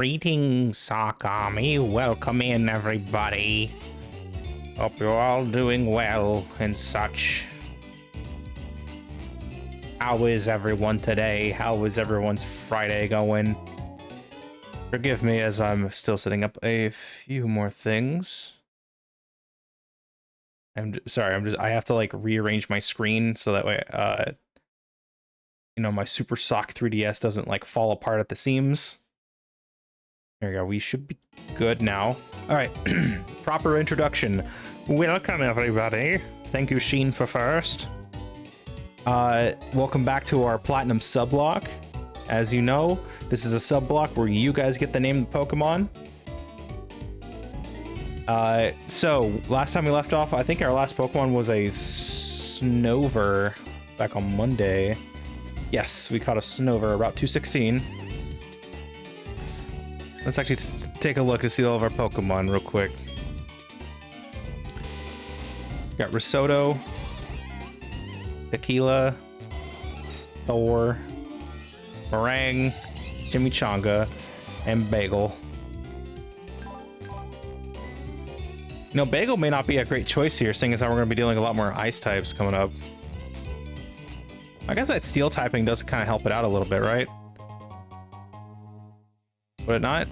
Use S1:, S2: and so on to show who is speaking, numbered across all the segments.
S1: Greetings, Sock Army. Welcome in, everybody. Hope you're all doing well and such. How is everyone today? How is everyone's Friday going? Forgive me as I'm still setting up a few more things. I have to like rearrange my screen so that way, my Super Sock 3DS doesn't like fall apart at the seams. There we go. We should be good now. All right. Proper introduction. Welcome, everybody. Thank you, Sheen, for first. Welcome back to our Platinum Sublocke. As you know, this is a subblock where you guys get the name of the Pokemon. So, last time we left off, I think our last Pokemon was a Snover back on Monday. Yes, we caught a Snover, Route 216. Let's actually take a look to see all of our Pokemon real quick. Got Risotto, Tequila, Thor, Meringue, Chimichanga, and Bagel. You know, Bagel may not be a great choice here, seeing as how we're going to be dealing a lot more ice types coming up. I guess that steel typing does kind of help it out a little bit, right? Would it not?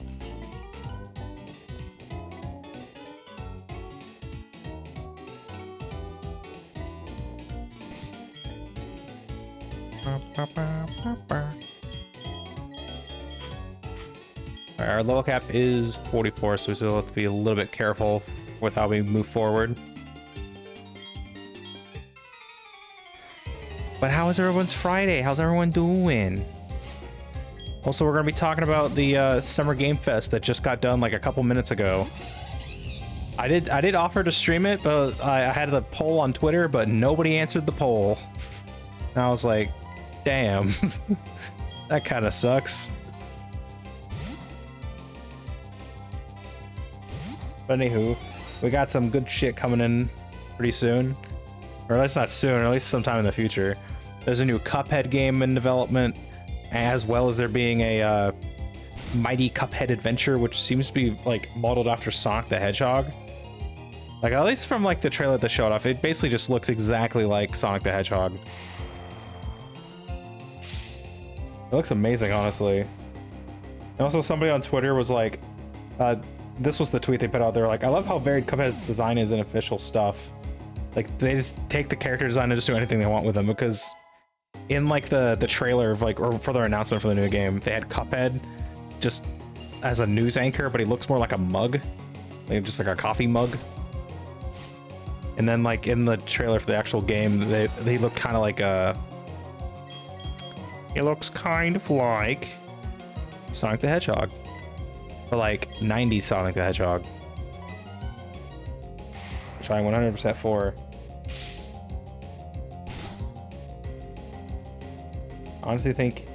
S1: Alright, our level cap is 44, so we still have to be a little bit careful with how we move forward. But how is everyone's Friday? How's everyone doing? Also, we're going to be talking about the Summer Game Fest that just got done like a couple minutes ago. I did offer to stream it, but I had the poll on Twitter, but nobody answered the poll. And I was like, damn, that kind of sucks. But anywho, we got some good shit coming in pretty soon. Or at least not soon, or at least sometime in the future. There's a new Cuphead game in development, as well as there being a Mighty Cuphead Adventure, which seems to be like modeled after Sonic the Hedgehog. Like, at least from like the trailer that showed off, it basically just looks exactly like Sonic the Hedgehog. It looks amazing, honestly. And also somebody on Twitter was like, this was the tweet they put out there, like, I love how varied Cuphead's design is in official stuff. Like, they just take the character design and just do anything they want with them, because in like the trailer of like, or for their announcement for the new game, they had Cuphead just as a news anchor, but he looks more like a mug, like just like a coffee mug. And then like in the trailer for the actual game, they look kind of like it looks kind of like Sonic the Hedgehog, or like 90s Sonic the Hedgehog, which I'm 100% for. Honestly think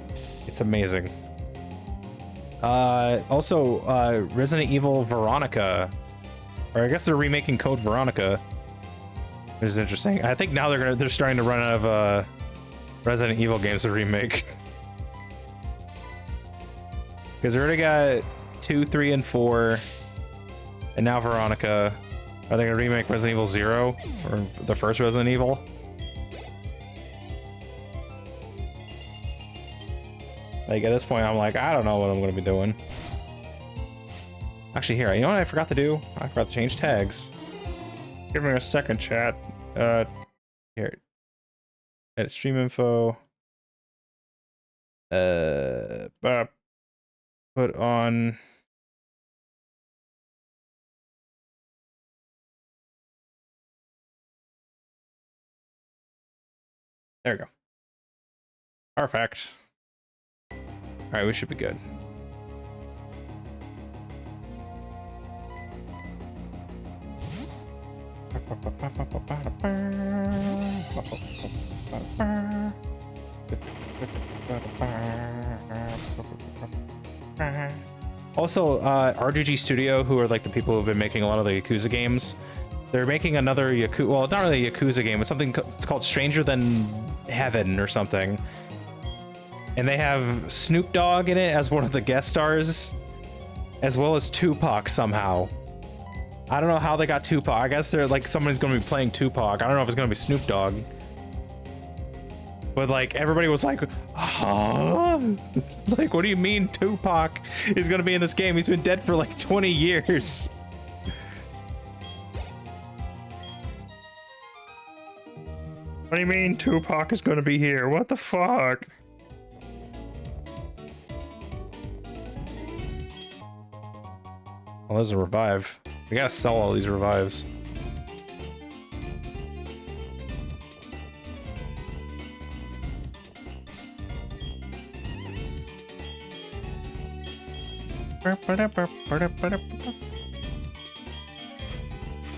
S1: it's amazing. Also, Resident Evil Veronica, or I guess they're remaking Code Veronica, which is interesting. I think now they're starting to run out of Resident Evil games to remake, because we already got 2, 3, and 4, and now Veronica. Are they gonna remake Resident Evil 0, or the first Resident Evil? Like, at this point, I'm like, I don't know what I'm going to be doing. Actually, here, you know what I forgot to do? I forgot to change tags. Give me a second, chat. Here. Edit stream info. Put on... There we go. Perfect. Alright, we should be good. Also, RGG Studio, who are like the people who've been making a lot of the Yakuza games, they're making another Yakuza, well, not really a Yakuza game, but something, it's called Stranger Than Heaven or something. And they have Snoop Dogg in it as one of the guest stars. as well as Tupac somehow. I don't know how they got Tupac. I guess they're like somebody's gonna be playing Tupac. I don't know if it's gonna be Snoop Dogg. But like everybody was like, huh? Like, what do you mean Tupac is gonna be in this game? He's been dead for like 20 years. What do you mean Tupac is gonna be here? What the fuck? Well, there's a revive. We gotta sell all these revives.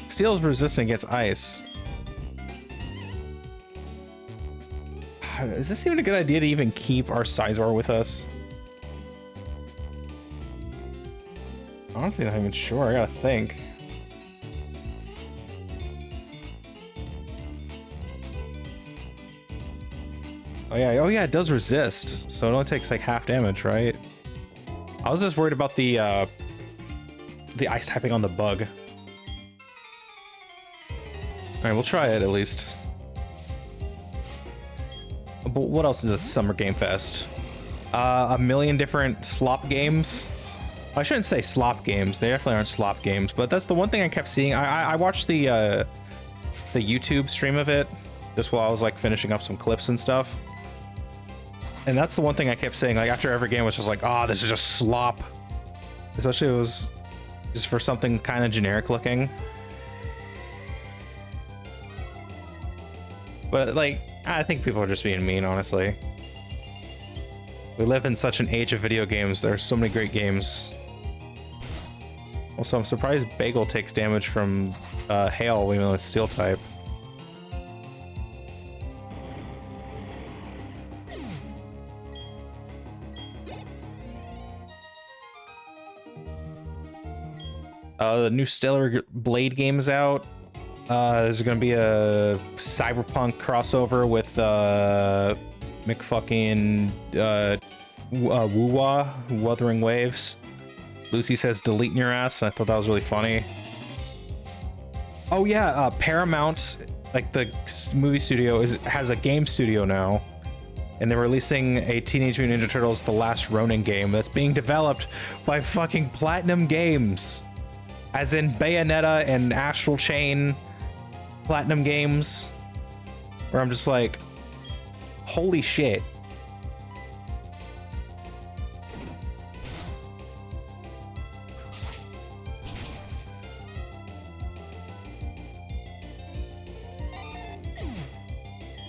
S1: Steel is resistant against ice. Is this even a good idea to even keep our Sizar with us? Honestly, not even sure. I gotta think. Oh yeah, it does resist, so it only takes like half damage, right? I was just worried about the ice typing on the bug. All right, we'll try it at least. But what else is this Summer Game Fest? A million different slop games. I shouldn't say slop games. They definitely aren't slop games, but that's the one thing I kept seeing. I watched the YouTube stream of it just while I was like finishing up some clips and stuff. And that's the one thing I kept saying, like after every game was just like, oh, this is just slop. Especially it was just for something kind of generic looking. But like, I think people are just being mean, honestly. We live in such an age of video games. There are so many great games. Also, I'm surprised Bagel takes damage from hail even though it's steel type. The new Stellar Blade game is out. There's gonna be a cyberpunk crossover with McFucking Woo-Wah, Wuthering Waves. Lucy says delete in your ass. I thought that was really funny. Oh yeah, Paramount, like the movie studio, has a game studio now. And they're releasing a Teenage Mutant Ninja Turtles The Last Ronin game that's being developed by fucking Platinum Games. As in Bayonetta and Astral Chain Platinum Games. Where I'm just like, holy shit.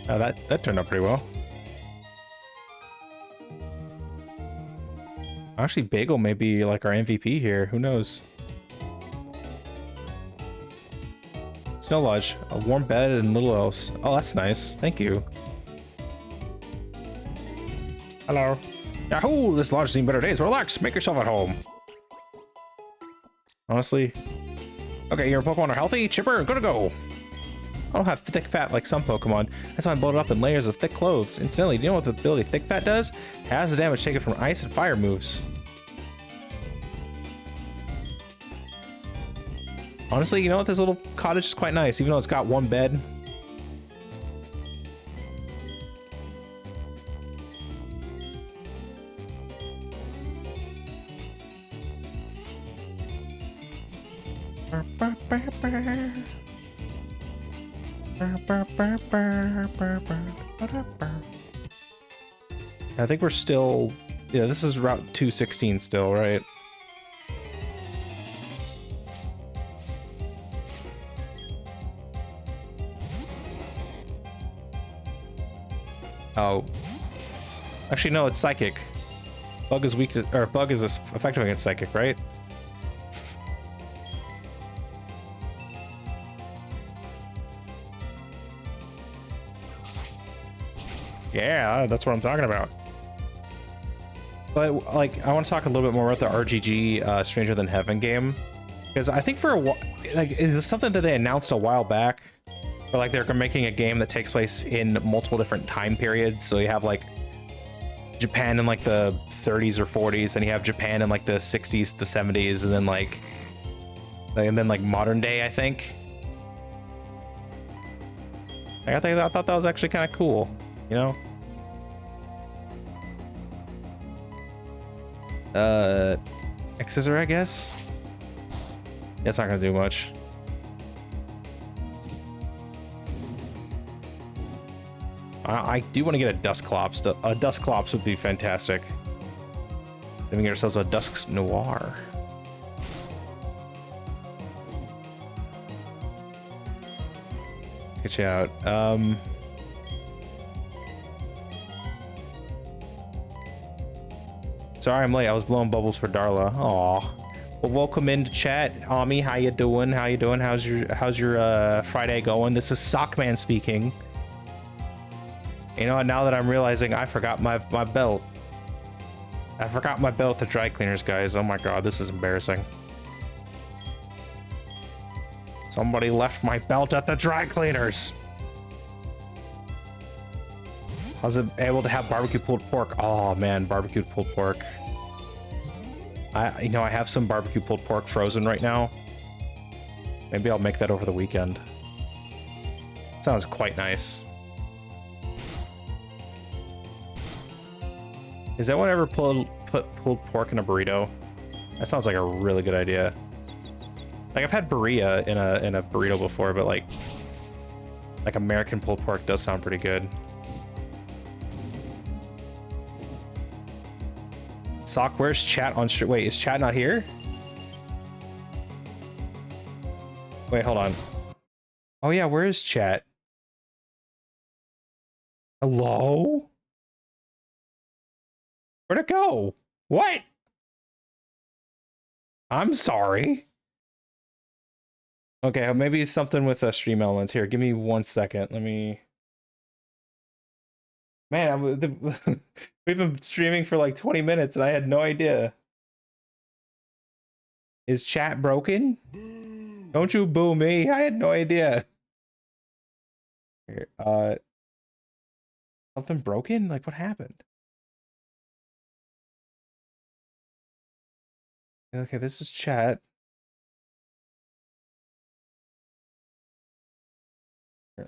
S1: Oh, that turned out pretty well. Actually, Bagel may be like our MVP here. Who knows? Snow Lodge, a warm bed, and little else. Oh, that's nice. Thank you. Hello. Yahoo! This lodge has seen better days. Relax. Make yourself at home. Honestly. Okay, your Pokemon are healthy, chipper, good to go. I don't have thick fat like some Pokemon. That's why I'm bloated up in layers of thick clothes. Incidentally, do you know what the ability Thick Fat does? It has the damage taken from ice and fire moves. Honestly, you know what? This little cottage is quite nice, even though it's got one bed. I think we're still... Yeah, this is Route 216 still, right? Oh. Actually, no, it's Psychic. Bug is weak to... Or Bug is effective against Psychic, right? Yeah, that's what I'm talking about. But, like, I want to talk a little bit more about the RGG Stranger Than Heaven game. Because I think for a while... Like, it was something that they announced a while back. Or like they're making a game that takes place in multiple different time periods. So you have like Japan in like the 30s or 40s, and you have Japan in like the 60s to 70s, and then like modern day, I think. I thought that was actually kind of cool, you know? X-Scissor, I guess? That's not gonna do much. I do want to get a Dusclops. A Dusclops would be fantastic. Then we get ourselves a Dusk Noir. Let's get you out. Sorry I'm late. I was blowing bubbles for Darla. Aw. Well, welcome into chat, Ami. How you doing? How you doing? How's your Friday going? This is Sockman speaking. You know, now that I'm realizing I forgot my belt. I forgot my belt at the dry cleaners, guys. Oh my god, this is embarrassing. Somebody left my belt at the dry cleaners. I was able to have barbecue pulled pork. Oh man, barbecue pulled pork. I have some barbecue pulled pork frozen right now. Maybe I'll make that over the weekend. Sounds quite nice. Has anyone ever put pulled pork in a burrito? That sounds like a really good idea. Like I've had burrito in a burrito before, but like American pulled pork does sound pretty good. Sock, where's chat on stream? Wait, is chat not here? Wait, hold on. Oh yeah, where is chat? Hello? Where'd it go? What? I'm sorry. Okay, maybe it's something with stream elements. Here, give me 1 second. Let me... Man, we've been streaming for like 20 minutes and I had no idea. Is chat broken? Boo. Don't you boo me. I had no idea. Here, something broken? Like what happened? Okay, this is chat. Here,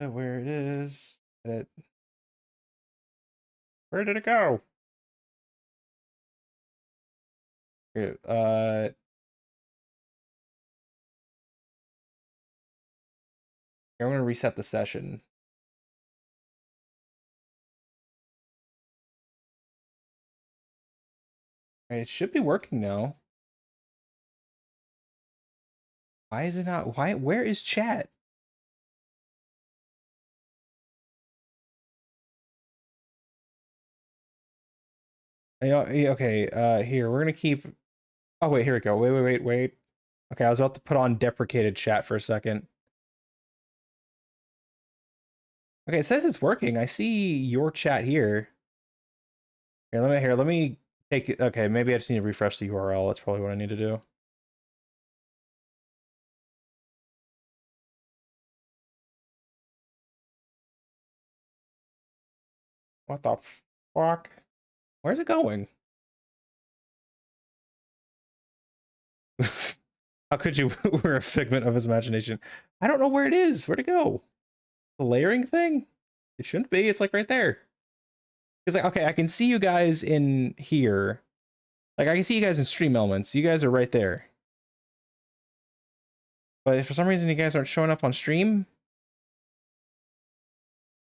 S1: where it is. Where did it go? Here, here, I'm gonna reset the session. It should be working now. Why is it not? Where is chat? Okay, here, we're gonna keep... Oh, wait, here we go. Wait. Okay, I was about to put on deprecated chat for a second. Okay, it says it's working. I see your chat here. Let me take it. Okay, maybe I just need to refresh the URL. That's probably what I need to do. What the fuck? Where's it going? How could you? We're a figment of his imagination. I don't know where it is. Where'd it go? The layering thing? It shouldn't be. It's like right there. It's like, okay, I can see you guys in here. Like, I can see you guys in stream elements. You guys are right there. But if for some reason you guys aren't showing up on stream...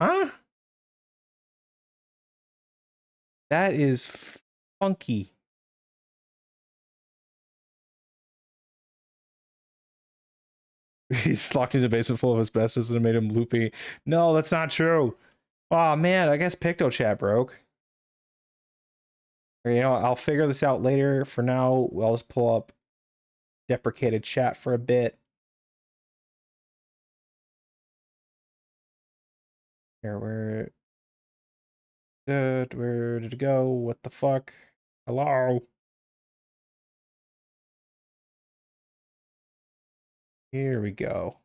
S1: Huh? That is funky. He's locked into a basement full of asbestos and it made him loopy. No, that's not true. Oh man, I guess PictoChat broke. Or, I'll figure this out later. For now, I'll just pull up deprecated chat for a bit. Here, where did it go? What the fuck? Hello? Here we go.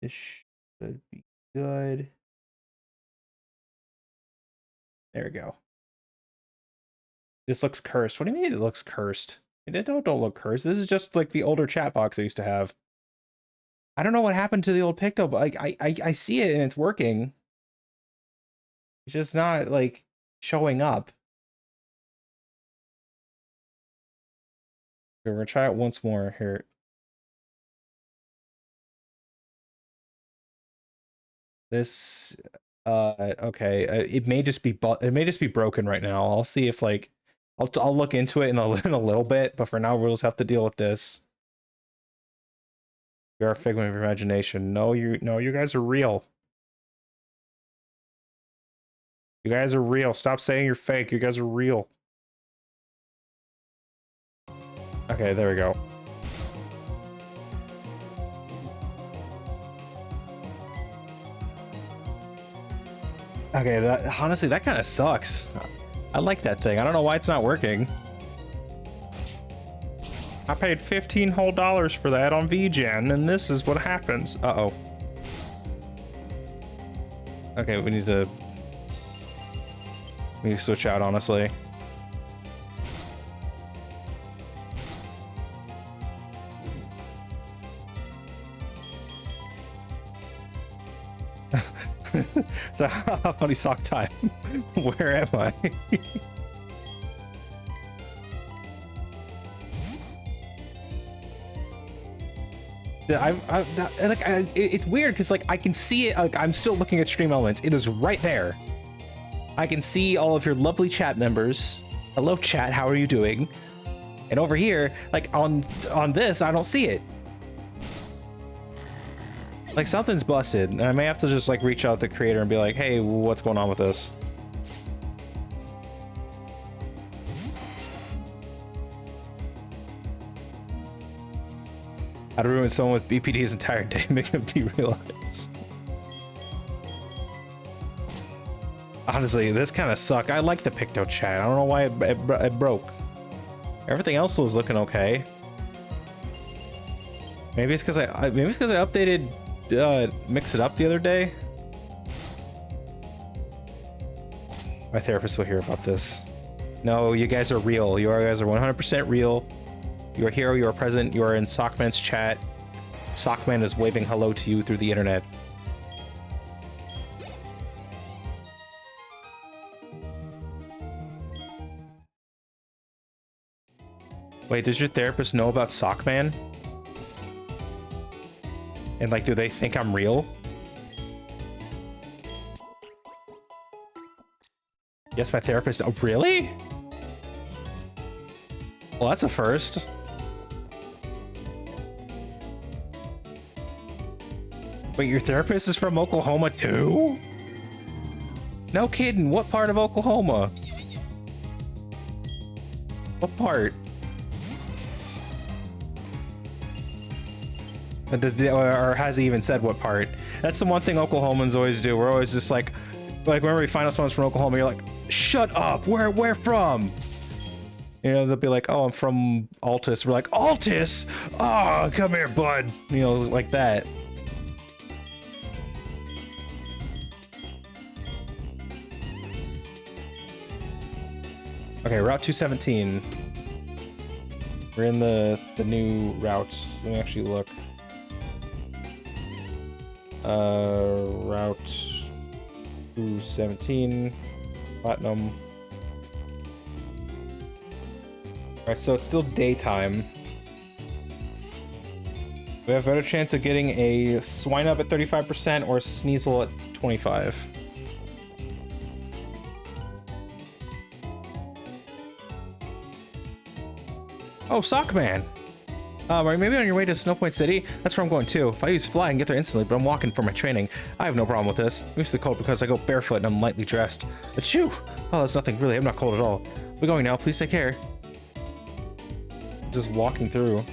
S1: This should be good. There we go. This looks cursed. What do you mean it looks cursed? It don't look cursed. This is just like the older chat box I used to have. I don't know what happened to the old Picto, but like I see it and it's working. It's just not like showing up. Okay, we're gonna try it once more here. This okay, it may just be broken right now. I'll see if like I'll look into it in in a little bit, but for now we'll just have to deal with this. You're a figment of your imagination. No, you guys are real. You guys are real. Stop saying you're fake. You guys are real. Okay, there we go. Okay, honestly, that kind of sucks. I like that thing. I don't know why it's not working. I paid $15 whole for that on VGen, and this is what happens. Uh-oh. Okay, we need to switch out, honestly. So, funny sock time. Where am I? It's weird because like I can see it. Like I'm still looking at stream elements. It is right there. I can see all of your lovely chat members. Hello, chat. How are you doing? And over here, like on this, I don't see it. Like something's busted, and I may have to just like reach out to the creator and be like, "Hey, what's going on with this?" How to ruin someone with BPD's entire day, make them derealize. Honestly, this kind of sucked. I like the Picto chat. I don't know why it broke. Everything else was looking okay. Maybe it's because I updated Mix It Up the other day. My therapist will hear about this. No, you guys are real. You guys are 100% real. You are here, you are present, you are in Sockman's chat. Sockman is waving hello to you through the internet. Wait, does your therapist know about Sockman? And like, do they think I'm real? Yes, my therapist. Oh, really? Well, that's a first. Wait, your therapist is from Oklahoma too? No kidding. What part of Oklahoma? What part? Or has he even said what part? That's the one thing Oklahomans always do. We're always just like whenever we find out someone's from Oklahoma, you're like, shut up, where from? You know, they'll be like, oh, I'm from Altus. We're like, Altus? Oh, come here, bud. You know, like that. Okay, Route 217. We're in the new routes. Let me actually look. Route 217, Platinum. Alright, so it's still daytime. We have a better chance of getting a Swine Up at 35% or a Sneasel at 25%. Oh, Sockman! Are you maybe on your way to Snowpoint City? That's where I'm going too. If I use Fly, I can get there instantly, but I'm walking for my training. I have no problem with this. I'm used to the cold because I go barefoot and I'm lightly dressed. Achoo! Oh, that's nothing really. I'm not cold at all. We're going now. Please take care. Just walking through.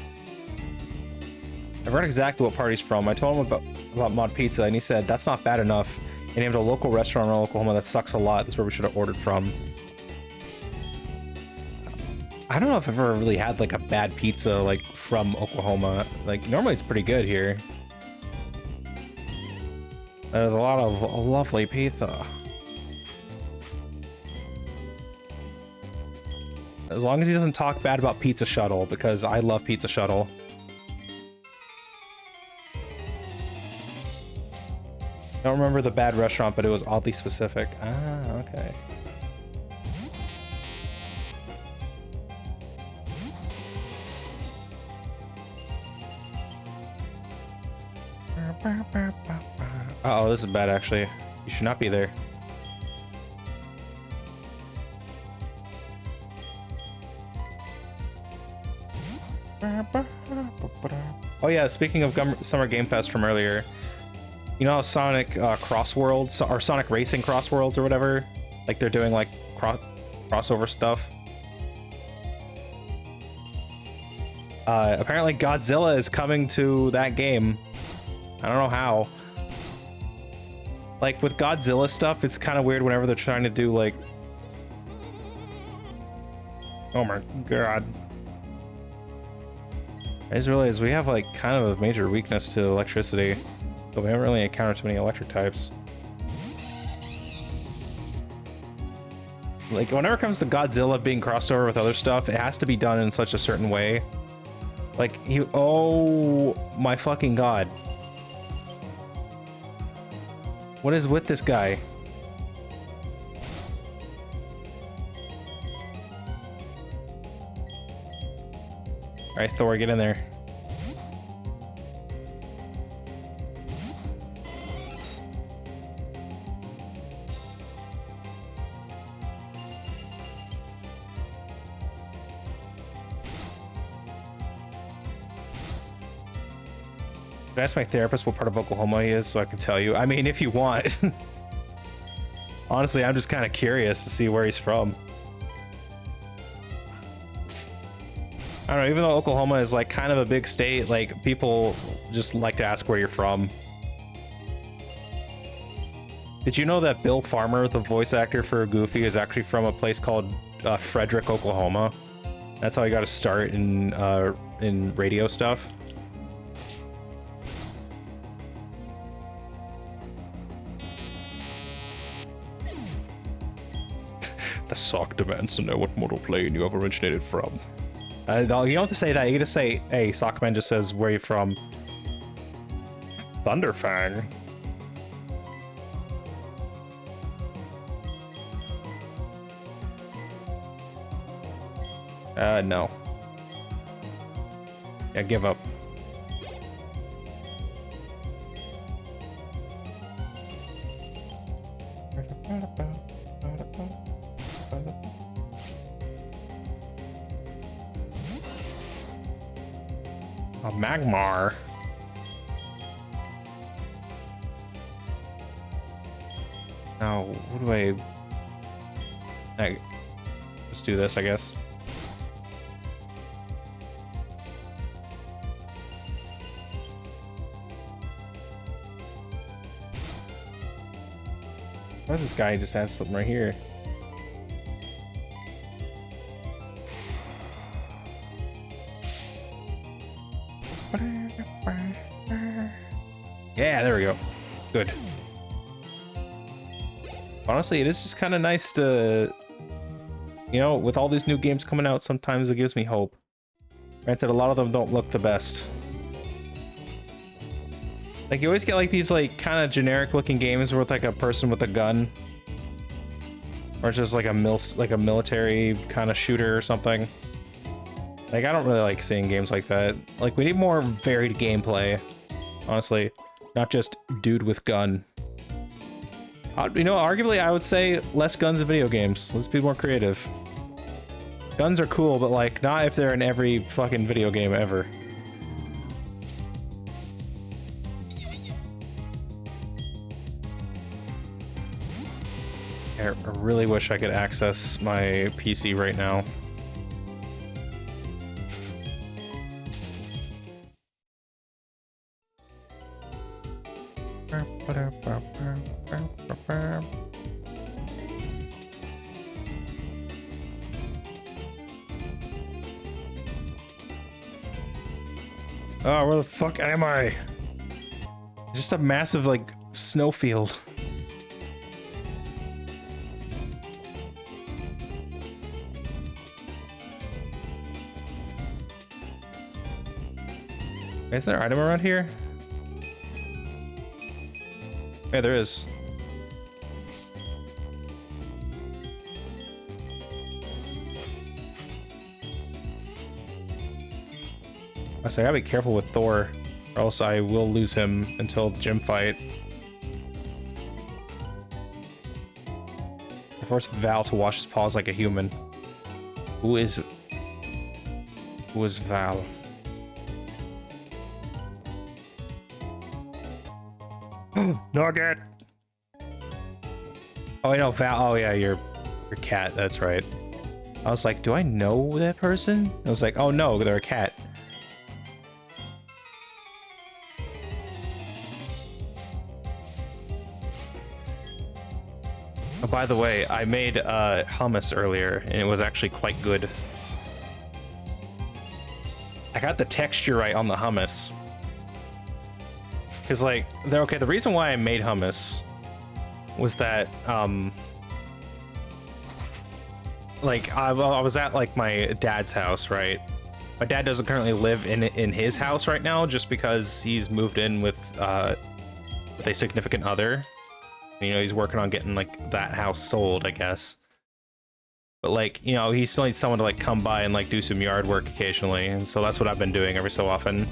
S1: I've heard exactly what part he's from. I told him about Mod Pizza, and he said that's not bad enough. And he named a local restaurant in Oklahoma that sucks a lot. That's where we should have ordered from. I don't know if I've ever really had like a bad pizza like from Oklahoma. Like normally it's pretty good here. There's a lot of lovely pizza. As long as he doesn't talk bad about Pizza Shuttle, because I love Pizza Shuttle. I don't remember the bad restaurant, but it was oddly specific. Ah, okay. Uh-oh, this is bad, actually. You should not be there. Oh yeah, speaking of Summer Game Fest from earlier, you know how Sonic Cross Worlds, or Sonic Racing Cross Worlds or whatever? Like they're doing like crossover stuff. Apparently Godzilla is coming to that game. I don't know how. Like with Godzilla stuff, it's kind of weird whenever they're trying to do like... Oh my god. I just realized we have like kind of a major weakness to electricity, but we haven't really encountered too many electric types. Like whenever it comes to Godzilla being crossed over with other stuff, it has to be done in such a certain way. Like oh my fucking god. What is with this guy? All right, Thor, get in there. Can I ask my therapist what part of Oklahoma he is so I can tell you? I mean, if you want. Honestly, I'm just kind of curious to see where he's from. I don't know, even though Oklahoma is like kind of a big state, like people just like to ask where you're from. Did you know that Bill Farmer, the voice actor for Goofy, is actually from a place called Frederick, Oklahoma? That's how he got a start in radio stuff. The sock demands to know what model plane you have originated from. You don't have to say that. You just say, hey, Sockman just says where you from. Thunderfang. No. Yeah, give up. A Magmar. Now, what do I... Let's do this, I guess. Why this guy just has something right here? Yeah, there we go. Good. Honestly, it is just kind of nice to, you know, with all these new games coming out, sometimes it gives me hope. Granted, a lot of them don't look the best. Like, you always get like these like kind of generic looking games with like a person with a gun. Or just like a military kind of shooter or something. Like, I don't really like seeing games like that. Like, we need more varied gameplay, honestly. Not just dude with gun. You know, arguably, I would say less guns in video games. Let's be more creative. Guns are cool, but like, not if they're in every fucking video game ever. I really wish I could access my PC right now. Oh, where the fuck am I? Just a massive, like, snowfield. Is there an item around here? Yeah, there is. So I gotta be careful with Thor, or else I will lose him until the gym fight. I force Val to wash his paws like a human. Who is Val? Nugget! Oh, I know Val. Oh yeah, your cat. That's right. I was like, do I know that person? I was like, oh no, they're a cat. Oh, by the way, I made hummus earlier, and it was actually quite good. I got the texture right on the hummus. Cause like, okay, the reason why I made hummus was that, like, I was at like my dad's house, right? My dad doesn't currently live in his house right now, just because he's moved in with a significant other. You know, he's working on getting like that house sold, I guess. But like, you know, he still needs someone to like come by and like do some yard work occasionally, and so that's what I've been doing every so often.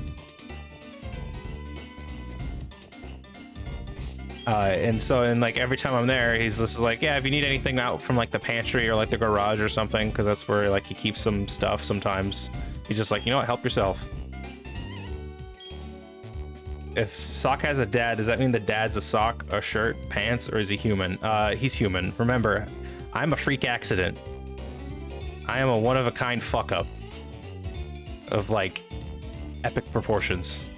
S1: And like every time I'm there, he's just like, yeah, if you need anything out from like the pantry or like the garage or something, because that's where like he keeps some stuff sometimes. He's just like, you know what, help yourself. If Sock has a dad, does that mean the dad's a sock, a shirt, pants, or is he human? He's human. Remember, I'm a freak accident. I am a one-of-a-kind fuck-up of like epic proportions.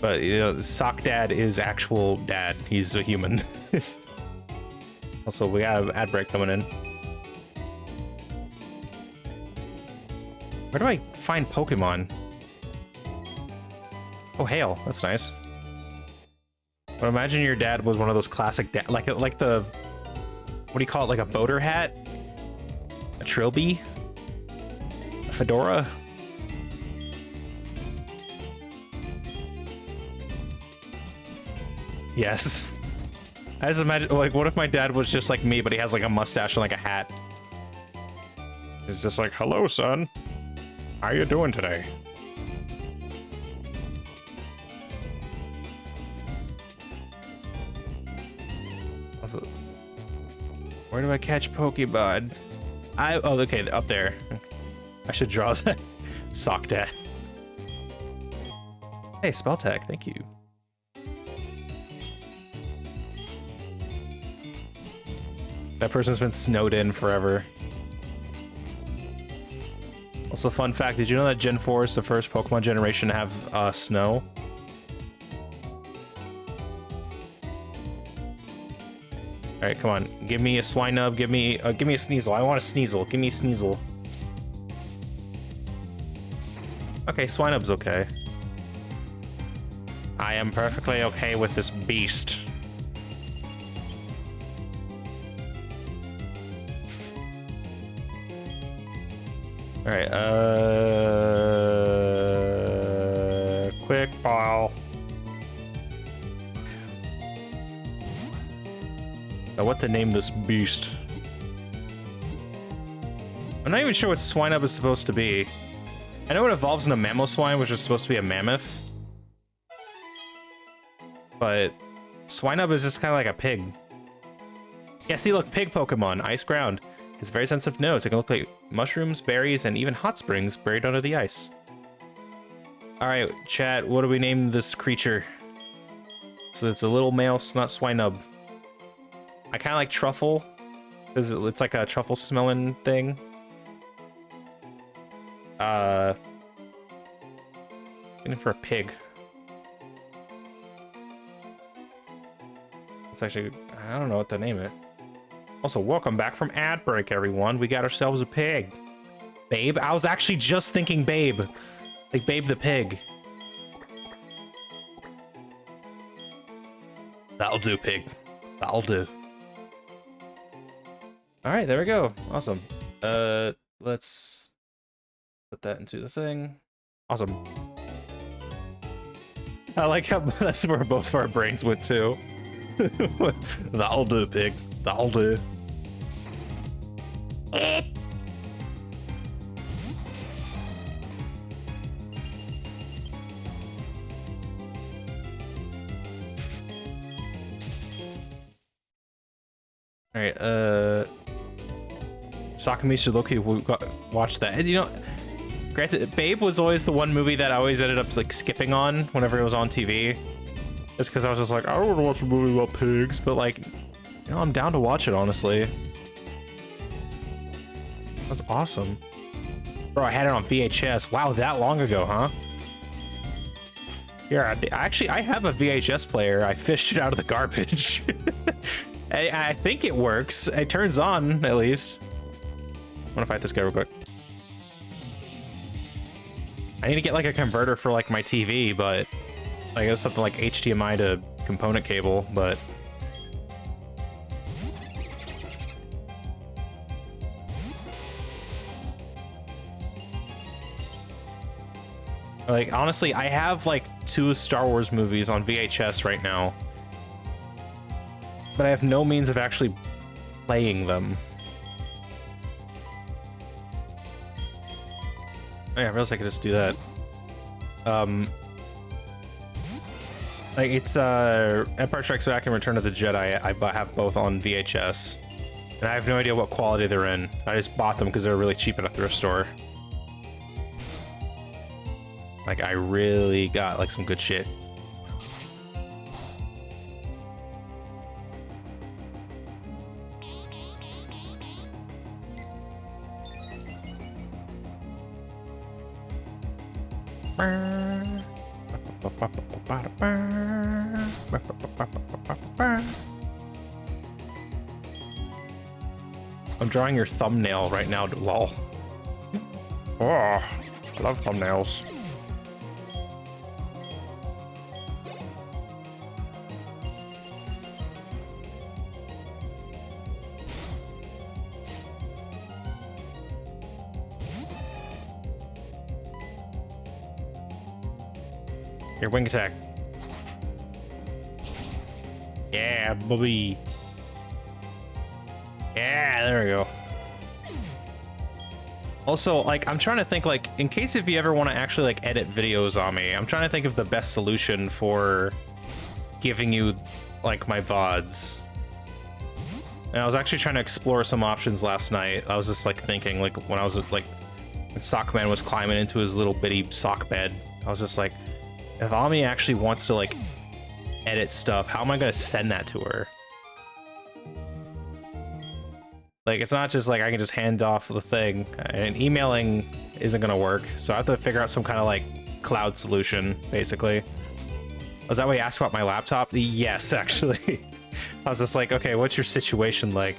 S1: But, you know, Sock Dad is actual dad. He's a human. Also, we got an ad break coming in. Where do I find Pokemon? Oh, hail. That's nice. But imagine your dad was one of those classic like the... What do you call it? Like a boater hat? A trilby? A fedora? Yes. I just imagine, like, what if my dad was just like me, but he has like a mustache and like a hat? He's just like, hello, son. How you doing today? Also, where do I catch Pokebud? Oh, okay, up there. I should draw that. Sock Dad. Hey, spell tag, thank you. That person's been snowed in forever. Also, fun fact, did you know that Gen 4 is the first Pokemon generation to have snow? Alright, come on. Give me a Swinub, give me a Sneasel. I want a Sneasel. Give me a Sneasel. Okay, Swinub's okay. I am perfectly okay with this beast. Alright, quick ball. Now what to name this beast? I'm not even sure what Swinub is supposed to be. I know it evolves into Mamoswine, which is supposed to be a mammoth. But Swinub is just kind of like a pig. Yeah, see, look, pig Pokemon, ice ground. It's a very sensitive nose. It can look like mushrooms, berries, and even hot springs buried under the ice. Alright, chat, what do we name this creature? So it's a little male Swinub. I kind of like truffle, because it's like a truffle smelling thing. Looking for a pig. It's actually, I don't know what to name it. Also, welcome back from ad break, everyone. We got ourselves a pig. Babe? I was actually just thinking Babe. Like Babe the pig. That'll do, pig. That'll do. Alright, there we go. Awesome. let's put that into the thing. Awesome. I like how that's where both of our brains went to. That'll do, pig. That'll do. All right, Sakami Sublocke, we watch that. And, you know, granted, Babe was always the one movie that I always ended up like skipping on whenever it was on TV. Just because I was just like, I don't want to watch a movie about pigs, but like, you know, I'm down to watch it, honestly. That's awesome. Bro, I had it on VHS. Wow, that long ago, huh? Yeah, actually, I have a VHS player. I fished it out of the garbage. I think it works. It turns on, at least. I'm gonna fight this guy real quick. I need to get like a converter for like my TV, but I guess something like HDMI to component cable, but like honestly, I have like 2 Star Wars movies on VHS right now, but I have no means of actually playing them. Oh, yeah, I realized I could just do that. Like it's Empire Strikes Back and Return of the Jedi. I have both on VHS, and I have no idea what quality they're in. I just bought them because they were really cheap at a thrift store. Like I really got like some good shit. I'm drawing your thumbnail right now, lol. Oh, I love thumbnails. Your wing attack. Yeah, baby. Yeah, there we go. Also, like, I'm trying to think, like, in case if you ever want to actually, like, edit videos on me, I'm trying to think of the best solution for giving you, like, my VODs. And I was actually trying to explore some options last night. I was just, like, thinking, like, when I was, like, when Sockman was climbing into his little bitty sock bed, I was just like, if Ami actually wants to, like, edit stuff, how am I gonna send that to her? Like, it's not just like I can just hand off the thing, and emailing isn't gonna work, so I have to figure out some kind of, like, cloud solution, basically. Was that what you asked about my laptop? Yes, actually. I was just like, okay, what's your situation like?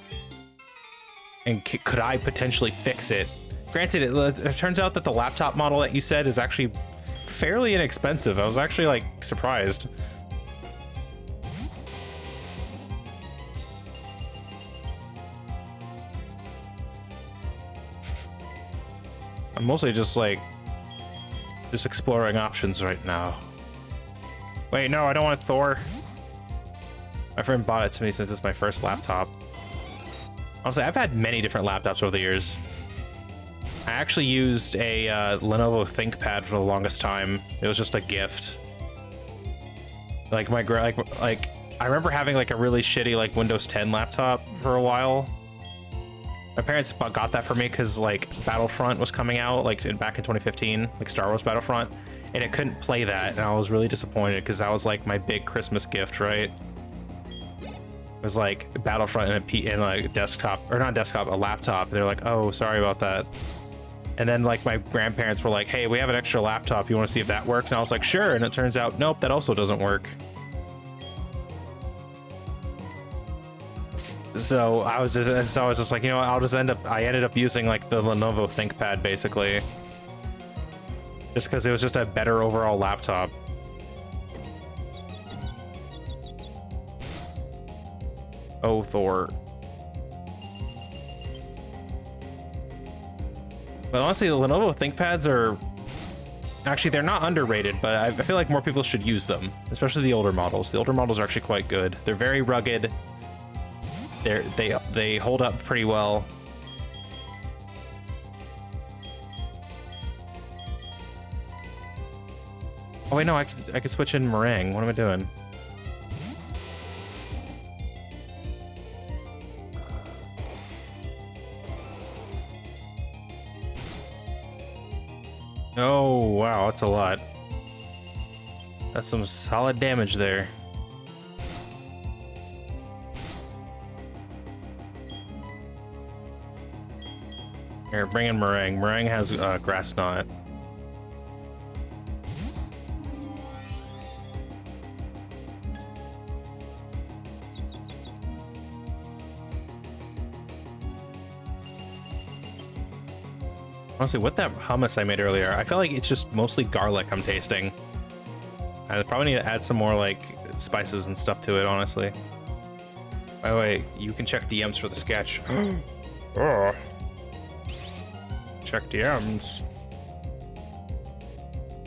S1: And could I potentially fix it? Granted, it turns out that the laptop model that you said is actually fairly inexpensive. I was actually, like, surprised. I'm mostly just, like, just exploring options right now. Wait, no, I don't want Thor. My friend bought it to me since it's my first laptop. Honestly, I've had many different laptops over the years. I actually used a Lenovo ThinkPad for the longest time. It was just a gift. Like my like I remember having like a really shitty like Windows 10 laptop for a while. My parents got that for me because like Battlefront was coming out like back in 2015, like Star Wars Battlefront, and it couldn't play that, and I was really disappointed because that was like my big Christmas gift, right? It was like Battlefront and like a desktop, or not desktop, a laptop. And they're like, oh, sorry about that. And then like my grandparents were like, hey, we have an extra laptop. You want to see if that works? And I was like, sure. And it turns out, nope, that also doesn't work. So I was just like, you know, I ended up using like the Lenovo ThinkPad basically. Just because it was just a better overall laptop. Oh, Thor. But honestly, the Lenovo ThinkPads are actually, they're not underrated, but I feel like more people should use them, especially the older models. The older models are actually quite good. They're very rugged. They hold up pretty well. Oh wait, no, I could switch in meringue. What am I doing? Oh, wow, that's a lot. That's some solid damage there. Here, bring in meringue. Meringue has grass knot. Honestly, with that hummus I made earlier, I feel like it's just mostly garlic I'm tasting. I probably need to add some more, like, spices and stuff to it, honestly. By the way, you can check DMs for the sketch. Oh. Check DMs.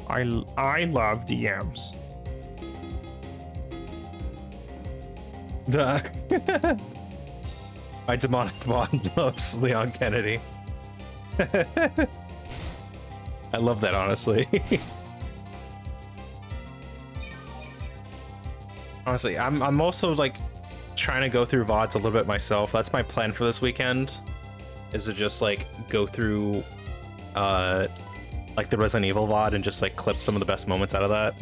S1: I love DMs. Duh. My demonic bond loves Leon Kennedy. I love that, honestly. Honestly, I'm also like trying to go through VODs a little bit myself. That's my plan for this weekend, is to just like go through like the Resident Evil VOD and just like clip some of the best moments out of that.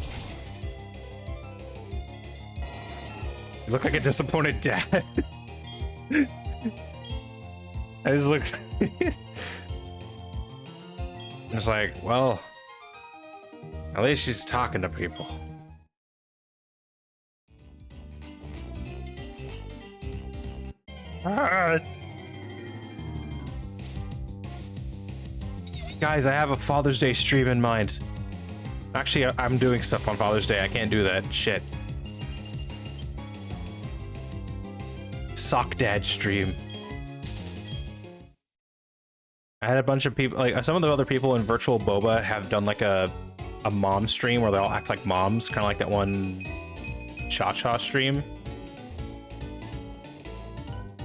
S1: You look like a disappointed dad. I just look. It's like, well, at least she's talking to people. Guys, I have a Father's Day stream in mind. Actually, I'm doing stuff on Father's Day. I can't do that. Shit. Sock Dad stream. I had a bunch of people, like some of the other people in Virtual Boba have done like a mom stream where they all act like moms, kind of like that one Cha-Cha stream.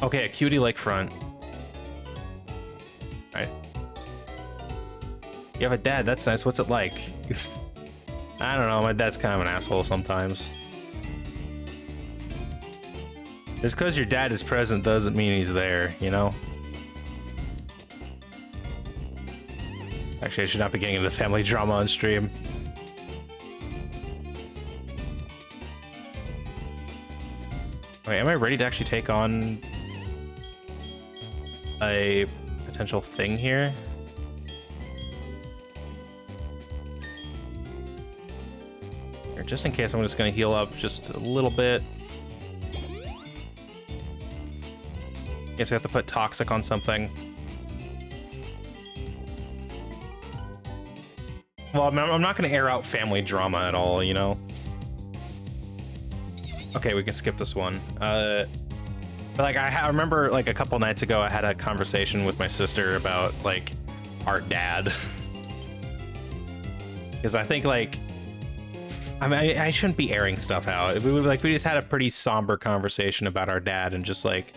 S1: Okay, a cutie lakefront. Alright. You have a dad, that's nice. What's it like? I don't know, my dad's kind of an asshole sometimes. Just because your dad is present doesn't mean he's there, you know? Actually, I should not be getting into family drama on stream. Wait, am I ready to actually take on a potential thing here? Here, just in case, I'm just gonna heal up just a little bit. Guess I have to put toxic on something. Well, I'm not going to air out family drama at all, you know? Okay, we can skip this one. But like, I remember, like, a couple nights ago, I had a conversation with my sister about, like, our dad. Because I think, like... I mean, I shouldn't be airing stuff out. We just had a pretty somber conversation about our dad and just, like,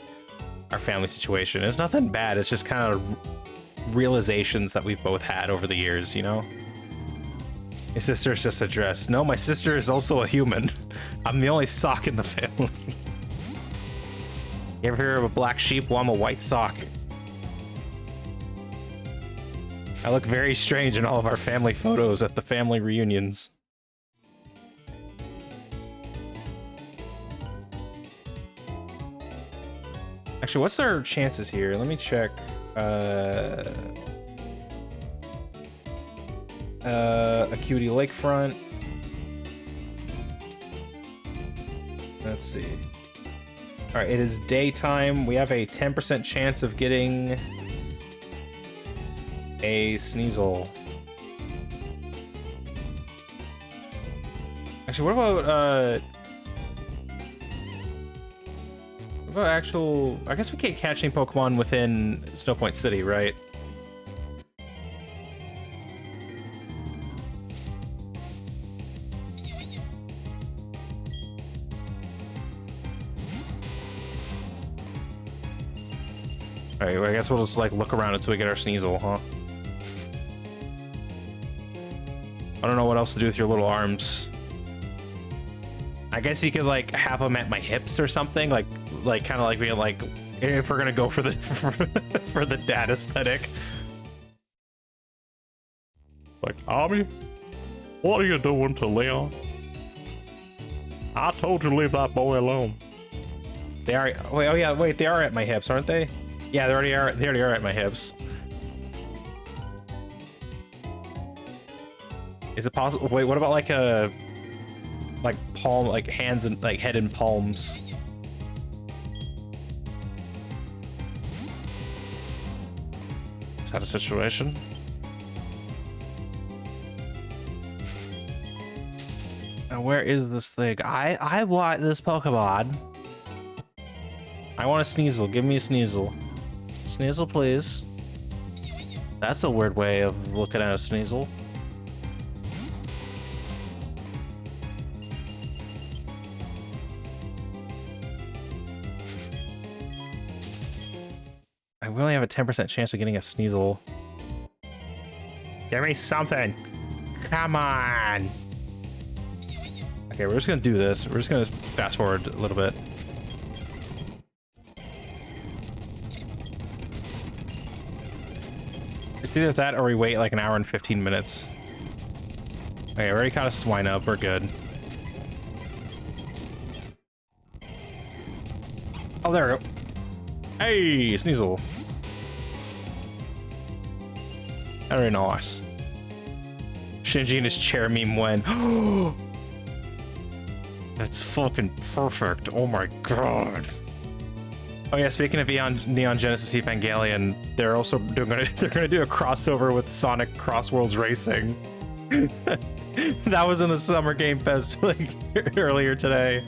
S1: our family situation. It's nothing bad. It's just kind of realizations that we've both had over the years, you know? My sister's just a dress. No, my sister is also a human. I'm the only sock in the family. You ever hear of a black sheep? Well, I'm a white sock. I look very strange in all of our family photos at the family reunions. Actually, what's our chances here? Let me check. A cutie lakefront. Let's see. All right, it is daytime. We have a 10% chance of getting a Sneasel. Actually, what about actual... I guess we can't catch any Pokemon within Snowpoint City, right? Alright, well, I guess we'll just like look around until we get our Sneasel, huh? I don't know what else to do with your little arms. I guess you could like have them at my hips or something, like kind of like being like, if we're gonna go for the for the dad aesthetic. Like, Abby, what are you doing to Leon? I told you to leave that boy alone. They are. Wait, oh yeah, wait, they are at my hips, aren't they? Yeah, they already are. They already are at my hips. Is it possible? Wait, what about like a palm, like hands and like head and palms? Is that a situation? Now, where is this thing? I want this Pokemon. I want a Sneasel. Give me a Sneasel. Sneasel, please. That's a weird way of looking at a Sneasel. We only have a 10% chance of getting a Sneasel. Give me something. Come on. Okay, we're just gonna do this. We're just gonna fast forward a little bit. It's either that or we wait like an hour and 15 minutes. Okay, we already caught a swine up. We're good. Oh, there we go. Hey, Sneasel. Very nice. Shinji and his chair meme when. That's fucking perfect. Oh my god. Oh yeah, speaking of Neon Genesis Evangelion, they're also gonna do a crossover with Sonic Cross Worlds Racing. That was in the Summer Game Fest like earlier today,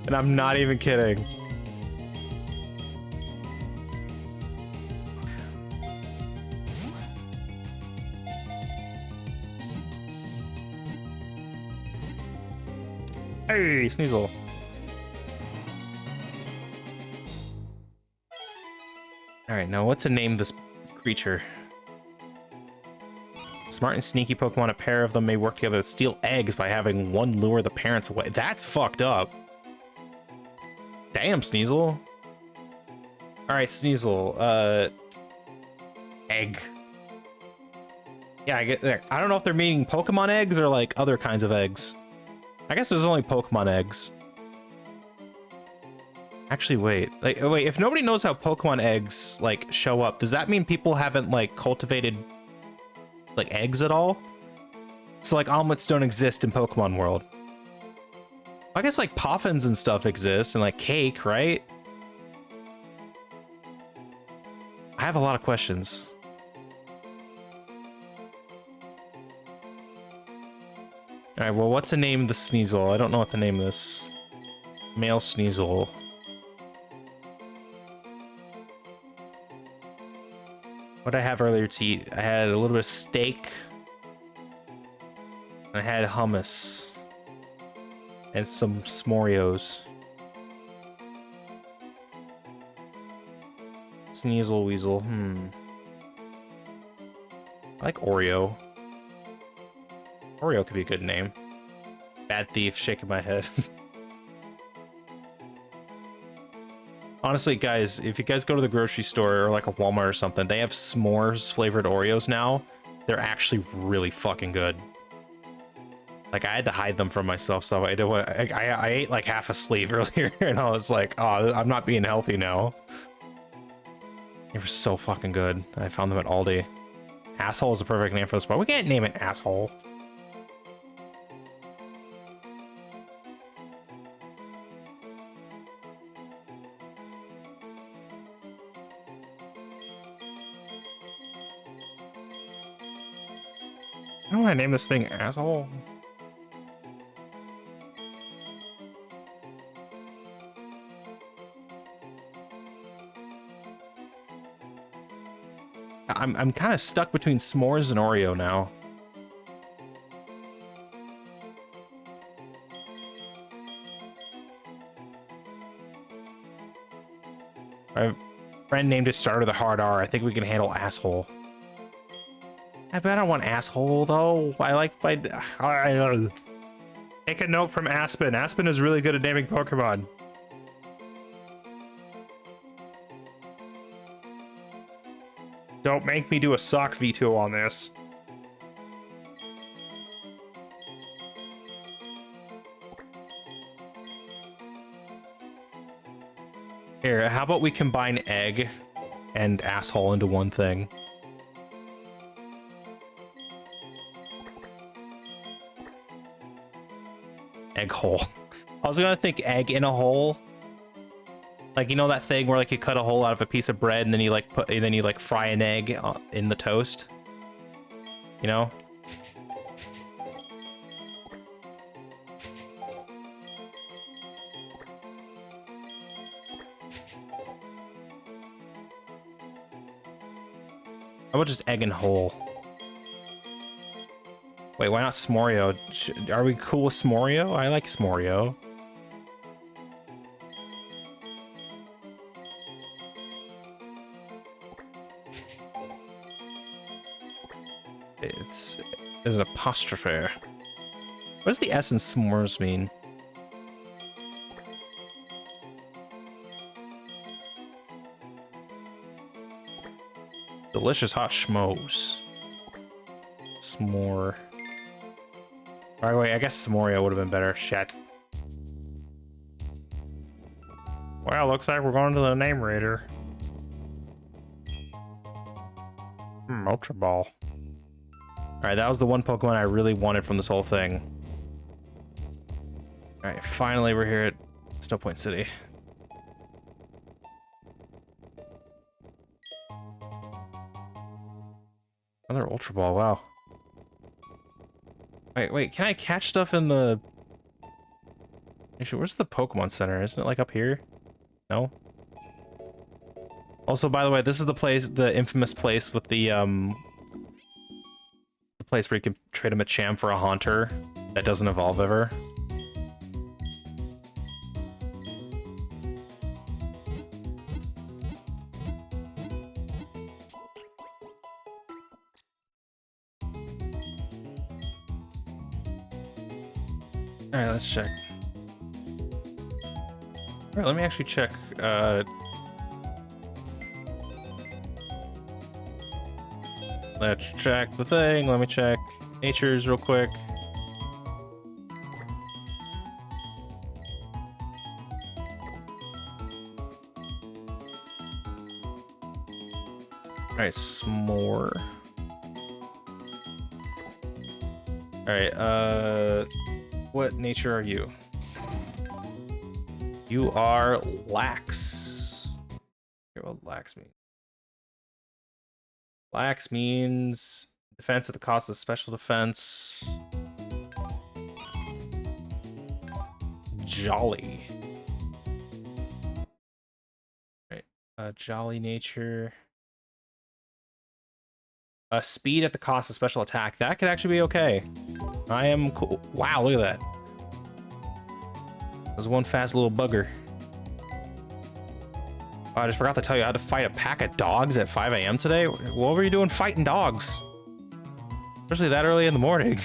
S1: and I'm not even kidding. Hey, Sneasel. Alright, now what to name this creature? Smart and sneaky Pokemon, a pair of them may work together to steal eggs by having one lure the parents away. That's fucked up. Damn, Sneasel. Alright, Sneasel. Egg. Yeah, I get that. I don't know if they're meaning Pokemon eggs or like other kinds of eggs. I guess there's only Pokemon eggs. Actually, wait. Wait, if nobody knows how Pokemon eggs, like, show up, does that mean people haven't, like, cultivated, like, eggs at all? So, like, omelets don't exist in Pokemon world. I guess, like, poffins and stuff exist, and, like, cake, right? I have a lot of questions. Alright, well, what to name the Sneasel? I don't know what to name this. Male Sneasel. What did I have earlier to eat? I had a little bit of steak. And I had hummus. And some s'morios. Sneasel Weasel, I like Oreo. Oreo could be a good name. Bad Thief, shaking my head. Honestly, guys, if you guys go to the grocery store or like a Walmart or something, they have s'mores flavored Oreos now. They're actually really fucking good. Like, I had to hide them from myself, so I don't. I ate like half a sleeve earlier, and I was like, oh, I'm not being healthy now. They were so fucking good. I found them at Aldi. Asshole is a perfect name for this, but we can't name it Asshole. I don't want to name this thing Asshole. I'm kind of stuck between s'mores and Oreo now. Friend named his starter the hard R. I think we can handle asshole. I bet I don't want asshole though. I like my. Take a note from Aspen. Aspen is really good at naming Pokemon. Don't make me do a sock veto on this. Here, how about we combine egg and asshole into one thing? Egg hole. I was gonna think egg in a hole. Like, you know that thing where like you cut a hole out of a piece of bread and then you like fry an egg in the toast? You know? How about just egg and hole? Wait, why not Smorio? Are we cool with Smorio? I like Smorio. There's an apostrophe. What does the S in s'mores mean? Delicious hot schmoes. S'more. Alright, wait, I guess Smorio would have been better. Shit. Well, looks like we're going to the name raider. Ultra Ball. Alright, that was the one Pokemon I really wanted from this whole thing. Alright, finally we're here at Snow Point City. Another Ultra Ball, wow. Wait, can I catch stuff in the... Actually, where's the Pokemon Center? Isn't it like up here? No? Also, by the way, this is the place, the infamous place with the place where you can trade a Machamp for a Haunter that doesn't evolve ever. Alright, let's check. Alright, let me actually check, let's check the thing. Let me check natures real quick. Alright, s'more. Alright, what nature are you? You are lax. Here, what lax means? Lax means defense at the cost of special defense. Jolly. Right. Jolly nature. Speed at the cost of special attack. That could actually be okay. I am cool. Wow, look at that. There's one fast little bugger. Oh, I just forgot to tell you, I had to fight a pack of dogs at 5 AM today. What were you doing fighting dogs? Especially that early in the morning.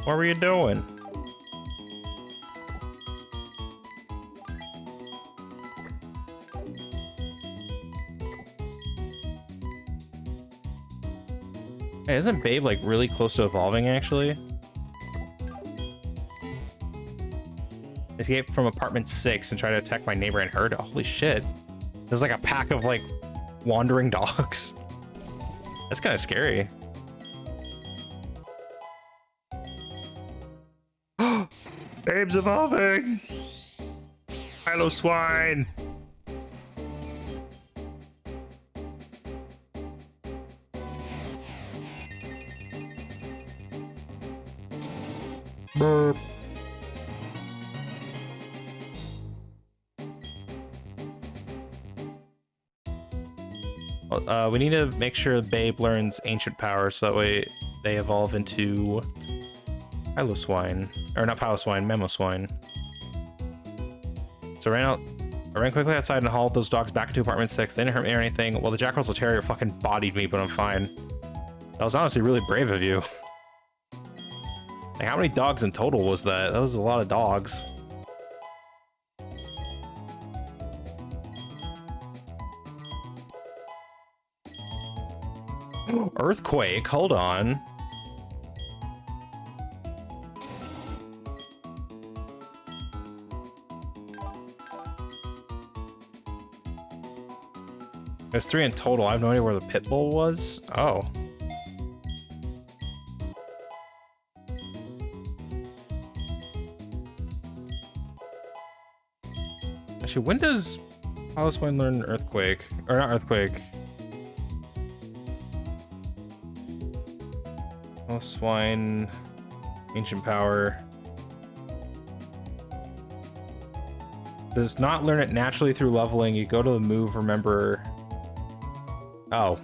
S1: What were you doing? Hey, isn't Babe like really close to evolving actually? Escape from apartment 6 and try to attack my neighbor and herd. Holy shit. There's like a pack of like wandering dogs. That's kind of scary. Babe's evolving. Hello, swine. Burp. We need to make sure Babe learns ancient power so that way they evolve into Piloswine. Or not Piloswine, Mamoswine. So I ran quickly outside and hauled those dogs back into apartment 6. They didn't hurt me or anything. Well, the Jack Russell Terrier fucking bodied me, but I'm fine. That was honestly really brave of you. Like, how many dogs in total was that? That was a lot of dogs. Earthquake, hold on. There's 3 in total. I have no idea where the pit bull was. Oh. Actually, when does Palace Wine learn Earthquake? Or not Earthquake. Palace Wine, Ancient Power. Does not learn it naturally through leveling. You go to the move, remember. Oh.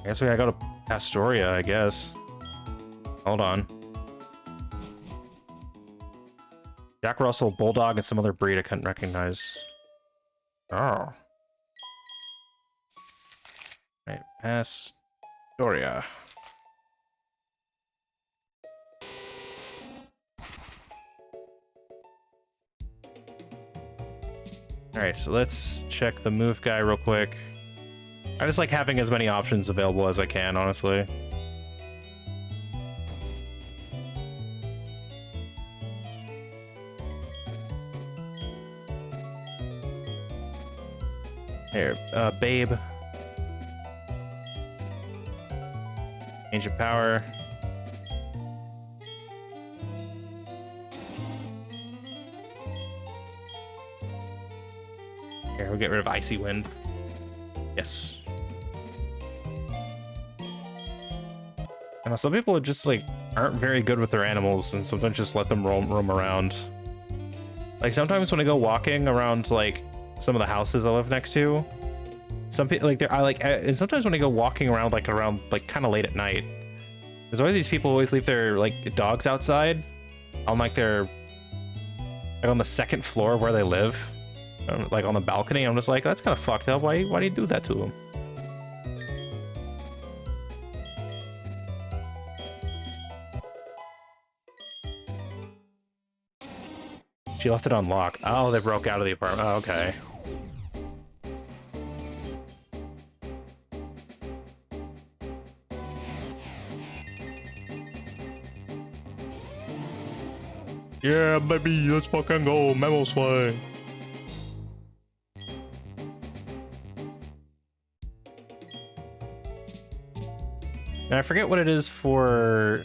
S1: I guess we gotta go to Astoria, I guess. Hold on. Jack Russell, Bulldog, and some other breed I couldn't recognize. Oh. Right, Astoria. Alright, so let's check the move guy real quick. I just like having as many options available as I can, honestly. Here, Babe. Ancient Power. Here, we'll get rid of Icy Wind. Yes. I know some people just like aren't very good with their animals and sometimes just let them roam around. Like sometimes when I go walking around like some of the houses I live next to, some people like and sometimes when I go walking around like kind of late at night, there's always these people who always leave their like dogs outside on like their like on the second floor where they live, like on the balcony. I'm just like, that's kind of fucked up. Why do you do that to them? She left it unlocked. Oh, they broke out of the apartment. Oh, okay. Yeah, baby, let's fucking go. Memo swing. And I forget what it is for,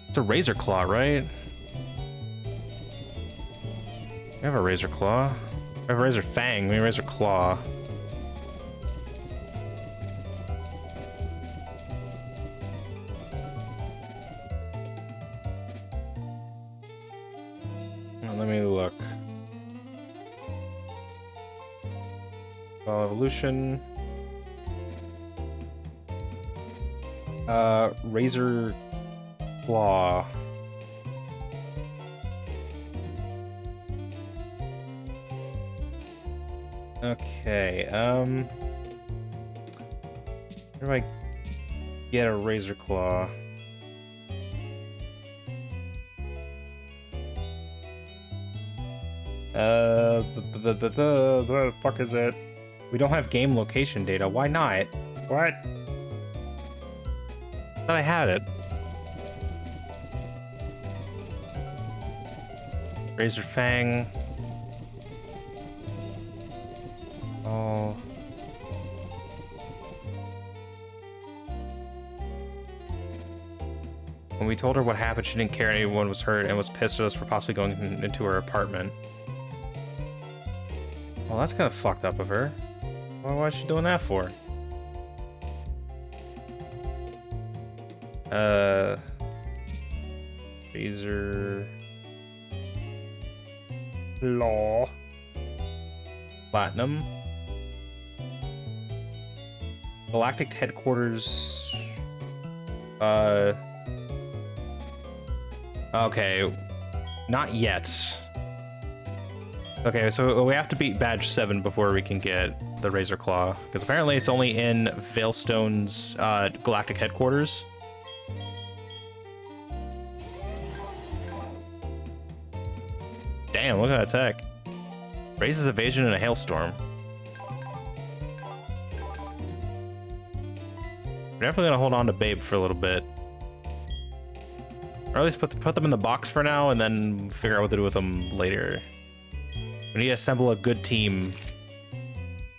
S1: it's a Razor Claw, right? We have a Razor Claw. We have a Razor Fang, we have a Razor Claw. Let me look. Evolution. Razor Claw. Okay, where do I get a Razor Claw? Where the fuck is it? We don't have game location data. Why not? What? I thought I had it. Razor Fang. Oh. When we told her what happened, she didn't care anyone was hurt and was pissed at us for possibly going into her apartment. Well, that's kind of fucked up of her. Why is she doing that for? Razor Law Platinum Galactic Headquarters Okay, not yet. Okay, so we have to beat badge 7 before we can get the Razor Claw, because apparently it's only in Veilstone's galactic headquarters. Damn, look at that tech. Raises evasion in a hailstorm. We're definitely gonna hold on to Babe for a little bit. Or at least put them in the box for now and then figure out what to do with them later. We need to assemble a good team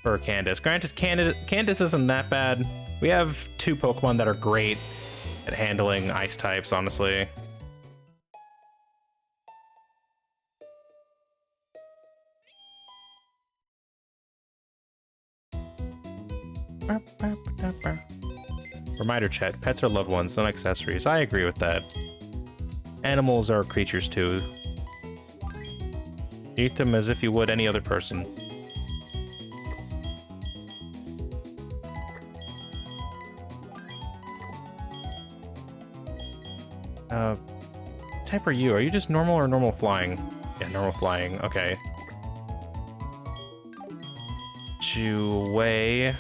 S1: for Candace. Granted, Candace isn't that bad. We have 2 Pokemon that are great at handling ice types, honestly. Reminder chat, pets are loved ones, not accessories. I agree with that. Animals are creatures too. Treat them as if you would any other person. Type are you? Are you just normal or normal flying? Yeah, normal flying, okay. Wei.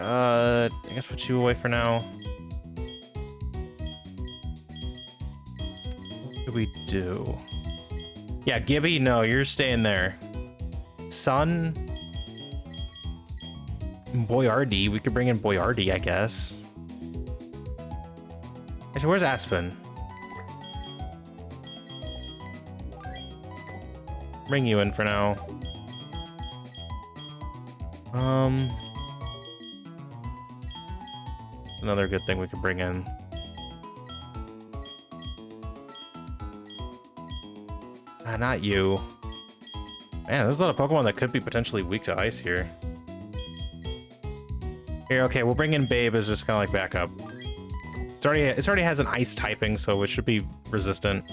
S1: I guess put you away for now. What do we do? Yeah, Gibby, no, you're staying there. Sun. Boyardee, we could bring in Boyardee, I guess. Actually, where's Aspen? Bring you in for now. Another good thing we could bring in. Ah, not you. Man, there's a lot of Pokemon that could be potentially weak to ice here. Here, okay, we'll bring in Babe as just kind of like backup. It already has an ice typing, so it should be resistant.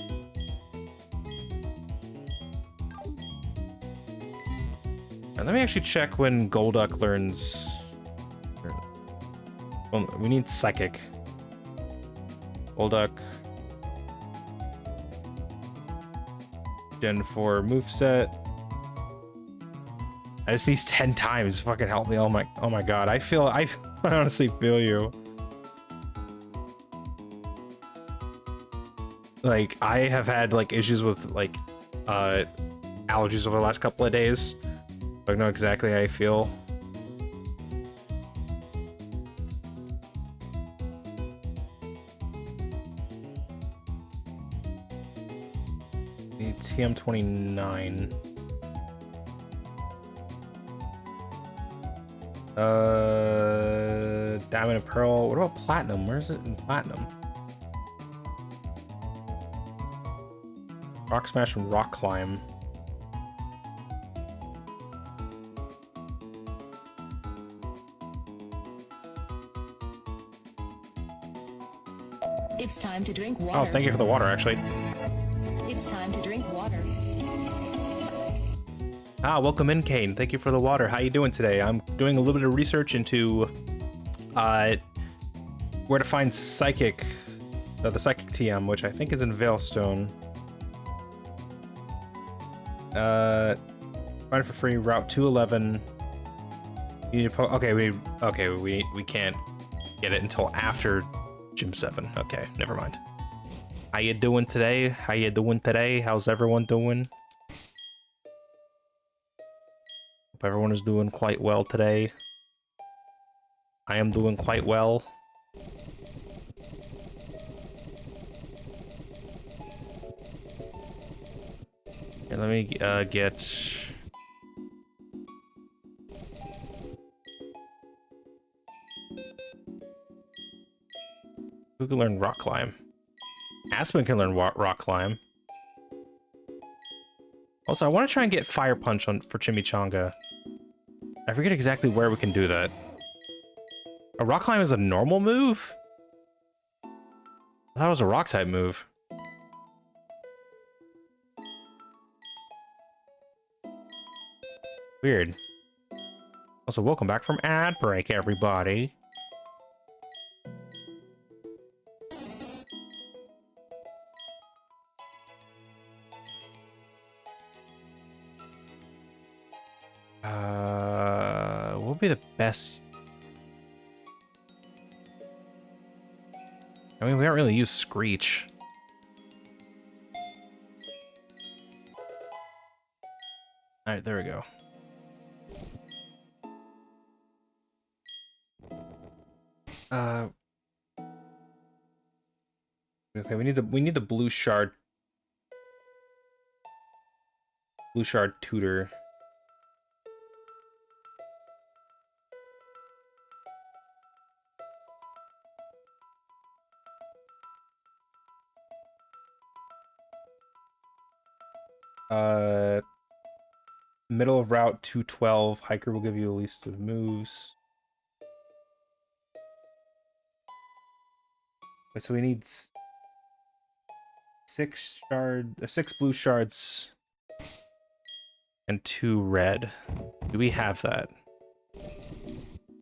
S1: And let me actually check when Golduck learns. Well, we need Psychic. Golduck. Gen 4 moveset. I just these 10 times. Fucking help me. Oh my god. I honestly feel you. Like, I have had like issues with like allergies over the last couple of days. I know exactly how I feel. Need TM29. Diamond and Pearl. What about Platinum? Where is it in Platinum? Rock Smash and Rock Climb.
S2: It's time to drink water.
S1: Oh, thank you for the water, actually.
S2: It's time to drink water.
S1: Ah, welcome in, Kane. Thank you for the water. How you doing today? I'm doing a little bit of research into where to find Psychic, the Psychic TM, which I think is in Veilstone. Find it for free. Route 211. You need to we can't get it until after Gym 7. Okay, never mind. How you doing today? How's everyone doing? Hope everyone is doing quite well today. I am doing quite well. And let me get... Who can learn Rock Climb? Aspen can learn Rock Climb. Also, I want to try and get Fire Punch for Chimichanga. I forget exactly where we can do that. A Rock Climb is a normal move? I thought it was a Rock-type move. Weird. Also, welcome back from ad break, everybody. What would be the best? I mean, we don't really use Screech. All right, there we go. Okay, we need the blue shard tutor. Middle of route 212. Hiker will give you a list of moves. Wait, so we need six blue shards and 2 red. Do we have that?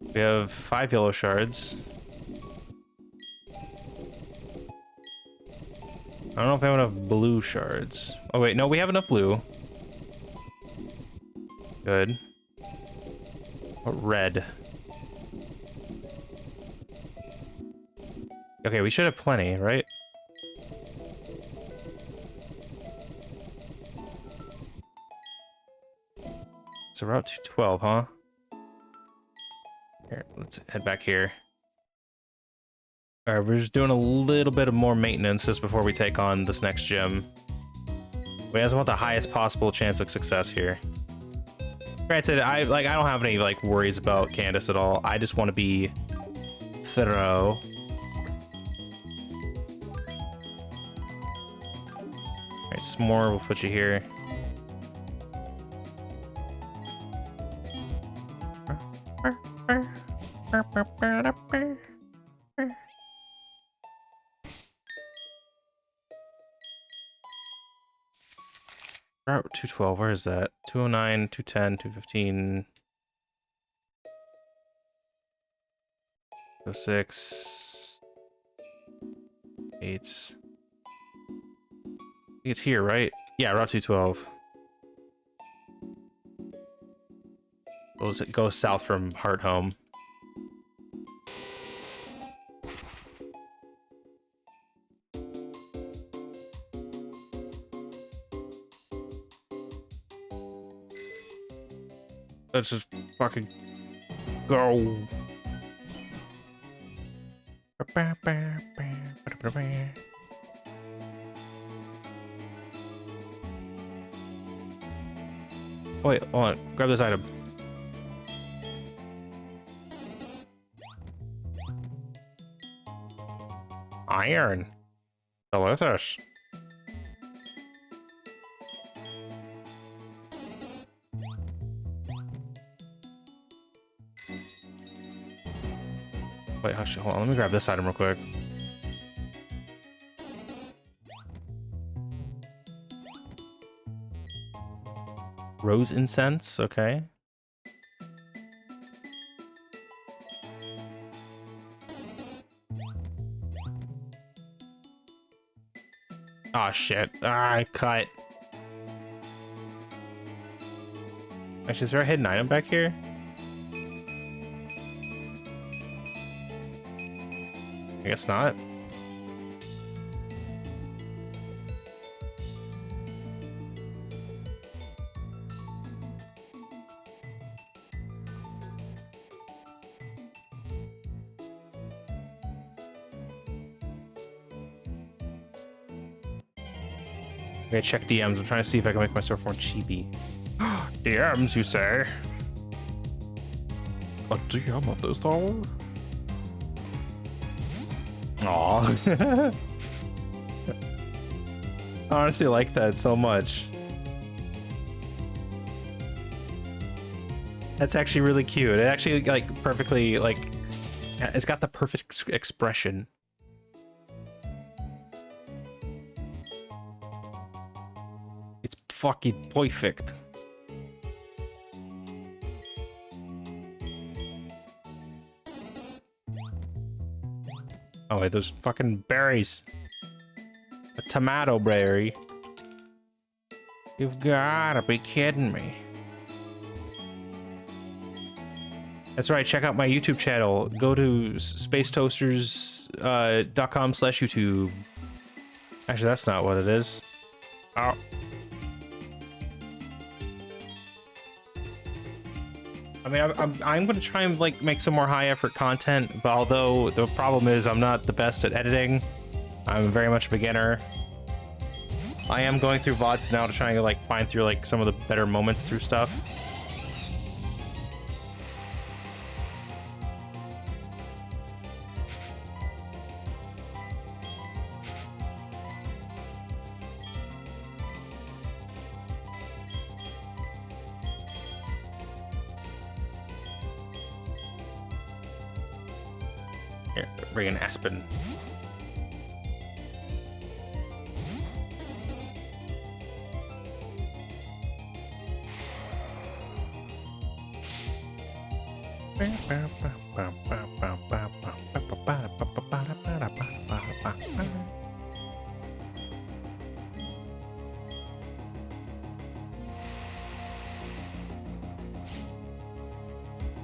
S1: We have 5 yellow shards. I don't know if I have enough blue shards. Oh wait, no, we have enough blue. Good. What red? Okay, we should have plenty, right? So Route 212, huh? Here, let's head back here. Alright, we're just doing a little bit of more maintenance just before we take on this next gym. We just want the highest possible chance of success here. Granted, I don't have any like worries about Candace at all. I just want to be thorough. Alright, S'more, we'll put you here. Route 212, where is that? 209, 210, 215. 06. 8. I think it's here, right? Yeah, Route 212. Goes south from Heart Home. Let's just fucking go. Wait, hold on. Grab this item. Iron. Delicious. Wait, hush, hold on. Let me grab this item real quick. Rose incense, okay. Oh shit. Ah, I cut. Actually, is there a hidden item back here? I guess not. Okay, check DMs. I'm trying to see if I can make myself more cheapy. DMs, you say? A DM at this hour? Aw. I honestly like that so much. That's actually really cute. It actually, like, perfectly, like, it's got the perfect expression. It's fucking perfect. Oh wait, those fucking berries. A tomato berry. You've gotta be kidding me. That's right, check out my YouTube channel. Go to spacetoasters.com/YouTube. Actually, that's not what it is. Oh. I mean, I'm gonna try and like make some more high effort content, but although the problem is I'm not the best at editing, I'm very much a beginner. I am going through VODs now to try and like find through like some of the better moments through stuff. Here, bring in Aspen.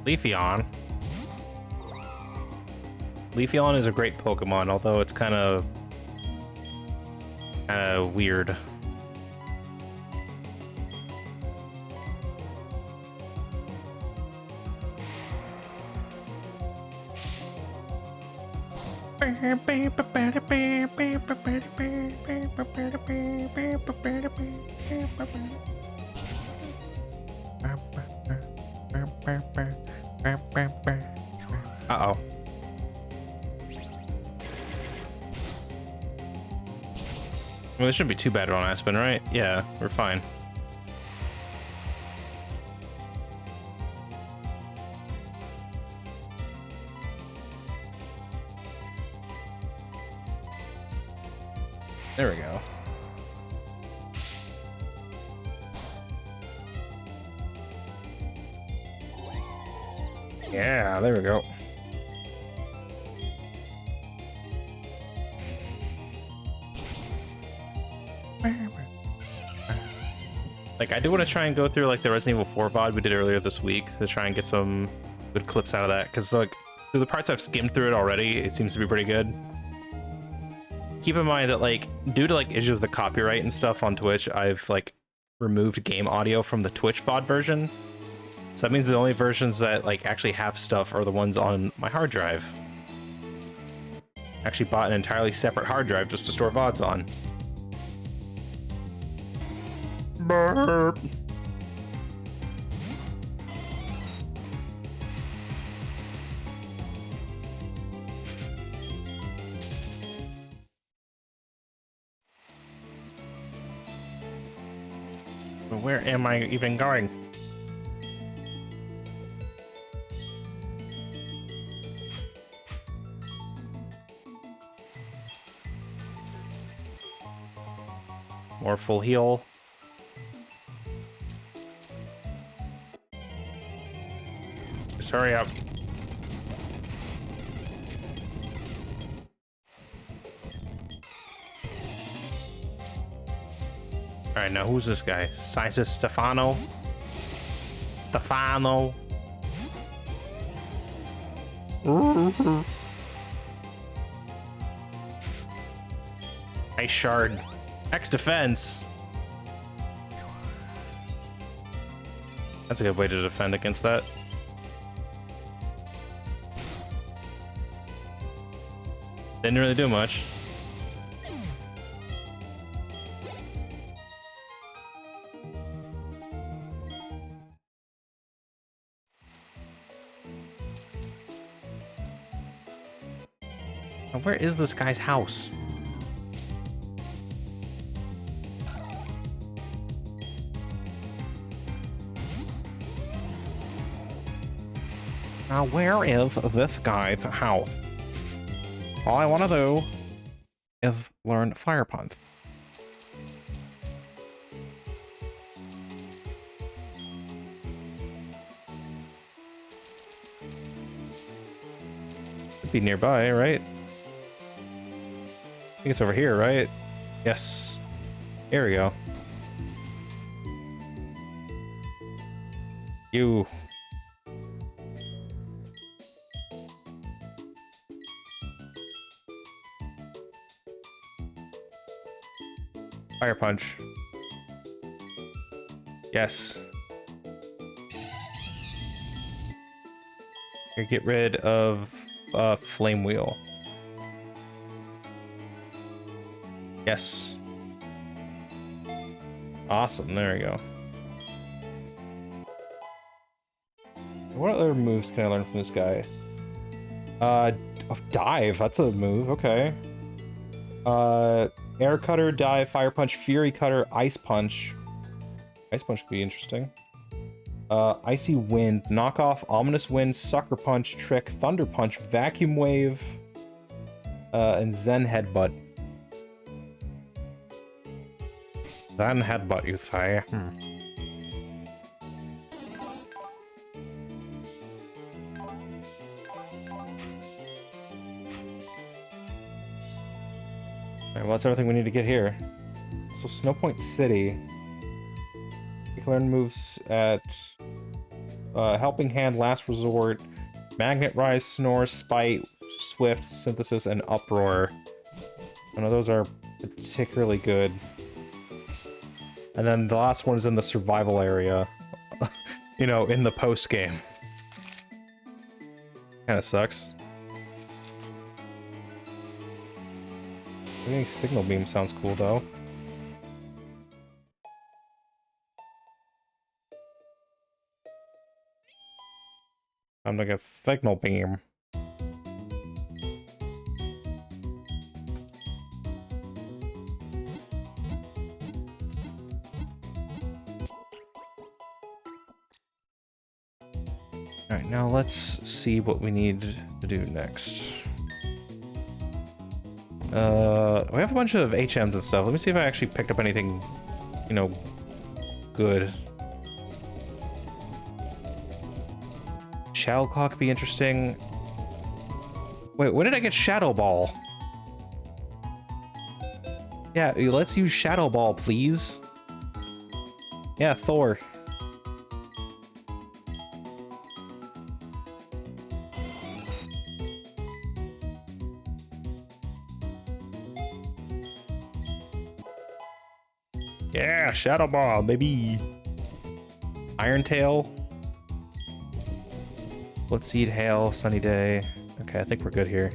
S1: Leafeon. Leafeon is a great Pokemon, although it's kind of weird. Uh-oh. Well, this shouldn't be too bad on Aspen, right? Yeah, we're fine. There we go. Yeah, there we go. Like, I do want to try and go through like the Resident Evil 4 VOD we did earlier this week to try and get some good clips out of that, because like through the parts I've skimmed through it already, it seems to be pretty good. Keep in mind that like due to like issues with the copyright and stuff on Twitch, I've like removed game audio from the Twitch VOD version. So that means the only versions that like actually have stuff are the ones on my hard drive. I actually bought an entirely separate hard drive just to store VODs on. Burp. Where am I even going? More full heal. Just hurry up. Alright, now who's this guy? Scientist Stefano? Stefano. Nice shard. X defense. That's a good way to defend against that. Didn't really do much. Now, where is this guy's house? Now, where is this guy's house? All I want to do is learn Fire Punch. Could be nearby, right? think it's over here, right? Yes. Here we go. You. Fire punch. Yes. Here, get rid of flame wheel. Yes. Awesome. There we go. What other moves can I learn from this guy? Oh, dive. That's a move. Okay. Air cutter, dive, fire punch, fury cutter, ice punch. Ice punch could be interesting. Icy wind, knock off, ominous wind, sucker punch, trick, thunder punch, vacuum wave, and zen headbutt. Zen headbutt, you say? Alright, well, that's everything we need to get here. So, Snowpoint City. You can learn moves at Helping Hand, Last Resort, Magnet Rise, Snore, Spite, Swift, Synthesis, and Uproar. None of those are particularly good. And then the last one is in the survival area. You know, in the post-game. Kinda sucks. I think Signal Beam sounds cool, though. I'm gonna get Signal Beam. Alright, now let's see what we need to do next. We have a bunch of HMs and stuff. Let me see if I actually picked up anything, you know, good. Shadow Claw could be interesting. Wait, when did I get Shadow Ball? Yeah, let's use Shadow Ball, please. Yeah, Thor. Yeah, Shadow Ball, baby. Iron Tail. Let's Seed, Hail, Sunny Day. Okay, I think we're good here.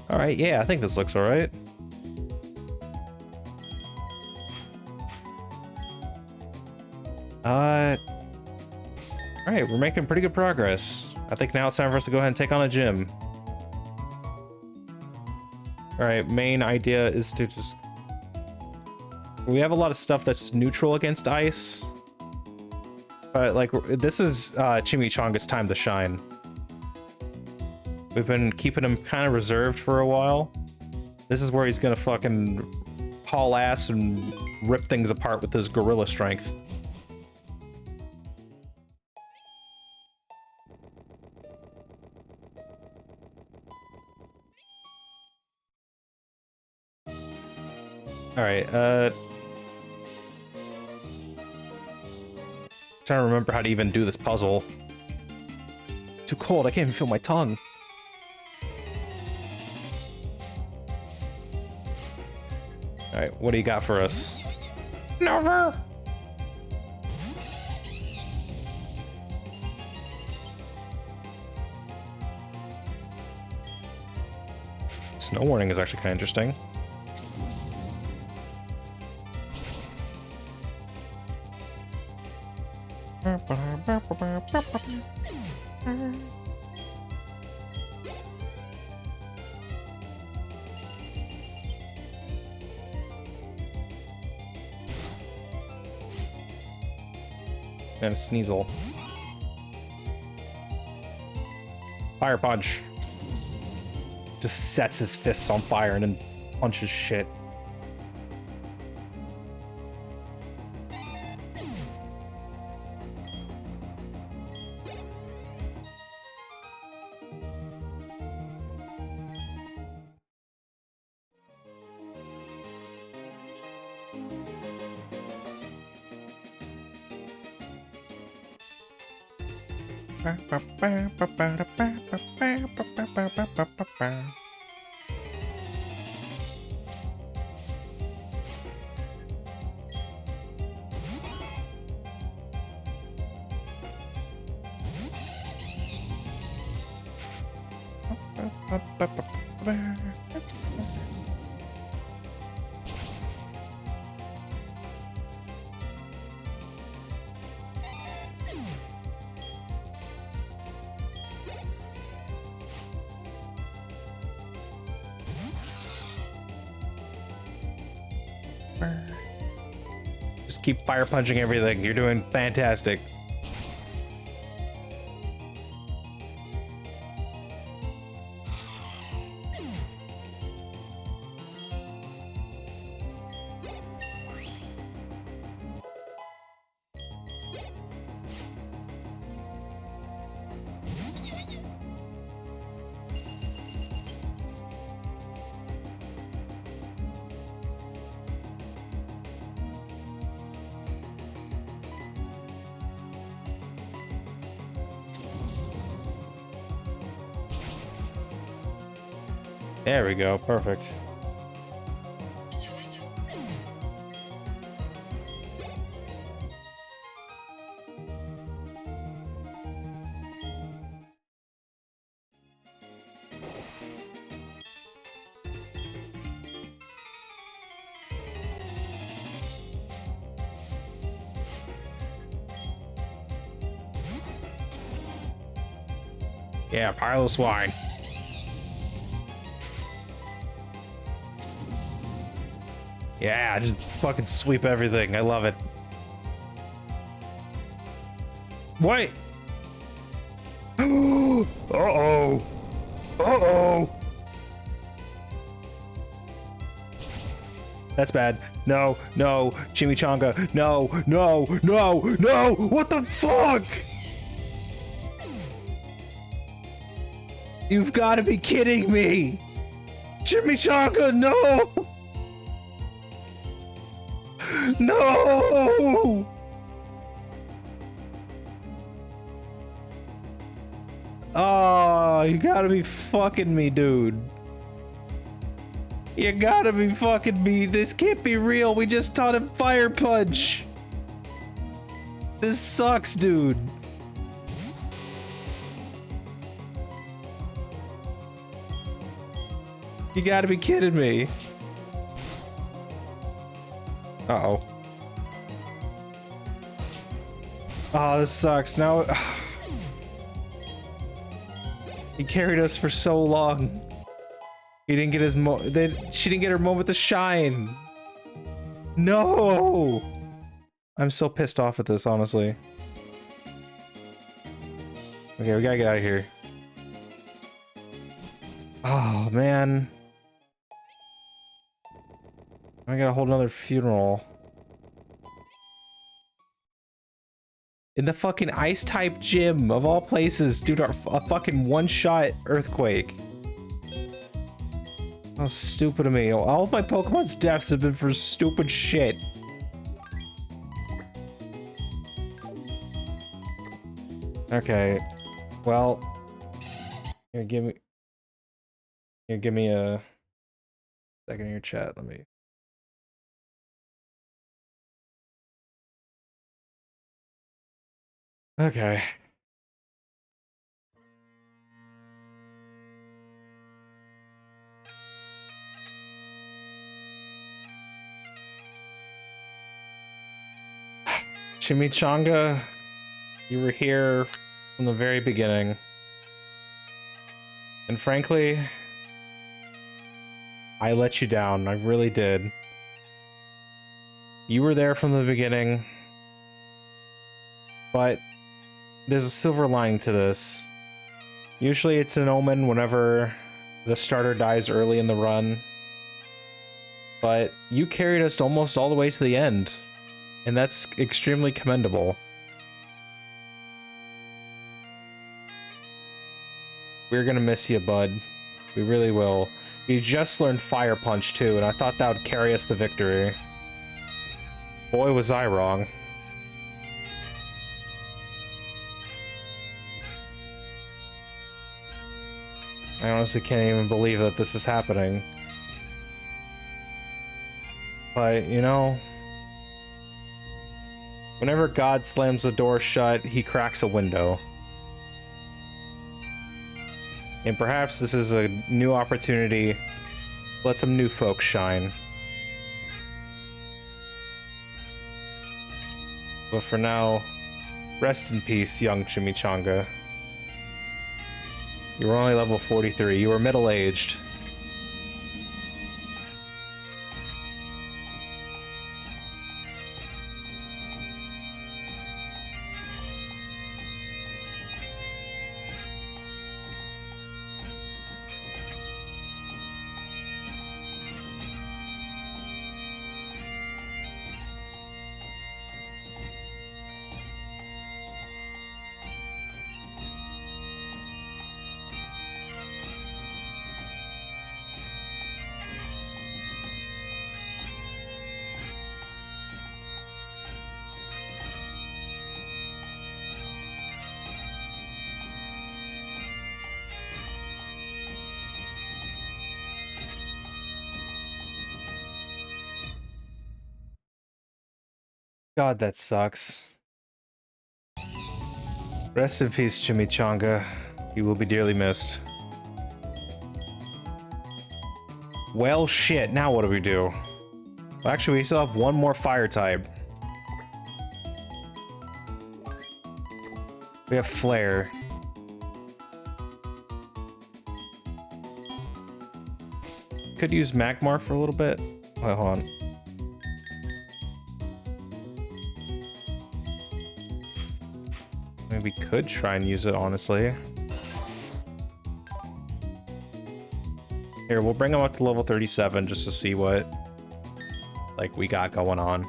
S1: Alright, yeah, I think this looks alright. Alright, we're making pretty good progress. I think now it's time for us to go ahead and take on a gym. Alright, main idea is to just... We have a lot of stuff that's neutral against ice. But, like, this is Chimichanga's time to shine. We've been keeping him kind of reserved for a while. This is where he's gonna fucking haul ass and rip things apart with his gorilla strength. Alright, trying to remember how to even do this puzzle. Too cold, I can't even feel my tongue. Alright, what do you got for us? Never! Snow warning is actually kind of interesting. And a Sneasel. Fire punch. Just sets his fists on fire and then punches shit. Just keep fire punching everything. You're doing fantastic. There we go, perfect. Yeah, pile of swine. Yeah, just fucking sweep everything. I love it. What? Uh-oh. Uh-oh. That's bad. No, no, chimichanga. No, no, no, no. What the fuck? You've got to be kidding me. Chimichanga, no. No! Oh, you gotta be fucking me, dude. You gotta be fucking me. This can't be real. We just taught him fire punch. This sucks, dude. You gotta be kidding me. Uh-oh. Oh, this sucks. Now he carried us for so long. He didn't get his she didn't get her moment to shine. No! I'm so pissed off at this, honestly. Okay, we gotta get out of here. Oh, man. I gotta hold another funeral. In the fucking ice-type gym, of all places, due to a fucking one-shot earthquake. How stupid of me. All of my Pokemon's deaths have been for stupid shit. Okay. Well. Here, give me a second in your chat. Let me... Okay. Chimichanga You were here from the very beginning. And frankly, I let you down. I really did. You were there from the beginning. But there's a silver lining to this. Usually it's an omen whenever the starter dies early in the run. But you carried us almost all the way to the end. And that's extremely commendable. We're gonna miss you, bud. We really will. You just learned Fire Punch too, and I thought that would carry us the victory. Boy, was I wrong. I honestly can't even believe that this is happening. But, you know, whenever God slams a door shut, he cracks a window. And perhaps this is a new opportunity to let some new folks shine. But for now, rest in peace, young Chimichanga. You were only level 43. You were middle-aged. God, that sucks. Rest in peace, Chimichanga. You will be dearly missed. Well, shit. Now what do we do? Well, actually, we still have one more fire type. We have Flare. Could use Magmar for a little bit. Wait, hold on. We could try and use it, honestly. Here, we'll bring him up to level 37 just to see what, like, we got going on.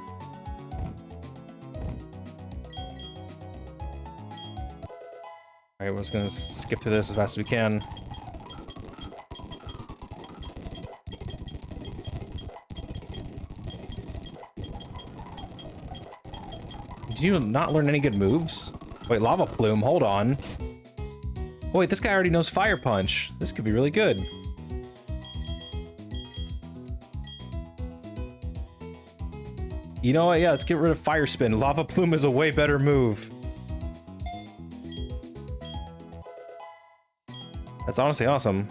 S1: Alright, we're just gonna skip through this as fast as we can. Did you not learn any good moves? Wait, Lava Plume, hold on. Oh, wait, this guy already knows Fire Punch. This could be really good. You know what? Yeah, let's get rid of Fire Spin. Lava Plume is a way better move. That's honestly awesome.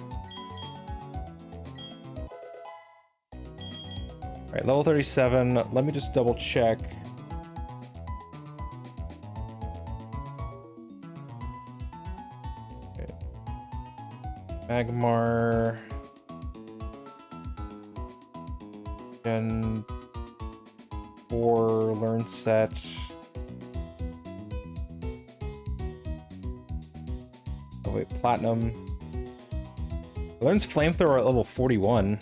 S1: Alright, level 37. Let me just double check. Magmar, Gen 4 learn set. Oh wait, Platinum. Learns Flamethrower at level 41.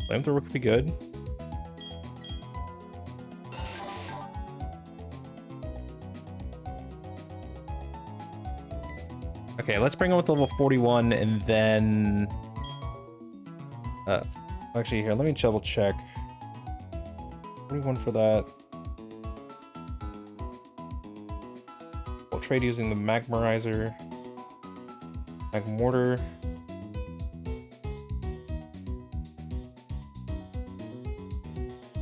S1: Flamethrower could be good. Okay, let's bring him up to level 41 and then... actually, here, let me double check. 41 for that. We'll trade using the Magmarizer. Magmortar.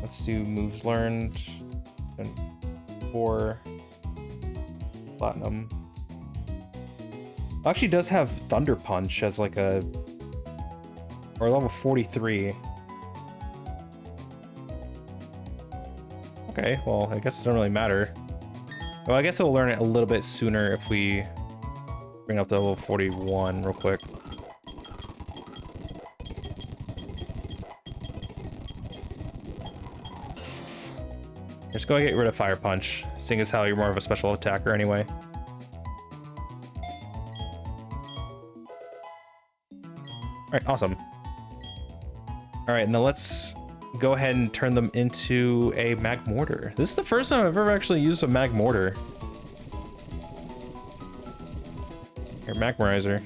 S1: Let's do moves learned. And 4. Platinum. Actually does have Thunder Punch as like a... or level 43. Okay, well, I guess it don't really matter. Well, I guess we'll learn it a little bit sooner if we bring up to level 41 real quick. Just go get rid of Fire Punch, seeing as how you're more of a special attacker anyway. Alright, awesome. Alright, now let's go ahead and turn them into a Mag Mortar. This is the first time I've ever actually used a Mag Mortar. Here, Magmarizer.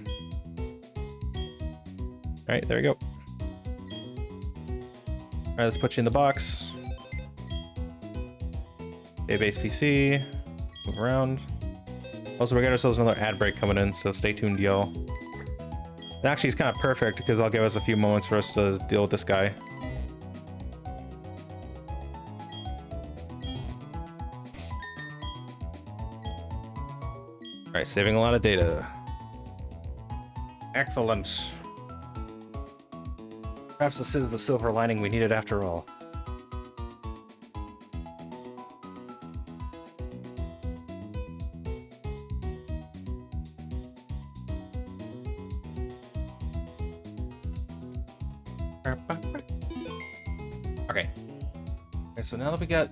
S1: Alright, there we go. Alright, let's put you in the box. Base PC. Move around. Also, we got ourselves another ad break coming in, so stay tuned, y'all. Actually, it's kind of perfect because I'll give us a few moments for us to deal with this guy. Alright, saving a lot of data. Excellent. Perhaps this is the silver lining we needed after all. Okay. Okay, so now that we got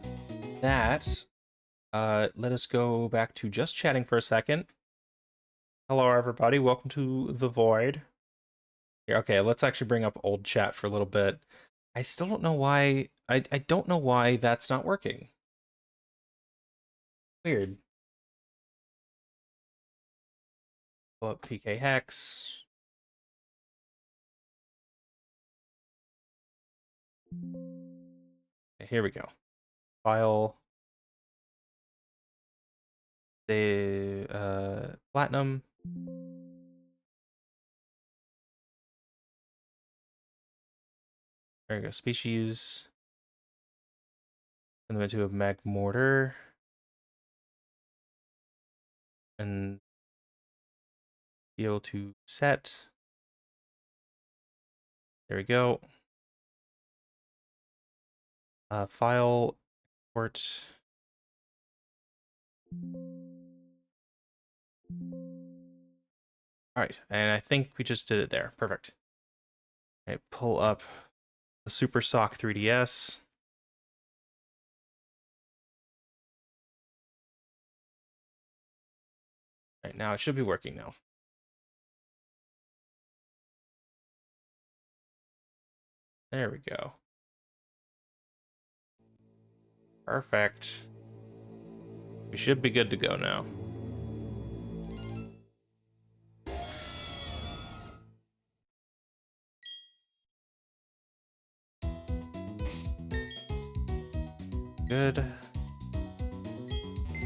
S1: that, let us go back to just chatting for a second. Hello, everybody. Welcome to the Void. Here, okay, let's actually bring up old chat for a little bit. I still don't know why. I don't know why that's not working. Weird. Pull up PK Hex. Okay, here we go. File. The platinum. There we go. Species. Turn them into a Mag Mortar. And be able to set. There we go. File, export. All right, and I think we just did it there. Perfect. Okay, pull up the Super Sock 3DS. All right, now it should be working now. There we go. Perfect. We should be good to go now. Good.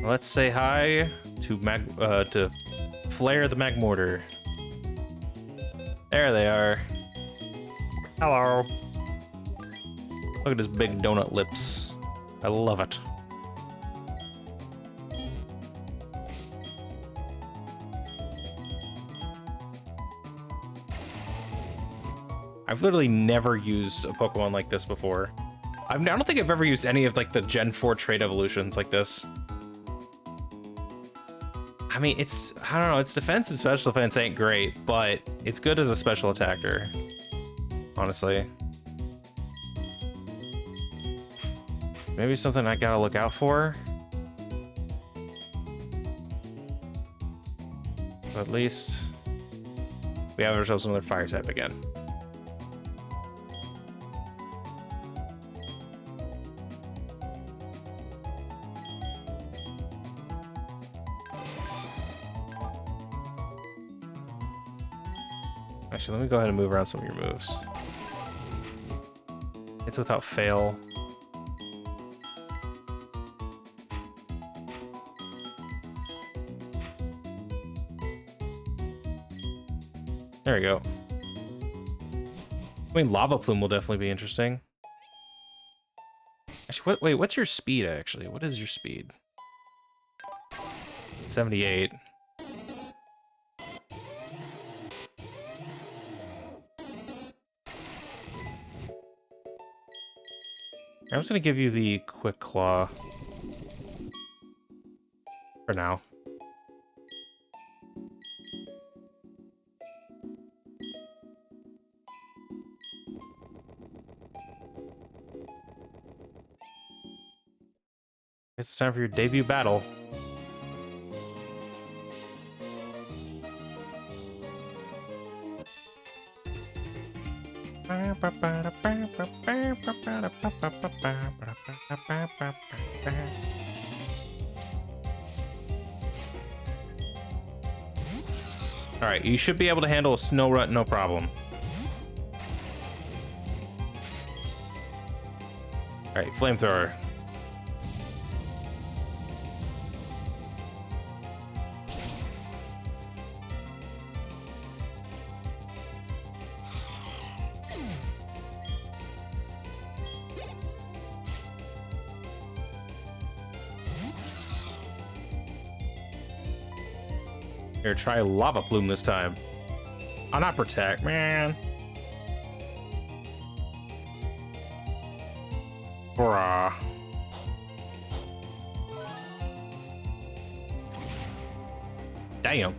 S1: Let's say hi to Flare the Mag Mortar. There they are. Hello. Look at his big donut lips. I love it. I've literally never used a Pokemon like this before. I don't think I've ever used any of like the Gen 4 trait evolutions like this. I mean, I don't know, its defense and special defense ain't great, but it's good as a special attacker, honestly. Maybe something I gotta look out for. But at least we have ourselves another fire type again. Actually, let me go ahead and move around some of your moves. It's without fail. There we go. I mean, Lava Plume will definitely be interesting. Actually, wait, what's your speed, actually? What is your speed? 78. I'm just gonna give you the quick claw for now. It's time for your debut battle. Alright, you should be able to handle a snow rut no problem. Alright, flamethrower. Here, try lava plume this time. Oh, not protect, man. Bruh. Damn.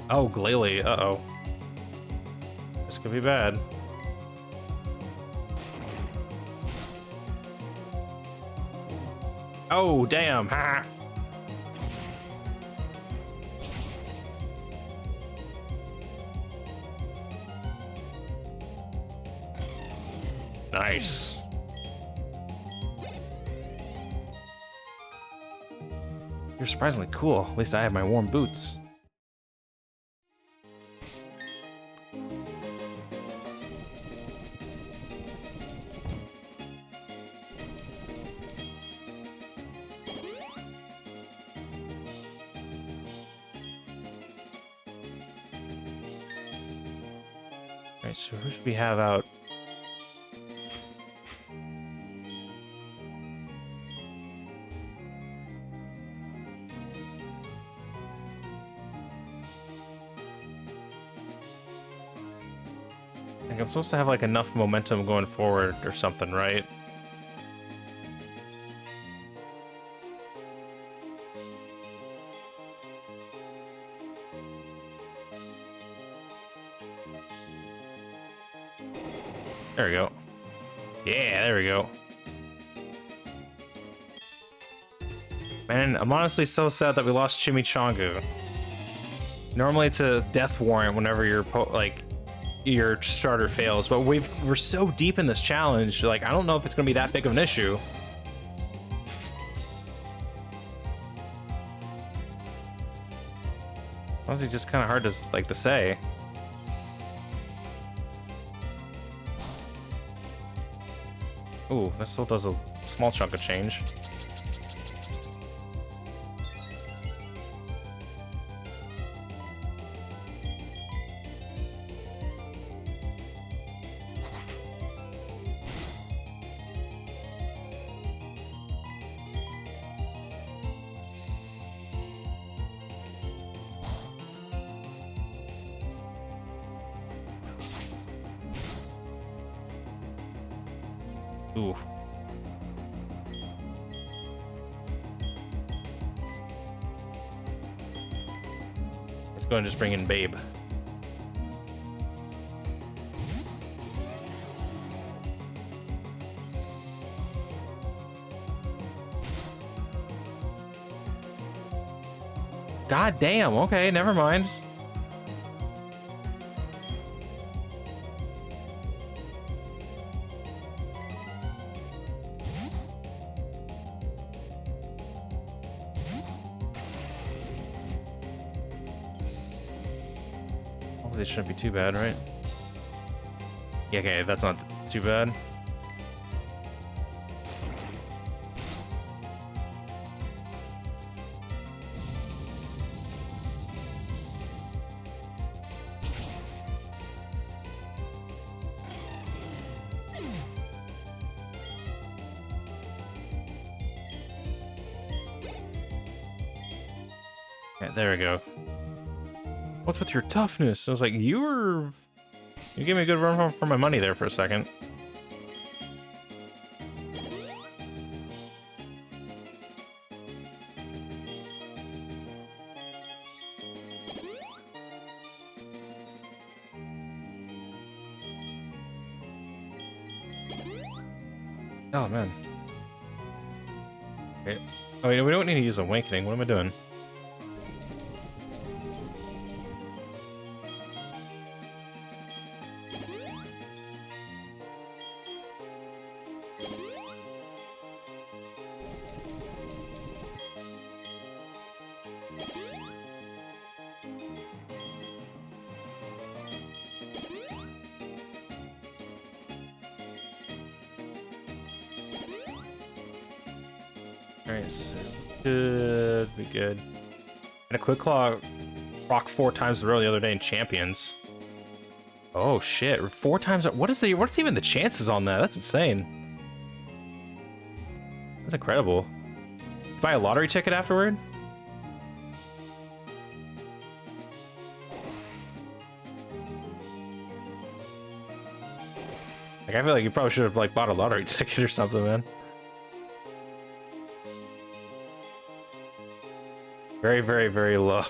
S1: Oh, Glalie. Uh-oh. This could be bad. Oh, damn. Ha. Nice. You're surprisingly cool. At least I have my warm boots. Alright, so who should we have out? Like, I'm supposed to have like enough momentum going forward or something, right? There we go. Yeah, there we go. Man, I'm honestly so sad that we lost Chimichanga. Normally it's a death warrant whenever your starter fails, but we're so deep in this challenge, like I don't know if it's gonna be that big of an issue. Honestly, just kind of hard to say. Ooh, that still does a small chunk of change. Oof. Let's go and just bring in Babe. God damn, okay, never mind. Hopefully it shouldn't be too bad, right? Yeah, okay, that's not too bad. Okay, there we go. What's with your toughness? I was like, you gave me a good run for my money there for a second. Oh, man. Okay. Oh, yeah, we don't need to use Awakening. What am I doing? Alright, so should be good. And a Quick Claw rocked 4 times in a row the other day in Champions. Oh shit, 4 times. What's even the chances on that? That's insane. That's incredible. Buy a lottery ticket afterward? Like, I feel like you probably should have like bought a lottery ticket or something, man. Very, very, very low.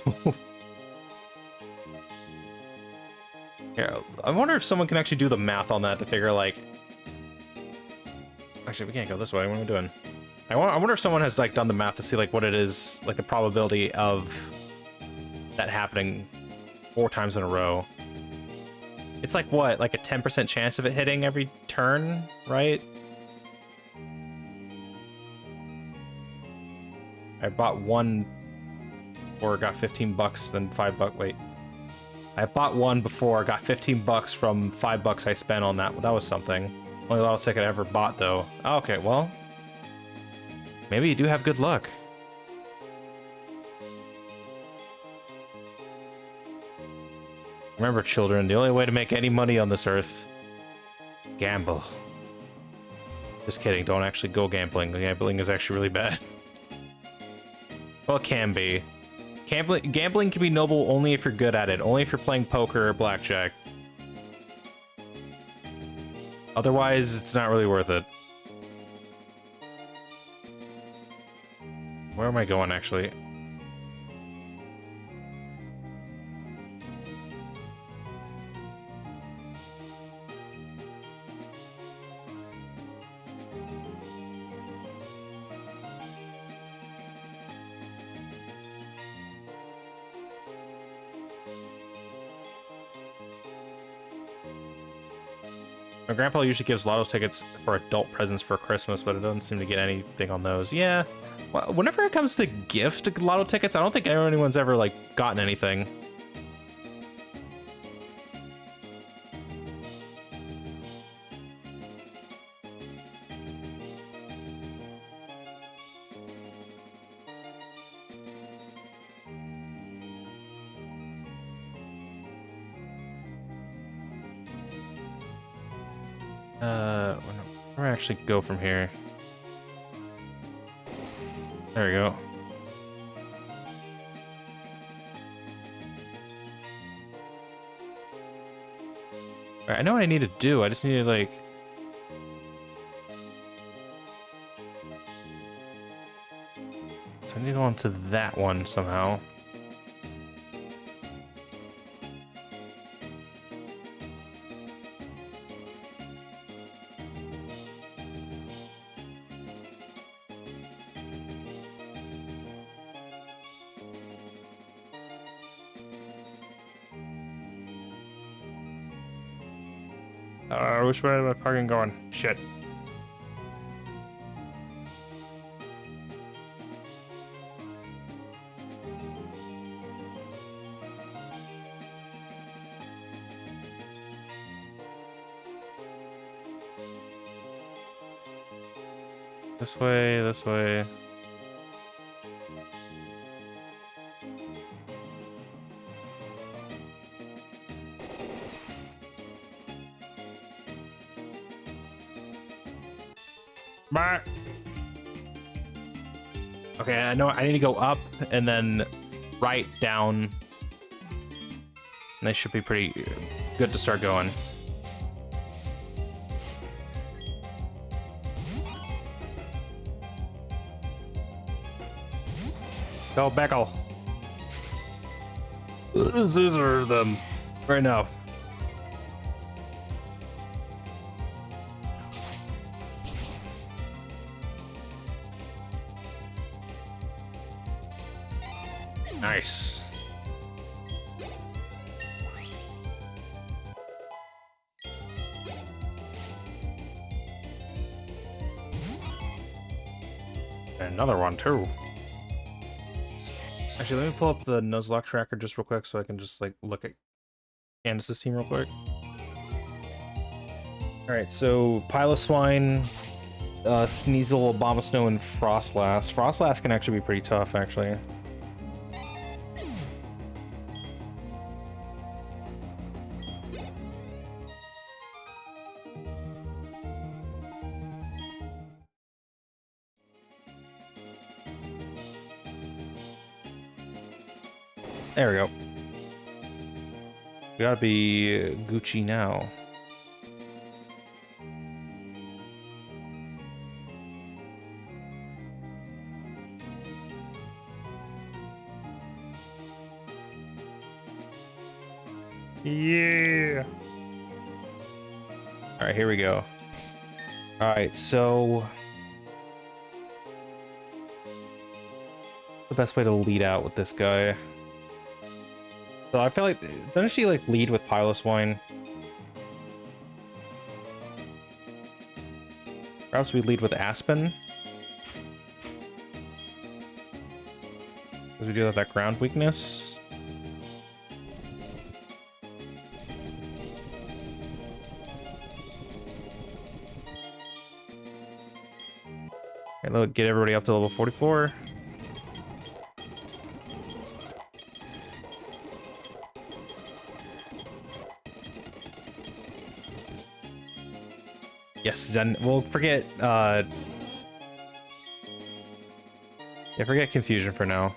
S1: Yeah, I wonder if someone can actually do the math on that to figure, like... Actually, we can't go this way. What am I doing? I wonder if someone has, like, done the math to see, like, what it is, like, the probability of that happening 4 times in a row. It's like, what? Like a 10% chance of it hitting every turn, right? I bought one... or got 15 bucks, then 5 bucks. Wait. I bought one before, got 15 bucks from 5 bucks I spent on that. That was something. Only lotto ticket I ever bought, though. Okay, well. Maybe you do have good luck. Remember, children, the only way to make any money on this earth, gamble. Just kidding, don't actually go gambling. Gambling is actually really bad. Well, it can be. Gambling can be noble only if you're good at it, only if you're playing poker or blackjack. Otherwise, it's not really worth it. Where am I going, actually? My grandpa usually gives lotto tickets for adult presents for Christmas, but it doesn't seem to get anything on those. Yeah, well, whenever it comes to gift lotto tickets, I don't think anyone's ever, like, gotten anything. Where do I actually go from here? There we go. Alright, I know what I need to do. I just need to, like... So I need to go onto that one somehow. Which way am I fucking going? Shit. This way, this way. Okay, I know I need to go up and then right down. And they should be pretty good to start going. Go, Beckle. Scissor them right now. Nice. And another one too. Actually, let me pull up the Nuzlocke tracker just real quick so I can just like look at Candace's team real quick. Alright, so Piloswine, Sneasel, Abomasnow, and Frostlass. Frostlass can actually be pretty tough, actually. There we go. We gotta be Gucci now. Yeah. All right, here we go. All right, so the best way to lead out with this guy. So I feel like, doesn't she like lead with Piloswine? Perhaps we lead with Aspen. Because we do have that ground weakness. Okay, let's get everybody up to level 44. Yes, then we'll forget, yeah, forget confusion for now.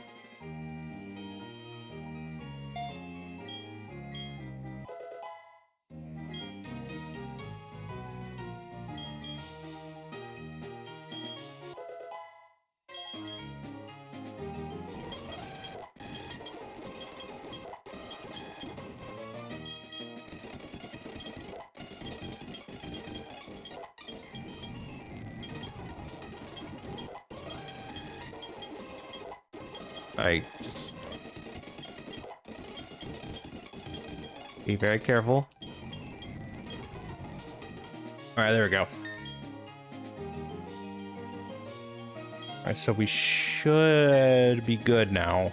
S1: I just be very careful. All right, there we go. All right, so we should be good now.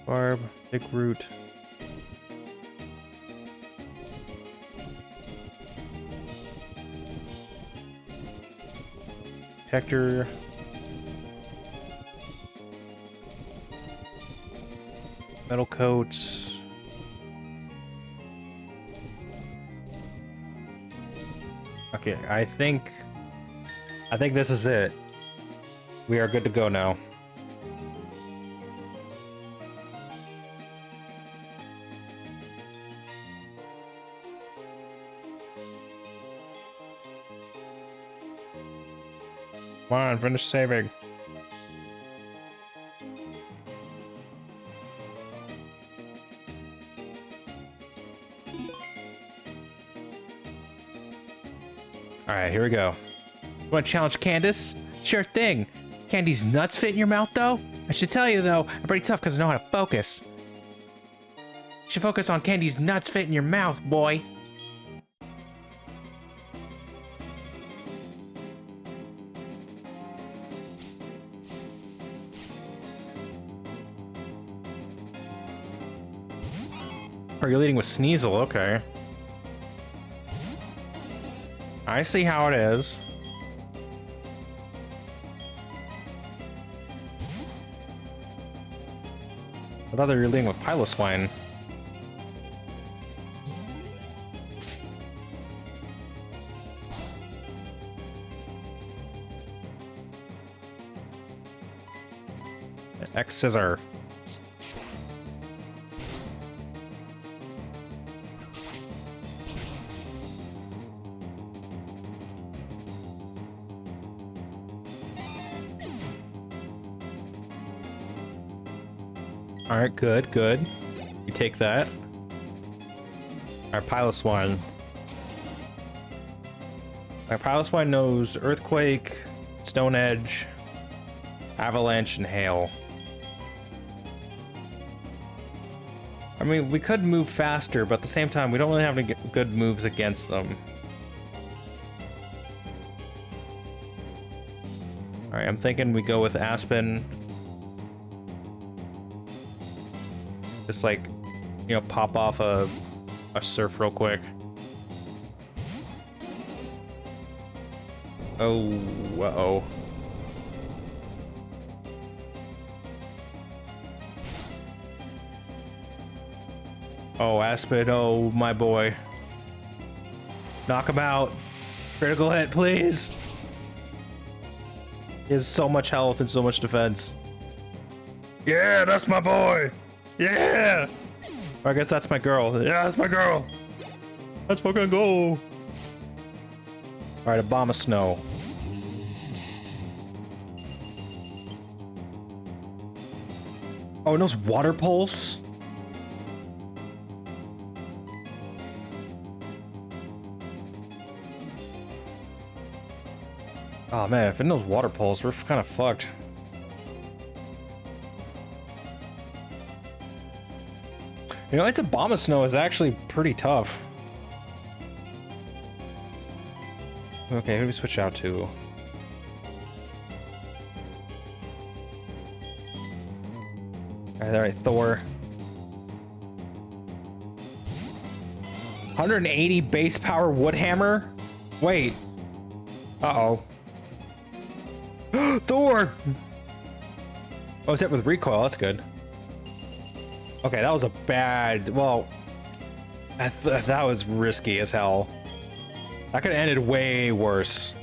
S1: Barb, big root. Hector. Metal coat. Okay, I think this is it. We are good to go now. Come on, finish saving. Alright, here we go. You want to challenge Candace? Sure thing. Candy's nuts fit in your mouth, though? I should tell you, though, I'm pretty tough because I know how to focus. You should focus on Candy's nuts fit in your mouth, boy. Are you leading with Sneasel? Okay. I see how it is. I thought they were leading with Piloswine. X scissor. All right, good, good. You take that. Our Piloswine. Our Piloswine knows Earthquake, Stone Edge, Avalanche, and Hail. I mean, we could move faster, but at the same time, we don't really have any good moves against them. All right, I'm thinking we go with Aspen. Just like, you know, pop off a surf real quick. Oh, uh-oh. Oh, Aspen, oh, my boy. Knock him out. Critical hit, please. He has so much health and so much defense. Yeah, that's my boy. Yeah! Or I guess that's my girl. Yeah, that's my girl. Let's fucking go. Alright, Abomasnow. Oh, it knows Water Pulse? Oh man, if it knows Water Pulse, we're kind of fucked. You know, its Abomasnow is actually pretty tough. Okay, who do we switch out to? Alright, Thor. 180 base power Woodhammer? Wait. Uh-oh. Thor! Oh, it's hit with recoil, that's good. Okay, that was a bad... Well, that was risky as hell. That could have ended way worse.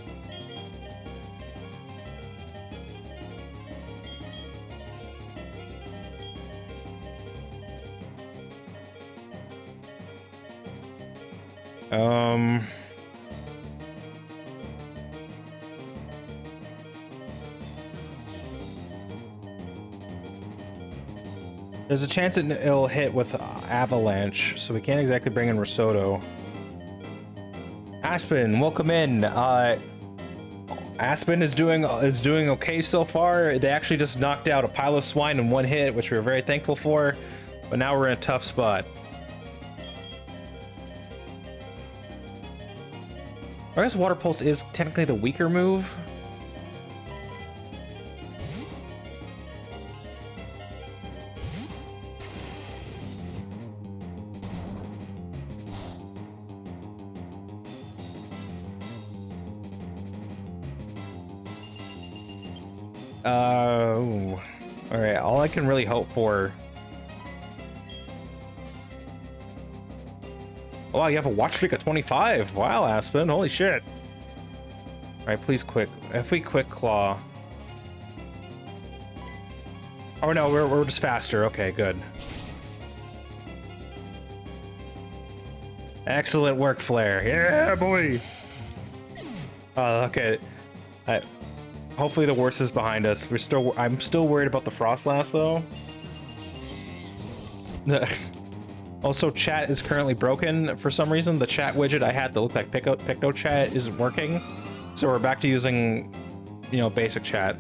S1: There's a chance it'll hit with Avalanche, so we can't exactly bring in Risotto. Aspen, welcome in. Aspen is doing okay so far. They actually just knocked out a Piloswine in one hit, which we were very thankful for. But now we're in a tough spot. I guess Water Pulse is technically the weaker move. Alright, all I can really hope for... Oh, wow, you have a watch streak at 25. Wow, Aspen, holy shit. Alright, please quick. If we quick claw... Oh no, we're just faster. Okay, good. Excellent work, Flare. Yeah, boy! Okay. Hopefully the worst is behind us. I'm still worried about the Frostlass though. Also, chat is currently broken for some reason. The chat widget I had that looked like Picto chat isn't working. So we're back to using, you know, basic chat.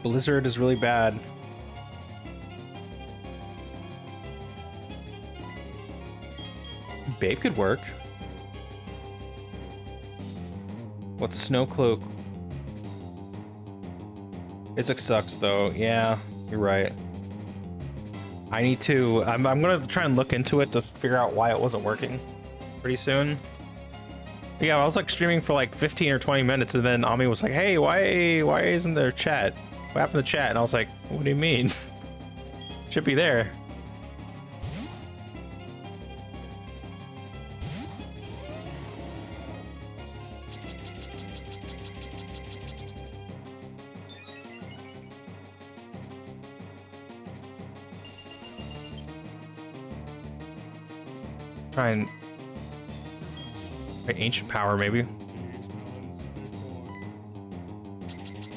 S1: Blizzard is really bad. Babe could work. What's Snow Cloak? Isaac sucks though. Yeah, you're right. I need to. I'm gonna try and look into it to figure out why it wasn't working pretty soon. But yeah, I was like streaming for like 15 or 20 minutes, and then Ami was like, "Hey, why isn't there chat? What happened to chat?" And I was like, "What do you mean? Should be there." Try and ancient power, maybe.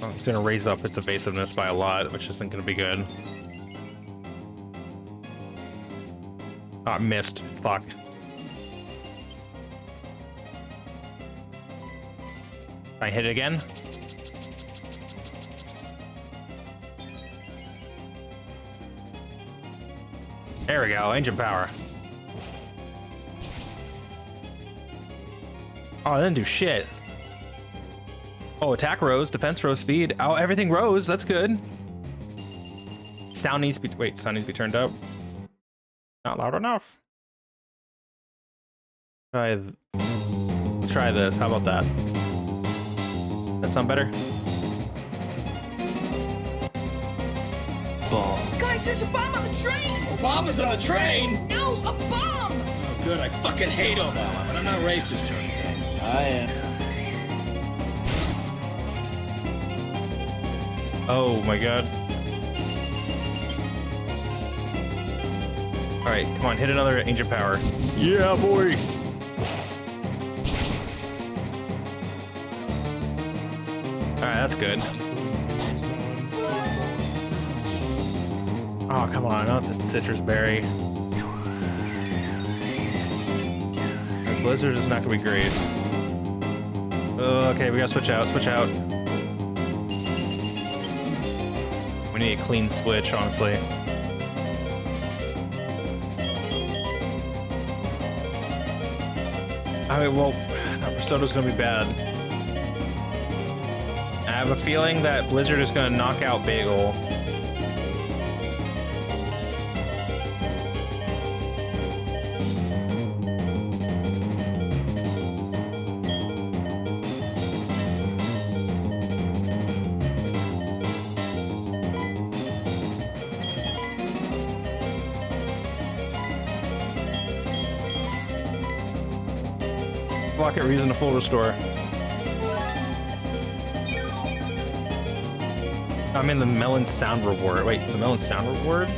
S1: Oh, it's gonna raise up its evasiveness by a lot, which isn't gonna be good. Ah, missed. Fuck. Try and hit it again. There we go, ancient power. Oh, I didn't do shit. Oh, attack rose, defense rose, speed. Oh, everything rose. That's good. Sound needs to be... Wait, sound needs to be turned up. Not loud enough. Try this. How about that? That sound better?
S3: Bomb.
S4: Guys, there's a bomb on the train!
S3: Obama's on the train!
S4: No, a bomb!
S3: Oh, good. I fucking hate Obama, but I'm not racist or anything. I am.
S1: Oh my god. Alright, come on, hit another ancient power. Yeah, boy! Alright, that's good. Oh, come on, not that citrus berry. The blizzard is not gonna be great. Okay, we gotta switch out, switch out. We need a clean switch, honestly. I mean, well, no, Risotto's gonna be bad. I have a feeling that Blizzard is gonna knock out Bagel. Rocket reason to full restore. I'm in the melon sound reward. Wait, the melon sound reward?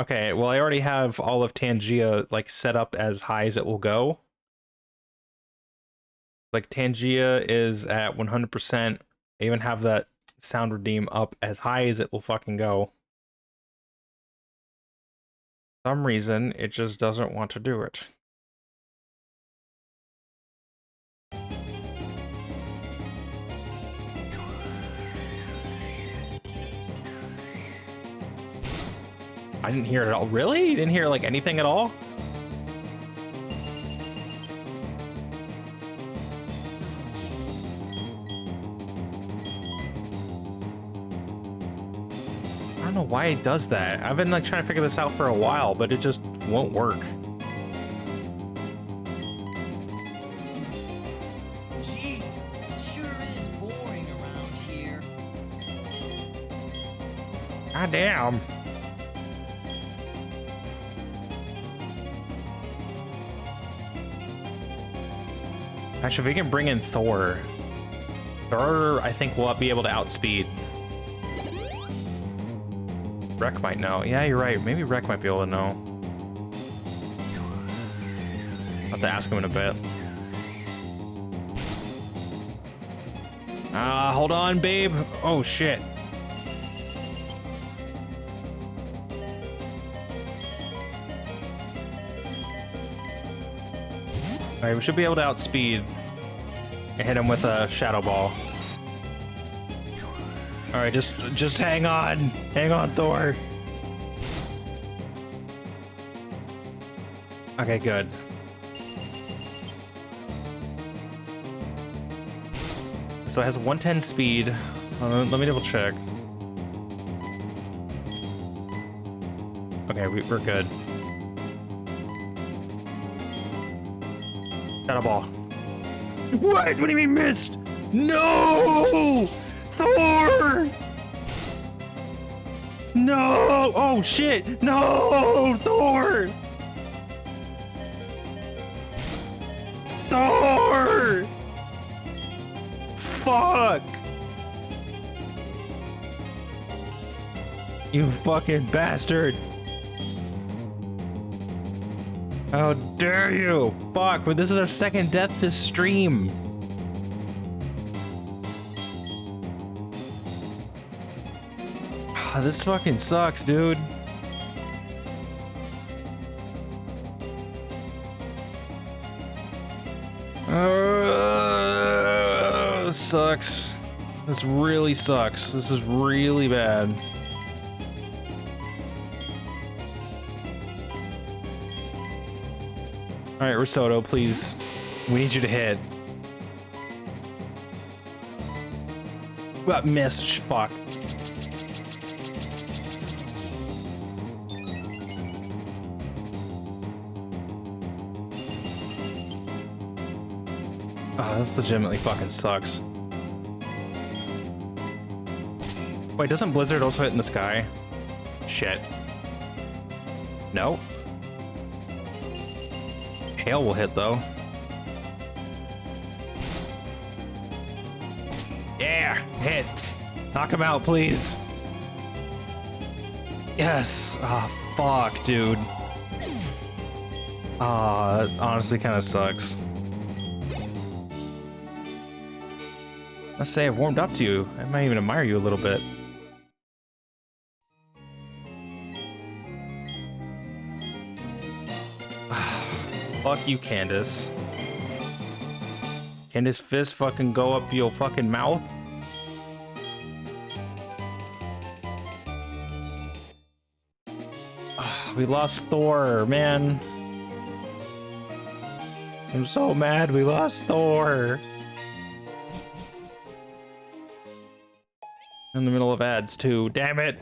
S1: Okay, well I already have all of Tangia like set up as high as it will go. Like Tangia is at 100%. I even have that sound redeem up as high as it will fucking go. For some reason, it just doesn't want to do it. I didn't hear it at all. Really? You didn't hear like anything at all? I don't know why it does that. I've been like trying to figure this out for a while, but it just won't work.
S4: Gee, it sure is boring around here.
S1: God damn. Actually, if we can bring in Thor, I think will be able to outspeed. Rek might know. Yeah, you're right. Maybe Rek might be able to know. I'll have to ask him in a bit. Hold on, babe. Oh, shit. Alright, we should be able to outspeed and hit him with a Shadow Ball. Alright, just hang on. Hang on, Thor. Okay, good. So it has 110 speed. Let me double check. Okay, we're good. Shadow ball. What? What do you mean missed? No! Thor! No! Oh shit! No! Thor! Thor! Fuck! You fucking bastard! How dare you! Fuck, but this is our second death this stream. This fucking sucks, dude. This sucks. This really sucks. This is really bad. All right, Risotto, please. We need you to hit. Missed. Fuck. Oh, this legitimately fucking sucks. Wait, doesn't Blizzard also hit in the sky? Shit. No? Hail will hit, though. Yeah! Hit! Knock him out, please! Yes! Ah, oh, fuck, dude. Ah, that honestly kind of sucks. Let's say I've warmed up to you. I might even admire you a little bit. Fuck you, Candace. Can this fist fucking go up your fucking mouth? We lost Thor, man. I'm so mad we lost Thor. In the middle of ads too. Damn it.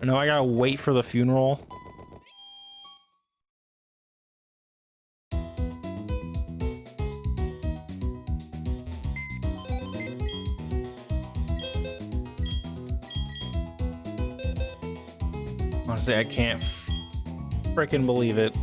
S1: I know I gotta wait for the funeral. Honestly, I can't freaking believe it.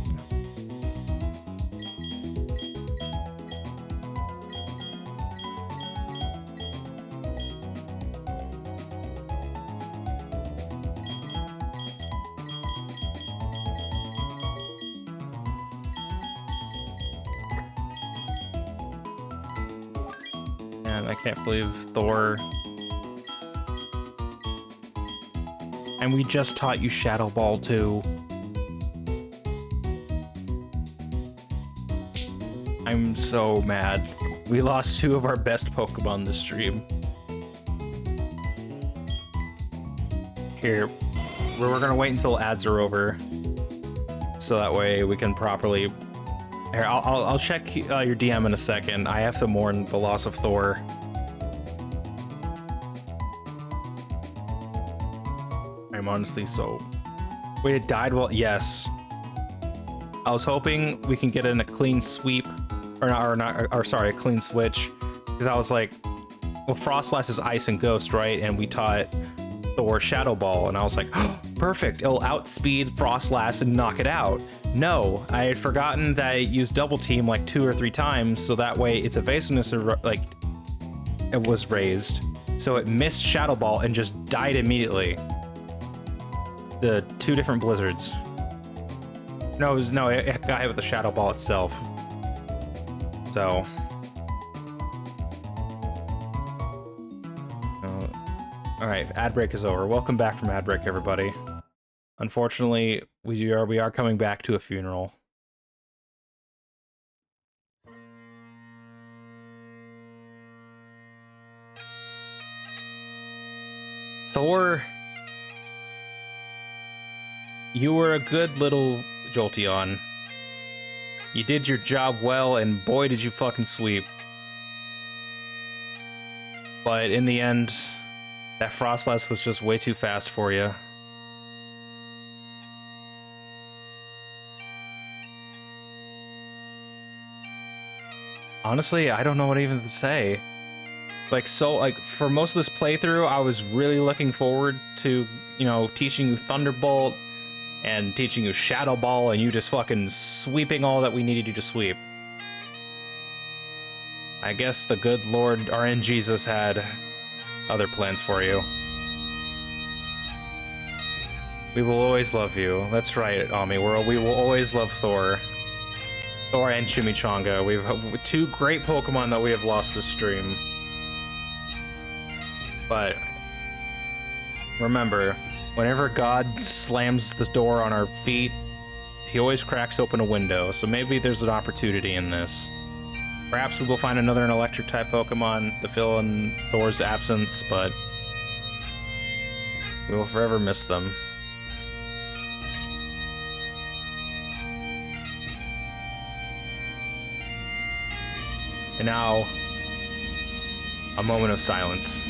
S1: Man, I can't believe Thor. And we just taught you Shadow Ball too. I'm so mad. We lost two of our best Pokemon this stream. Here, we're gonna wait until ads are over, so that way we can properly. Here, I'll check your DM in a second. I have to mourn the loss of Thor. I'm honestly so. Wait, it died while. Yes. I was hoping we can get in a clean sweep, or sorry, a clean switch, because I was like, well, Frostlass is Ice and Ghost, right? And we taught Thor Shadow Ball, and I was like, oh, perfect. It'll outspeed Frostlass and knock it out. No, I had forgotten that it used Double Team like 2 or 3 times, so that way its evasiveness like it was raised, so it missed Shadow Ball and just died immediately. The 2 different blizzards. No, it got hit with the Shadow Ball itself. So. All right, ad break is over. Welcome back from ad break, everybody. Unfortunately, we are coming back to a funeral. Thor. You were a good little Jolteon. You did your job well, and boy did you fucking sweep. But in the end, that Frostlass was just way too fast for you. honestly, I don't know what even to say. Like, so, like, for most of this playthrough, I was really looking forward to, you know, teaching you Thunderbolt and teaching you Shadow Ball, and you just fucking sweeping all that we needed you to sweep. I guess the good Lord RN Jesus had other plans for you. We will always love you. That's right, Ami. We will always love Thor. Thor and Chimichanga. We've two great Pokemon that we have lost this stream. But remember, whenever God slams the door on our feet, he always cracks open a window. So maybe there's an opportunity in this. Perhaps we will find another electric-type Pokemon to fill in Thor's absence, but we will forever miss them. And now, a moment of silence.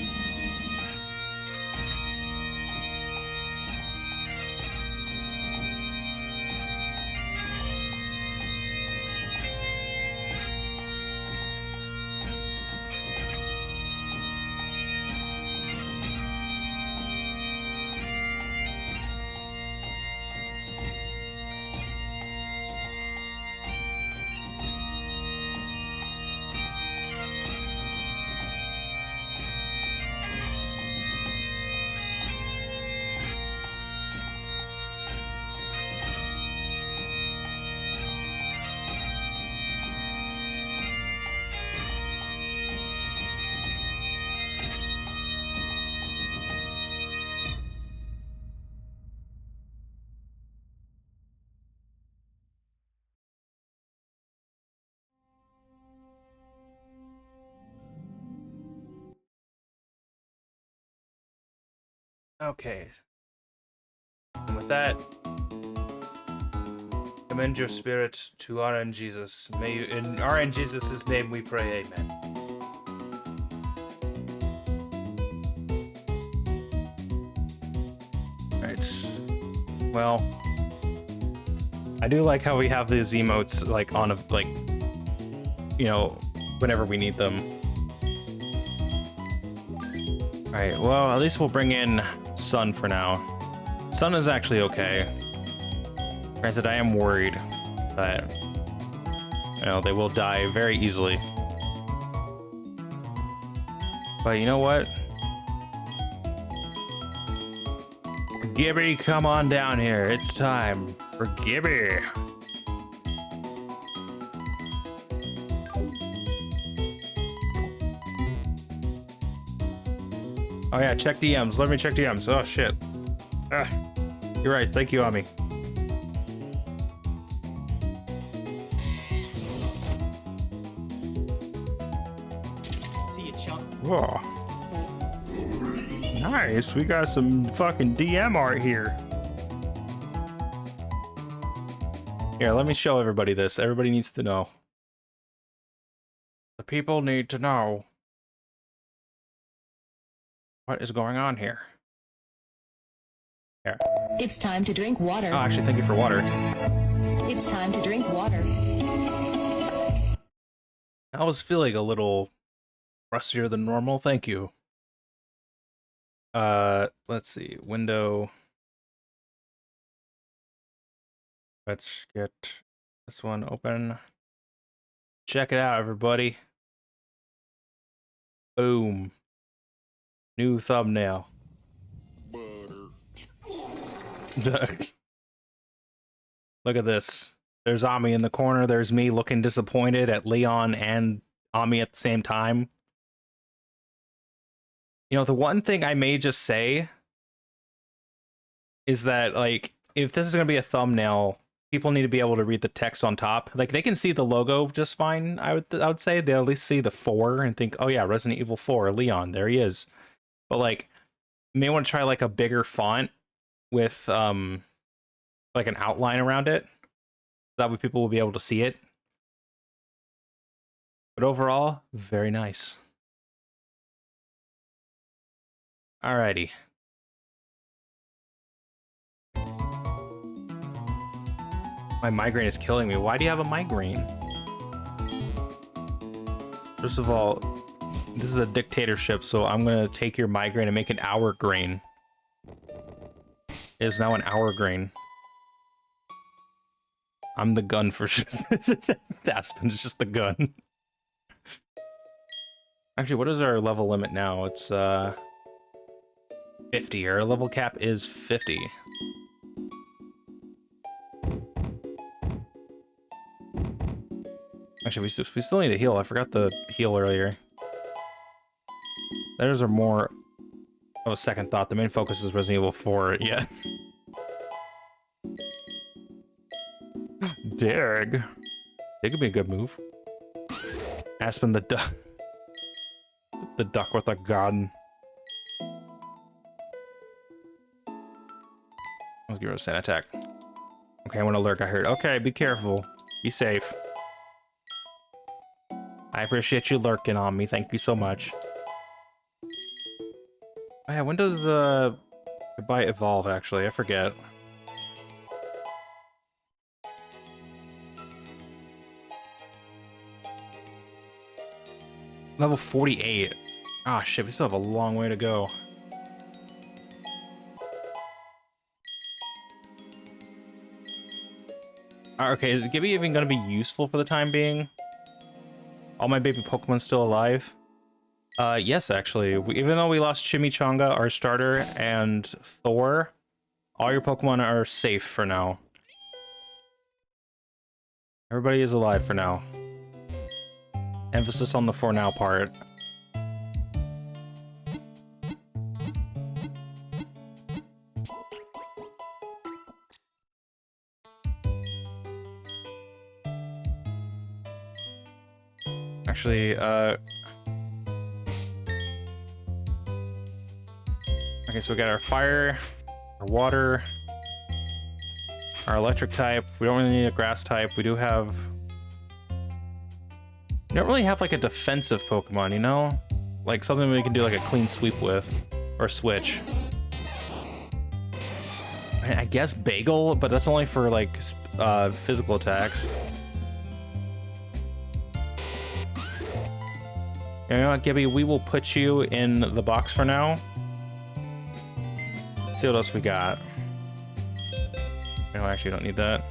S1: Okay. And with that, commend your spirit to RN Jesus. May you, in RN Jesus' name we pray, amen. Alright. Well, I do like how we have these emotes, like, on a, like, you know, whenever we need them. Alright, well, at least we'll bring in Sun for now. Sun is actually okay. Granted, I am worried that, you know, they will die very easily. But you know what? Gibby, come on down here. It's time for Gibby. Oh yeah, check DMs. Let me check DMs. Oh shit. Ah, you're right. Thank you, Ami.
S4: See you, Chuck.
S1: Whoa. Nice. We got some fucking DM art here. Here, let me show everybody this. Everybody needs to know. The people need to know what is going on here. Here.
S2: It's time to drink water.
S1: Oh, actually, thank you for water.
S2: It's time to drink water.
S1: I was feeling a little rustier than normal. Thank you. Let's see. Window. Let's get this one open. Check it out, everybody. Boom. New thumbnail. Look at this. There's Ami in the corner. There's me looking disappointed at Leon and Ami at the same time. You know, the one thing I may just say is that, like, if this is going to be a thumbnail, people need to be able to read the text on top. Like, they can see the logo just fine, I would say. They'll at least see the 4 and think, oh yeah, Resident Evil 4, Leon, there he is. But, like, you may want to try, like, a bigger font with, like, an outline around it. That way people will be able to see it. But overall, very nice. Alrighty. My migraine is killing me. Why do you have a migraine? First of all, this is a dictatorship, so I'm gonna take your migraine and make an hour grain. It is now an hour grain. I'm the gun for sure. Aspen is just the gun. Actually, what is our level limit now? It's 50. Our level cap is 50. Actually, we still need to heal. I forgot to heal earlier. Those are more of a second thought. The main focus is Resident Evil 4. Yeah. Dig. Dig would be a good move. Aspen the duck. The duck with a gun. Let's give her a sand attack. Okay, I want to lurk. I heard. Okay, be careful. Be safe. I appreciate you lurking on me. Thank you so much. Oh yeah, when does the goodbye evolve, actually? I forget. Level 48. Ah, shit, we still have a long way to go. Okay, is Gibby even going to be useful for the time being? All my baby Pokemon still alive? Yes, actually. Even though we lost Chimichanga, our starter, and Thor, all your Pokemon are safe for now. Everybody is alive for now. Emphasis on the for now part. Actually, okay, so we got our fire, our water, our electric type. We don't really need a grass type. We do have... We don't really have, like, a defensive Pokemon, you know? Like, something we can do, like, a clean sweep with. Or switch. I guess Bagel, but that's only for, like, physical attacks. You know what, Gibby? We will put you in the box for now. Let's see what else we got. No, I actually don't need that.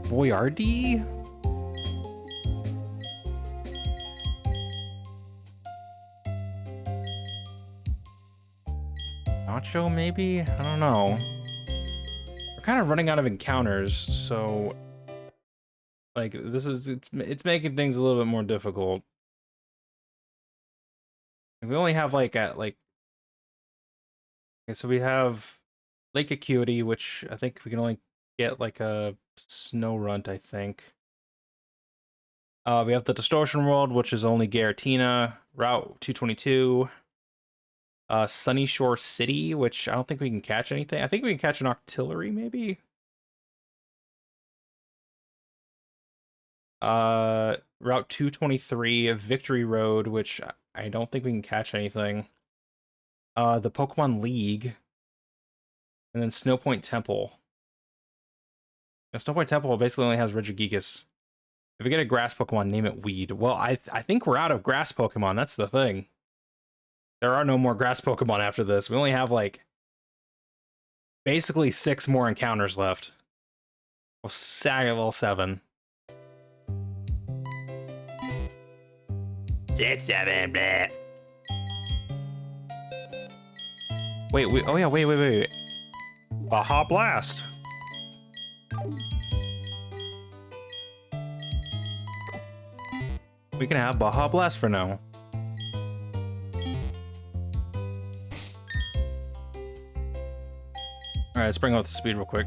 S1: Boyardee? Nacho, maybe? I don't know. We're kind of running out of encounters, so... Like, this is... It's making things a little bit more difficult. We only have, like, Okay, so we have Lake Acuity, which I think we can only get, like, a Snow Runt, I think. We have the Distortion World, which is only Garatina. Route 222. Sunny Shore City, which I don't think we can catch anything. I think we can catch an Octillery, maybe? Route 223, Victory Road, which I don't think we can catch anything. The Pokemon League. And then Snowpoint Temple. Now, Snowpoint Temple basically only has Regigigas. If we get a grass Pokemon, name it Weed. Well, I think we're out of grass Pokemon. That's the thing. There are no more grass Pokemon after this. We only have, like, basically 6 more encounters left. Well, level 7. 6, 7, bleh. Wait, oh yeah, wait. Baja Blast. We can have Baja Blast for now. Alright, let's bring up the speed real quick.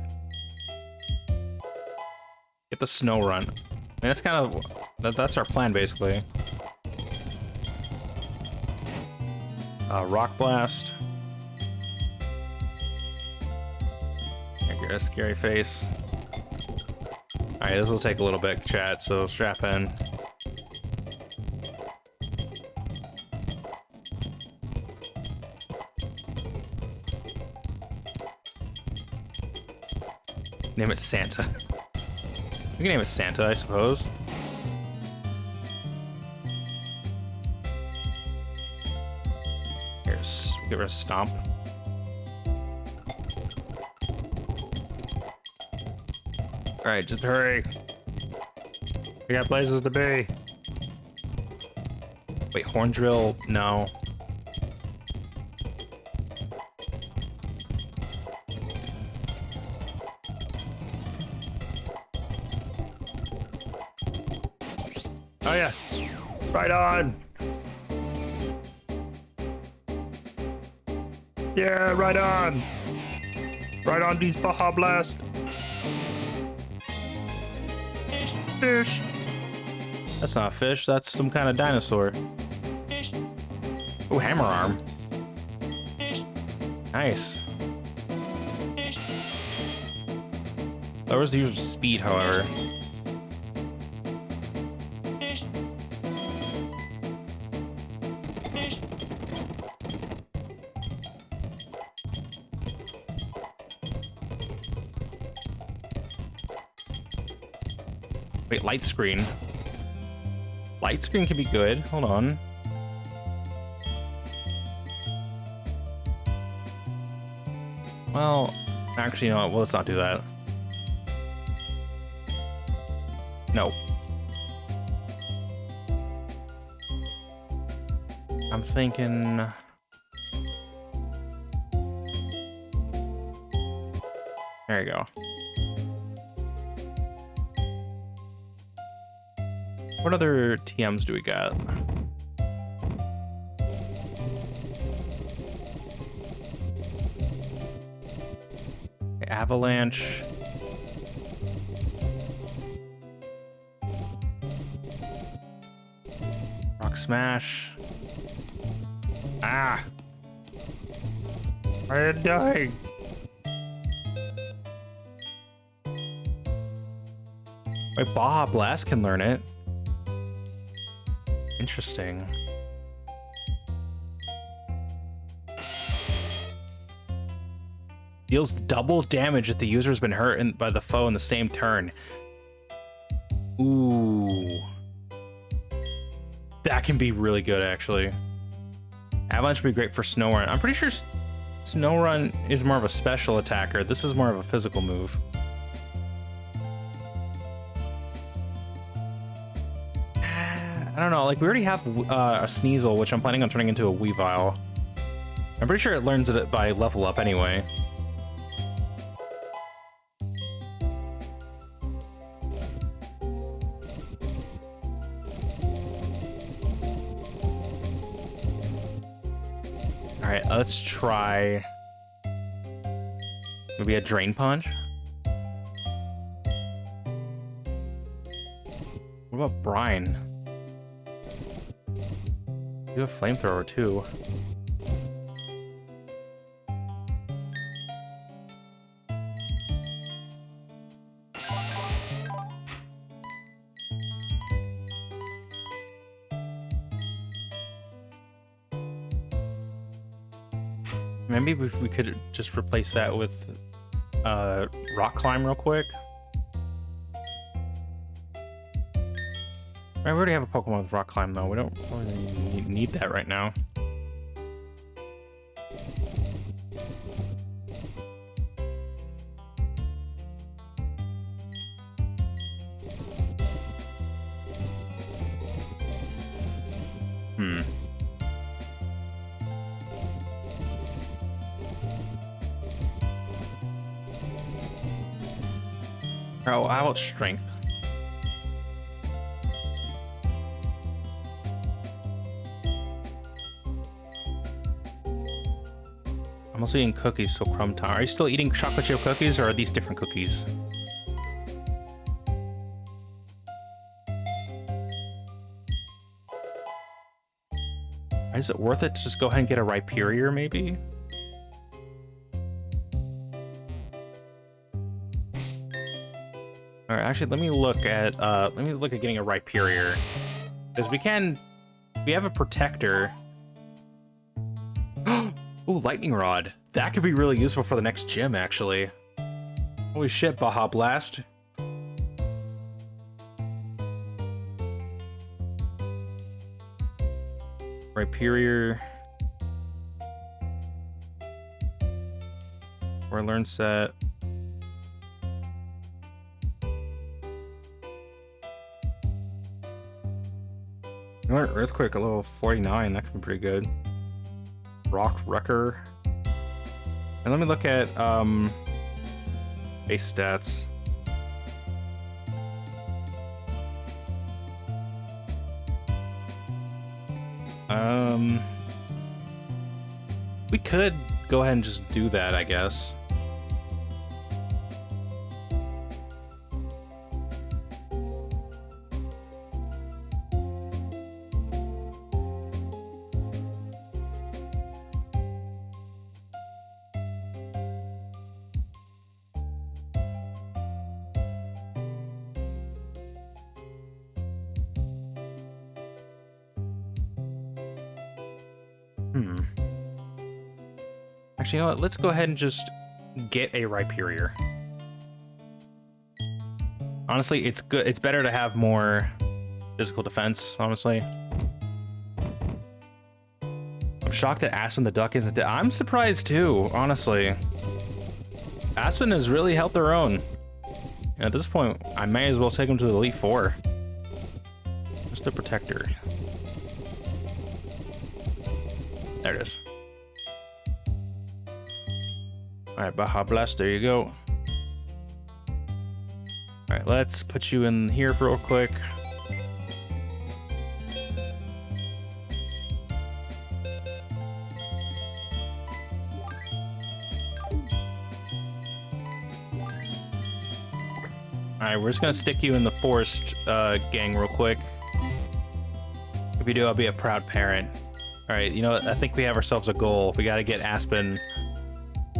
S1: Get the Snow Run. And that's kind of... That's our plan, basically. Rock Blast. Get a scary face. Alright, this will take a little bit, chat, so strap in. Name it Santa. We can name it Santa, I suppose. Here's get rid of Stomp. Alright, just hurry. We got places to be. Wait, Horn Drill? No. Oh yeah, right on. Yeah, right on. Right on these Baja Blast. Fish. That's not a fish, that's some kind of dinosaur. Oh, hammer arm. Nice. Lowers the user's speed, however. Wait, light screen. Light screen can be good. Hold on. Well, actually, no. Well, let's not do that. No. I'm thinking... There you go. What other TMs do we got? Avalanche. Rock Smash. Ah! I am dying. Wait, Baja Blast can learn it. Interesting. Deals double damage if the user's been hurt by the foe in the same turn. Ooh. That can be really good, actually. Avalanche would be great for Snow Run. I'm pretty sure Snow Run is more of a special attacker. This is more of a physical move. I don't know, like we already have a Sneasel, which I'm planning on turning into a Weavile. I'm pretty sure it learns it by level up anyway. Alright, let's try maybe a Drain Punch. What about Brine? You have Flamethrower too. Maybe we could just replace that with Rock Climb real quick. I already have a Pokemon with Rock Climb though. We don't really need that right now. Oh, how about Strength? I'm also eating cookies, so Crumb Time. Are you still eating chocolate chip cookies, or are these different cookies? Is it worth it to just go ahead and get a Rhyperior, maybe? All right, actually, let me look at getting a Rhyperior, because we have a Protector. Ooh, Lightning Rod. That could be really useful for the next gym, actually. Holy shit, Baja Blast. Rhyperior. Or learn set. Learn Earthquake a level 49, that could be pretty good. Rock Wrecker. And let me look at base stats. We could go ahead and just do that, I guess. Actually, you know what? Let's go ahead and just get a Rhyperior. Honestly, it's good. It's better to have more physical defense, honestly. I'm shocked that Aspen the Duck isn't dead. I'm surprised too, honestly. Aspen has really held their own. And at this point, I may as well take him to the Elite Four. Where's the Protector? There it is. Alright, Baja Blast, there you go. Alright, let's put you in here for real quick. Alright, we're just gonna stick you in the forest gang real quick. If you do, I'll be a proud parent. Alright, you know what? I think we have ourselves a goal. We gotta get Aspen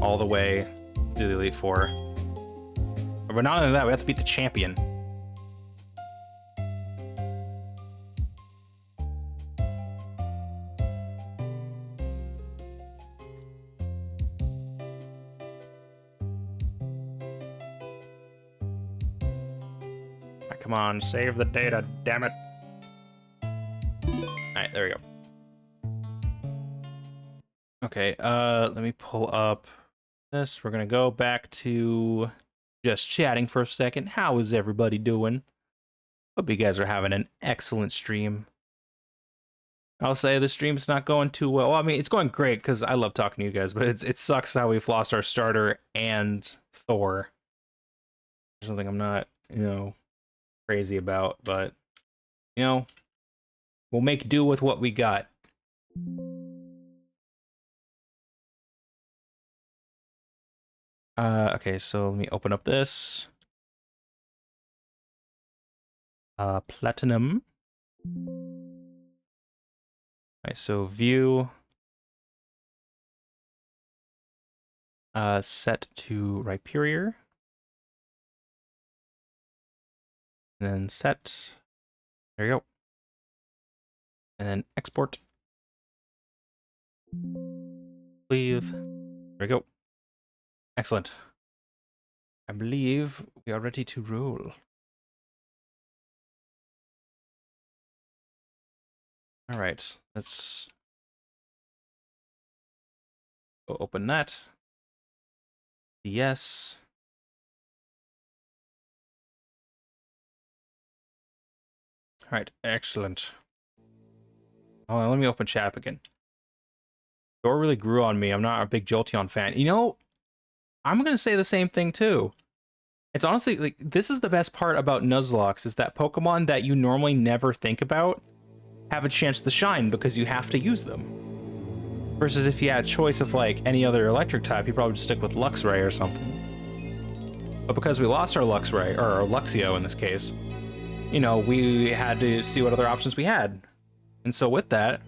S1: all the way to the Elite Four. But not only that, we have to beat the champion. Right, come on, save the data, damn it. Alright, there we go. Okay, let me pull up this. We're gonna go back to just chatting for a second. How is everybody doing? Hope you guys are having an excellent stream. I'll say the stream's not going too well. Well, I mean, it's going great because I love talking to you guys, but it sucks how we've lost our starter and Thor. Something I'm not, crazy about, but we'll make do with what we got. Okay, so let me open up this. Platinum. Alright, so view. Set to Rhyperior. And then set. There you go. And then export. Leave. There we go. Excellent. I believe we are ready to roll. All right, let's go open that. Yes. All right, excellent. Oh, let me open chat up again. Door really grew on me. I'm not a big Jolteon fan. I'm going to say the same thing too. It's honestly, like, this is the best part about Nuzlocke, is that Pokemon that you normally never think about have a chance to shine because you have to use them. Versus if you had a choice of, like, any other electric type, you probably just stick with Luxray or something. But because we lost our Luxray, or our Luxio in this case, we had to see what other options we had. And so with that,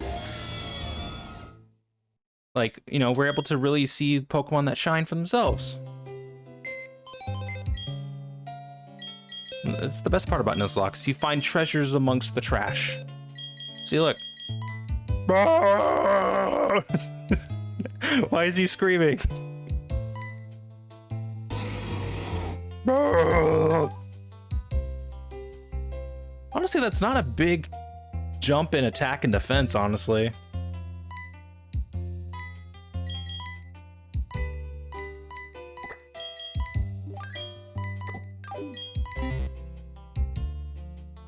S1: like, we're able to really see Pokemon that shine for themselves. It's the best part about Nuzlocke. You find treasures amongst the trash. See, look. Why is he screaming? Honestly, that's not a big jump in attack and defense, honestly.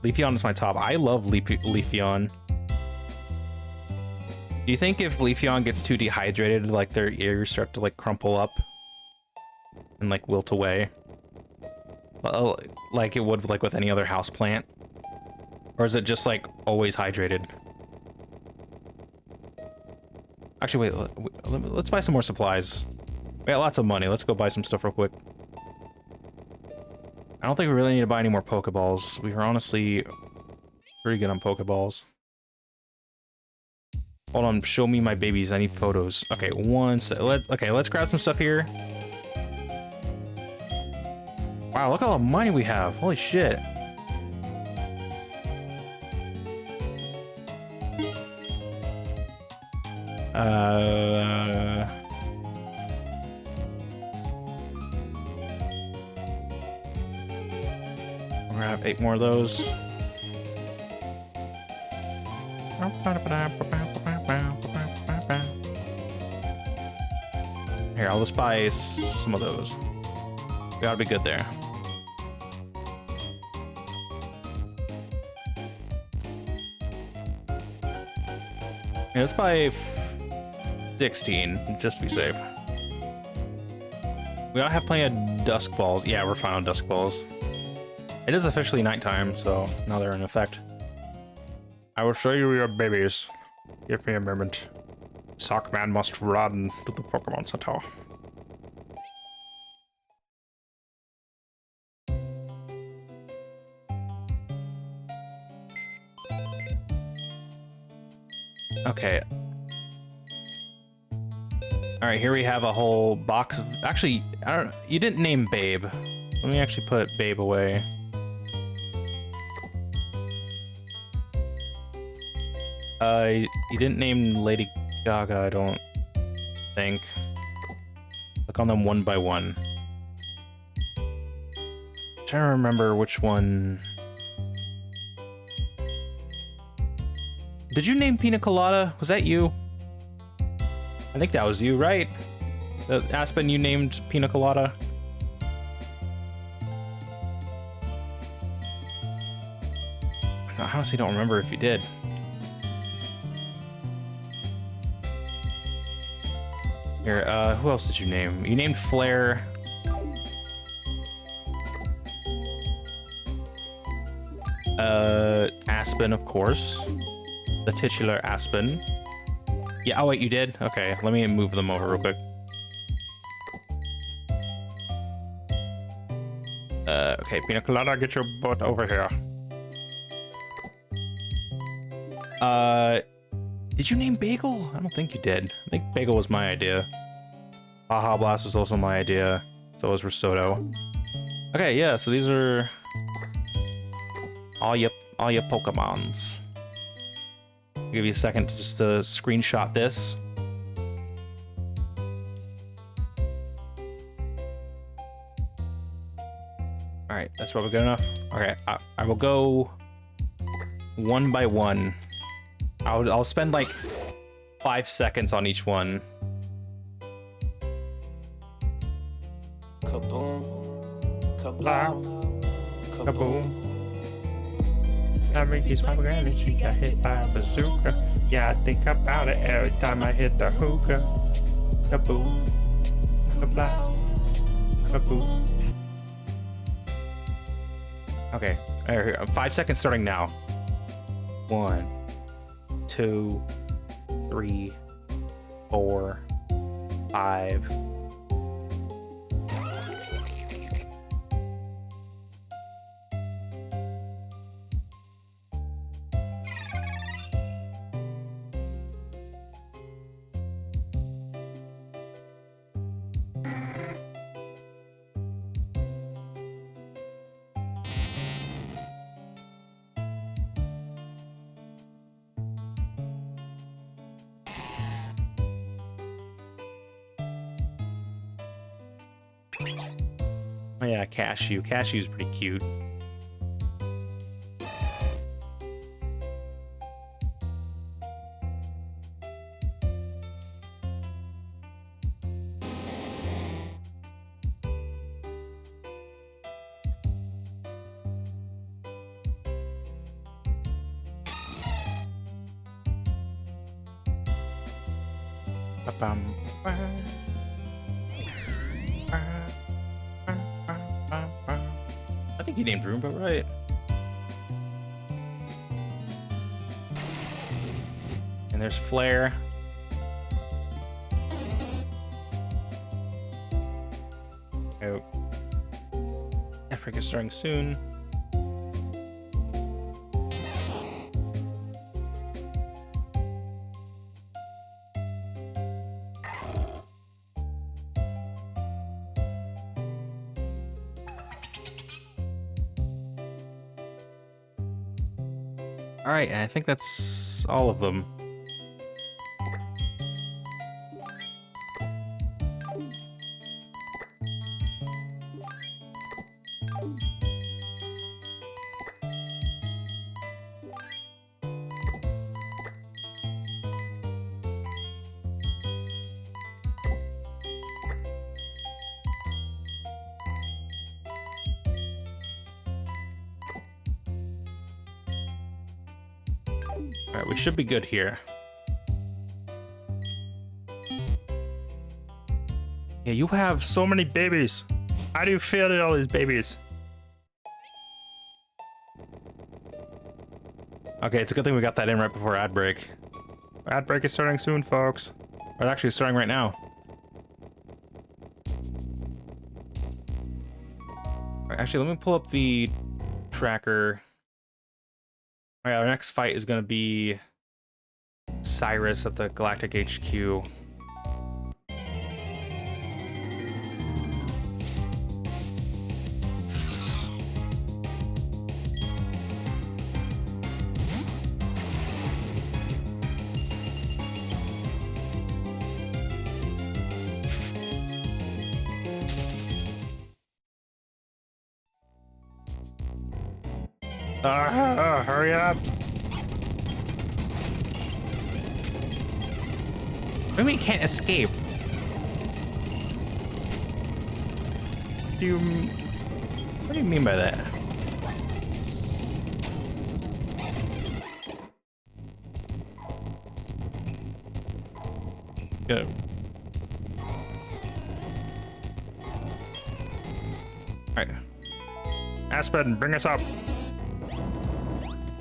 S1: Leafeon is my top. I love Leafeon. Do you think if Leafeon gets too dehydrated, like their ears start to like crumple up and like wilt away? Like it would like with any other house plant? Or is it just like always hydrated? Actually, wait, let's buy some more supplies. We got lots of money. Let's go buy some stuff real quick. I don't think we really need to buy any more Pokeballs. We were honestly pretty good on Pokeballs. Hold on, show me my babies. I need photos. Okay, let's grab some stuff here. Wow, look at all the money we have. Holy shit. We're gonna have 8 more of those. Here, I'll just buy some of those. We gotta be good there. Yeah, let's buy 16, just to be safe. We ought to have plenty of dusk balls. Yeah, we're fine on dusk balls. It is officially nighttime, so now they're in effect. I will show you your babies. Give me a moment. Sockman must run to the Pokemon Center. Okay. All right, here we have a whole box of... Actually, I don't... You didn't name Babe. Let me actually put Babe away. You didn't name Lady Gaga, I don't think. Look on them one by one. I'm trying to remember which one... Did you name Pina Colada? Was that you? I think that was you, right? Aspen, you named Pina Colada? I honestly don't remember if you did. Here, who else did you name? You named Flare. Aspen, of course. The titular Aspen. Yeah, oh wait, you did? Okay, let me move them over real quick. Okay, Pina Colada, get your butt over here. Did you name Bagel? I don't think you did. I think Bagel was my idea. Baja Blast was also my idea. So was Risotto. Okay, yeah, so these are all your Pokemons. I'll give you a second to just screenshot this. All right, that's probably good enough. Okay, I will go one by one. I'll spend like 5 seconds on each one.
S3: Kaboom. Kablow. Kaboom.
S5: I make these pomegranates, she got hit by a bazooka. Yeah, I think about it every time I hit the hookah. Kaboom. Kablow. Kaboom.
S1: Okay, 5 seconds starting now. 1, 2, 3, 4, 5. Oh yeah, Cashew. Cashew's pretty cute. Ba-bum. I think you named Roomba right. And there's Flare. Oh. Epic is starting soon. All right, and I think that's all of them. All right, we should be good here. Yeah, you have so many babies. How do you feel all these babies? Okay, it's a good thing we got that in right before ad break. Ad break is starting soon, folks. Or actually, it's starting right now. All right, actually, let me pull up the tracker. All right, our next fight is going to be Cyrus at the Galactic HQ. Hurry up! What do you mean you can't escape? What do you mean by that? Good. All right. Aspen, bring us up.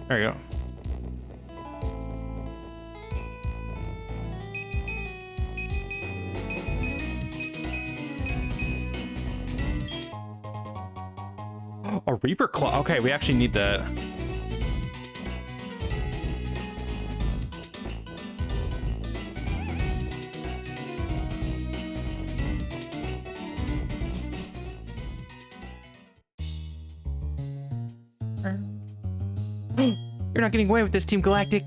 S1: There you go. A Reaper Claw. Okay, we actually need that. You're not getting away with this, Team Galactic.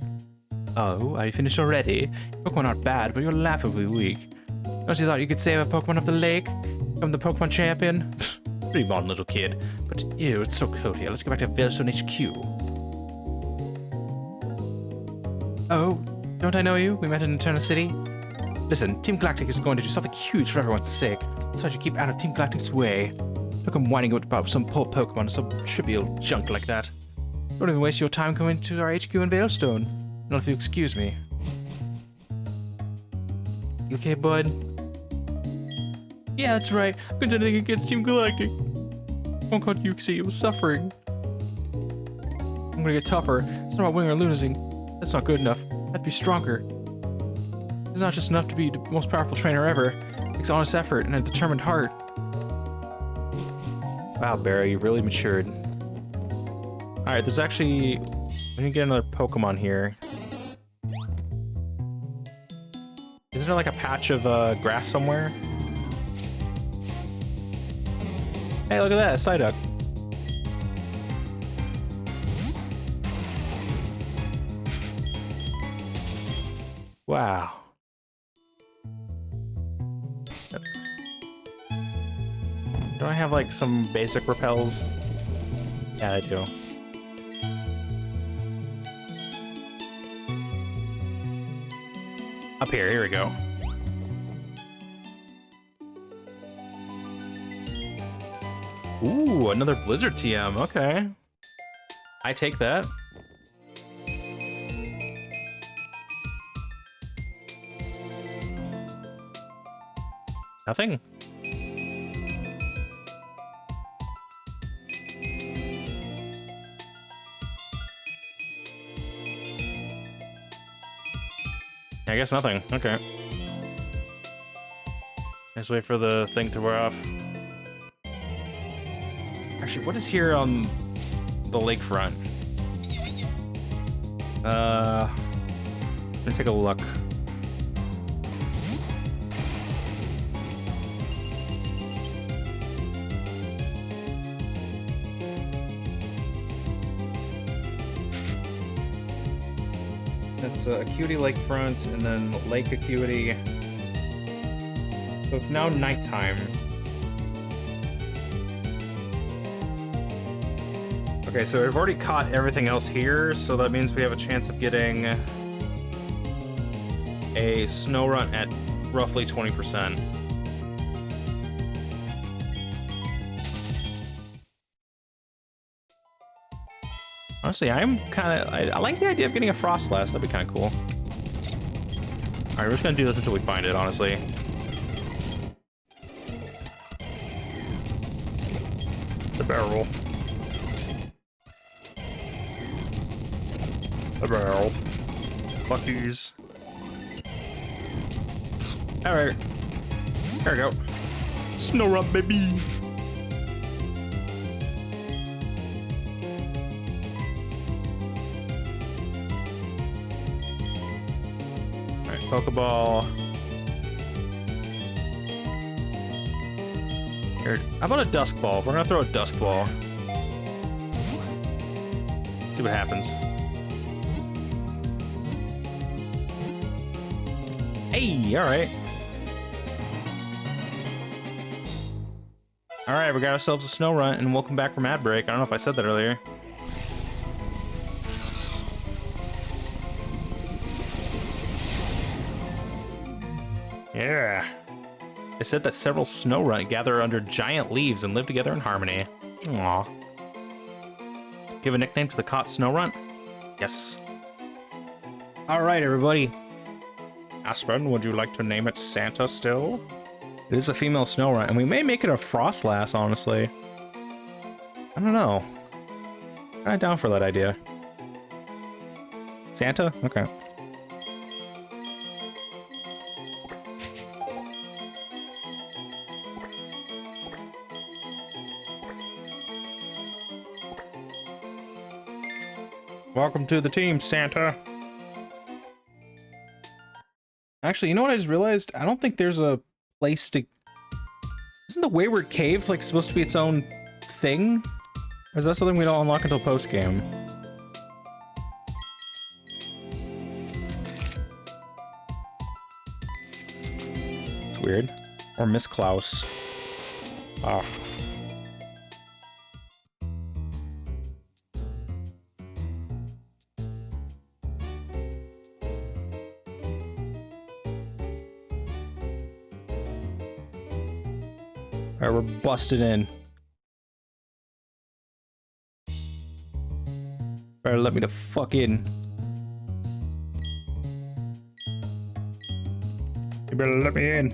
S1: Oh, are you finished already? Pokemon aren't bad, but you're laughably weak. Don't you thought you could save a Pokemon of the lake? Become the Pokemon champion? Pretty modern little kid. But ew, it's so cold here. Let's get back to Veilstone HQ. Oh, don't I know you? We met in Eternal City. Listen, Team Galactic is going to do something huge for everyone's sake. That's why you keep out of Team Galactic's way. Look, I'm whining about some poor Pokemon or some trivial junk like that. Don't even waste your time coming to our HQ in Veilstone. Not if you excuse me. You okay, bud? Yeah, that's right. I couldn't do anything against Team Galactic. One called Yuxi was suffering. I'm gonna get tougher. It's not about winning or losing. That's not good enough. I have to be stronger. It's not just enough to be the most powerful trainer ever. It takes honest effort and a determined heart. Wow, Barry, you really matured. Alright, there's actually... we need to get another Pokemon here. Isn't there like a patch of grass somewhere? Hey, look at that, a Psyduck. Wow. Do I have like some basic repels? Yeah, I do. Up here we go. Ooh, another Blizzard TM, okay. I take that. Nothing. I guess nothing. Okay. Let's wait for the thing to wear off. Actually, what is here on the lakefront? Let me take a look. It's Acuity Lakefront and then Lake Acuity. So it's now nighttime. Okay, so we've already caught everything else here, so that means we have a chance of getting a snow run at roughly 20%. Honestly, I'm kind of... I like the idea of getting a frost last. That'd be kind of cool. Alright, we're just gonna do this until we find it, honestly. The barrel. The barrel. Fuckies. Alright. There we go. Snow run, baby! Alright, Pokeball. Here, how about a Dusk Ball? We're gonna throw a Dusk Ball. See what happens. Hey, alright. Alright, we got ourselves a snow run, and welcome back from ad break. I don't know if I said that earlier. Yeah. I said that several snow run gather under giant leaves and live together in harmony. Aww. Give a nickname to the caught snow runt? Yes. Alright, everybody. Aspen, would you like to name it Santa still? It is a female snow runt, and we may make it a Frostlass, honestly. I don't know. Kinda down for that idea. Santa? Okay. Welcome to the team, Santa. Actually, you know what I just realized? I don't think there's a place to... Isn't the Wayward Cave, like, supposed to be its own thing? Or is that something we don't unlock until post-game? It's weird. Or Miss Klaus. Ah. Alright, we're busted in. Better let me the fuck in. You better let me in.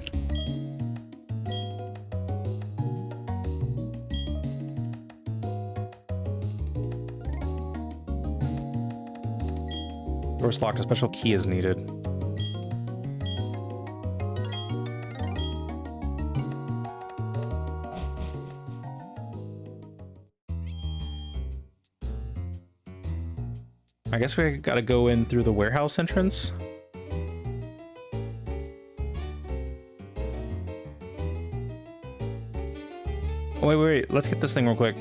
S1: Door's locked. A special key is needed. I guess we gotta go in through the warehouse entrance. Oh, wait. Let's get this thing real quick.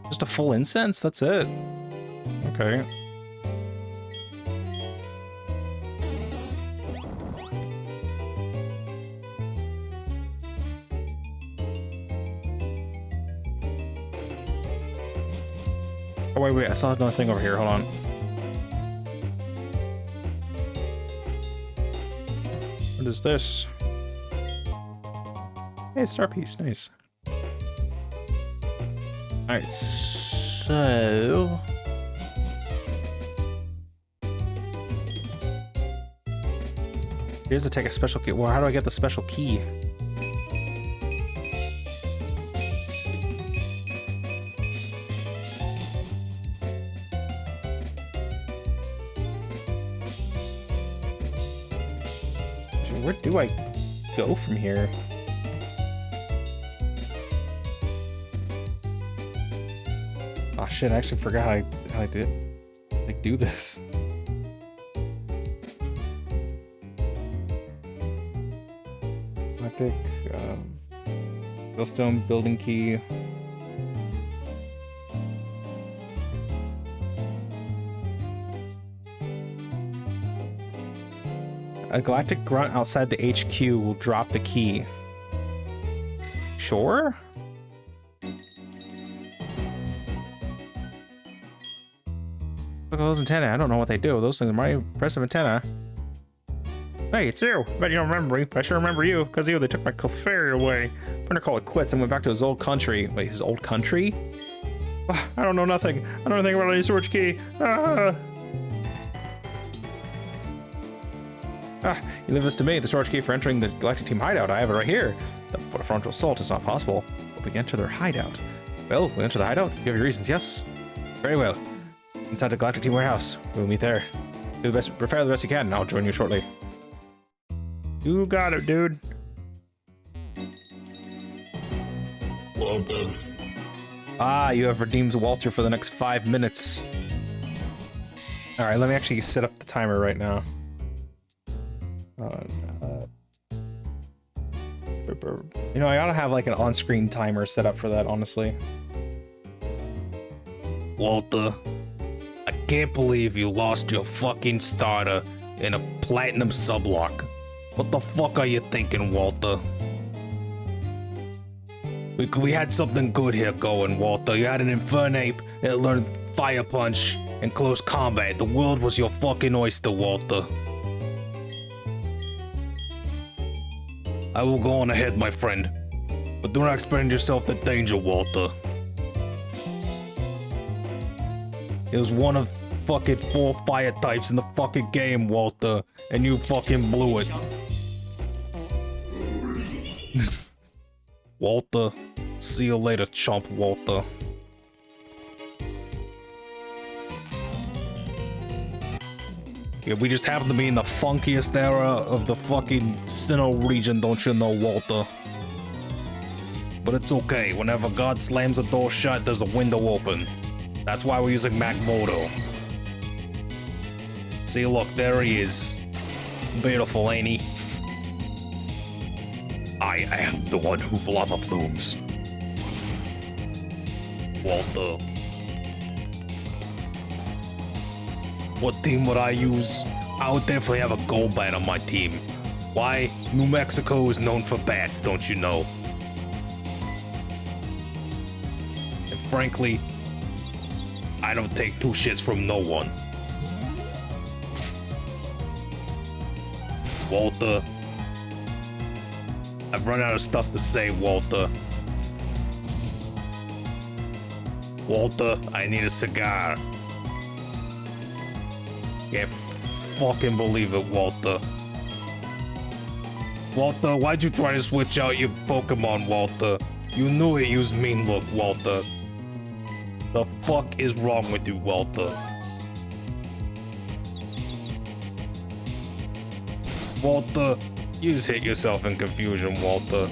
S1: Just a full incense? That's it. Okay. Oh, wait, I saw another thing over here. Hold on. What is this? Hey, star piece. Nice. Alright, so... Here's to take a special key. Well, how do I get the special key? Where do I go from here? Oh shit, I actually forgot how I did like do this. Electric, Glowstone, building key. A galactic grunt outside the HQ will drop the key. Sure? Look at those antennae. I don't know what they do. Those things are mighty impressive antennae. Hey, it's you. Bet you don't remember me. I sure remember you. Because you, they took my Clefairy away. I'm gonna call it quits and went back to his old country. Wait, his old country? Oh, I don't know nothing. I don't know anything about any storage key. You leave this to me. The storage key for entering the Galactic Team hideout. I have it right here. But a frontal assault is not possible. But we can enter their hideout. Well, we enter the hideout. You have your reasons, yes? Very well. Inside the Galactic Team warehouse. We'll meet there. Do the best, prepare the best you can, and I'll join you shortly. You got it, dude.
S6: Well done.
S1: Ah, you have redeemed Walter for the next 5 minutes. Alright, let me actually set up the timer right now. You know, I ought to have like an on-screen timer set up for that, honestly. Walter, I can't believe you lost your fucking starter in a platinum sublock. What the fuck are you thinking, Walter? We had something good here going, Walter. You had an Infernape that learned Fire Punch and close combat. The world was your fucking oyster, Walter. I will go on ahead, my friend. But do not expend yourself to danger, Walter. It was one of fucking 4 fire types in the fucking game, Walter. And you fucking blew it. Walter. See you later, chump, Walter. Yeah, we just happen to be in the funkiest era of the fucking Sinnoh region, don't you know, Walter? But it's okay. Whenever God slams a door shut, there's a window open. That's why we're using Magmoto. See, look, there he is. Beautiful, ain't he? I am the one who lava plumes. Walter. What team would I use? I would definitely have a gold bat on my team. Why? New Mexico is known for bats, don't you know? And frankly, I don't take 2 shits from no one. Walter. I've run out of stuff to say, Walter. Walter, I need a cigar. Can't fucking believe it, Walter. Walter, why'd you try to switch out your Pokemon, Walter? You knew it used mean look, Walter. The fuck is wrong with you, Walter? Walter, you just hit yourself in confusion, Walter.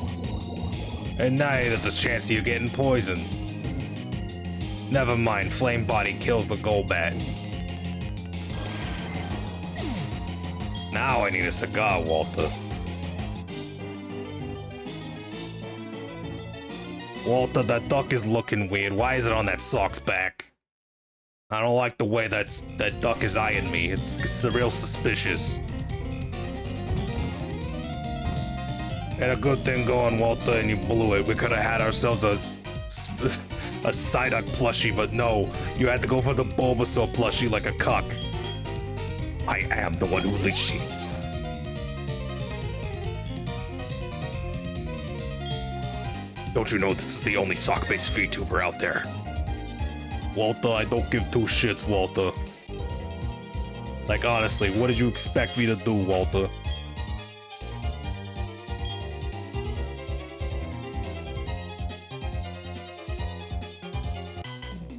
S1: And now there's a chance of you getting poisoned. Never mind, Flame Body kills the Golbat. Now I need a cigar, Walter. Walter, that duck is looking weird. Why is it on that sock's back? I don't like the way that duck is eyeing me. It's real suspicious. Had a good thing going, Walter, and you blew it. We could have had ourselves a
S7: a Psyduck plushie, but no, you had to go for the Bulbasaur plushie like a cuck. I am the one who leaks sheets. Don't you know this is the only sock-based VTuber out there? Walter, I don't give two shits, Walter. Like, honestly, what did you expect me to do, Walter?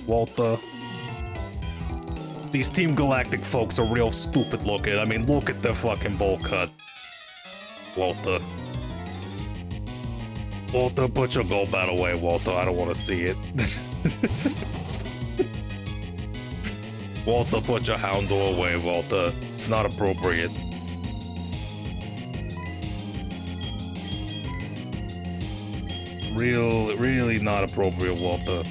S7: Walter. These Team Galactic folks are real stupid looking. I mean, look at their fucking bowl cut. Walter. Walter, put your gold bat away, Walter. I don't want to see it. Walter, put your Houndour away, Walter. It's not appropriate. Really not appropriate, Walter.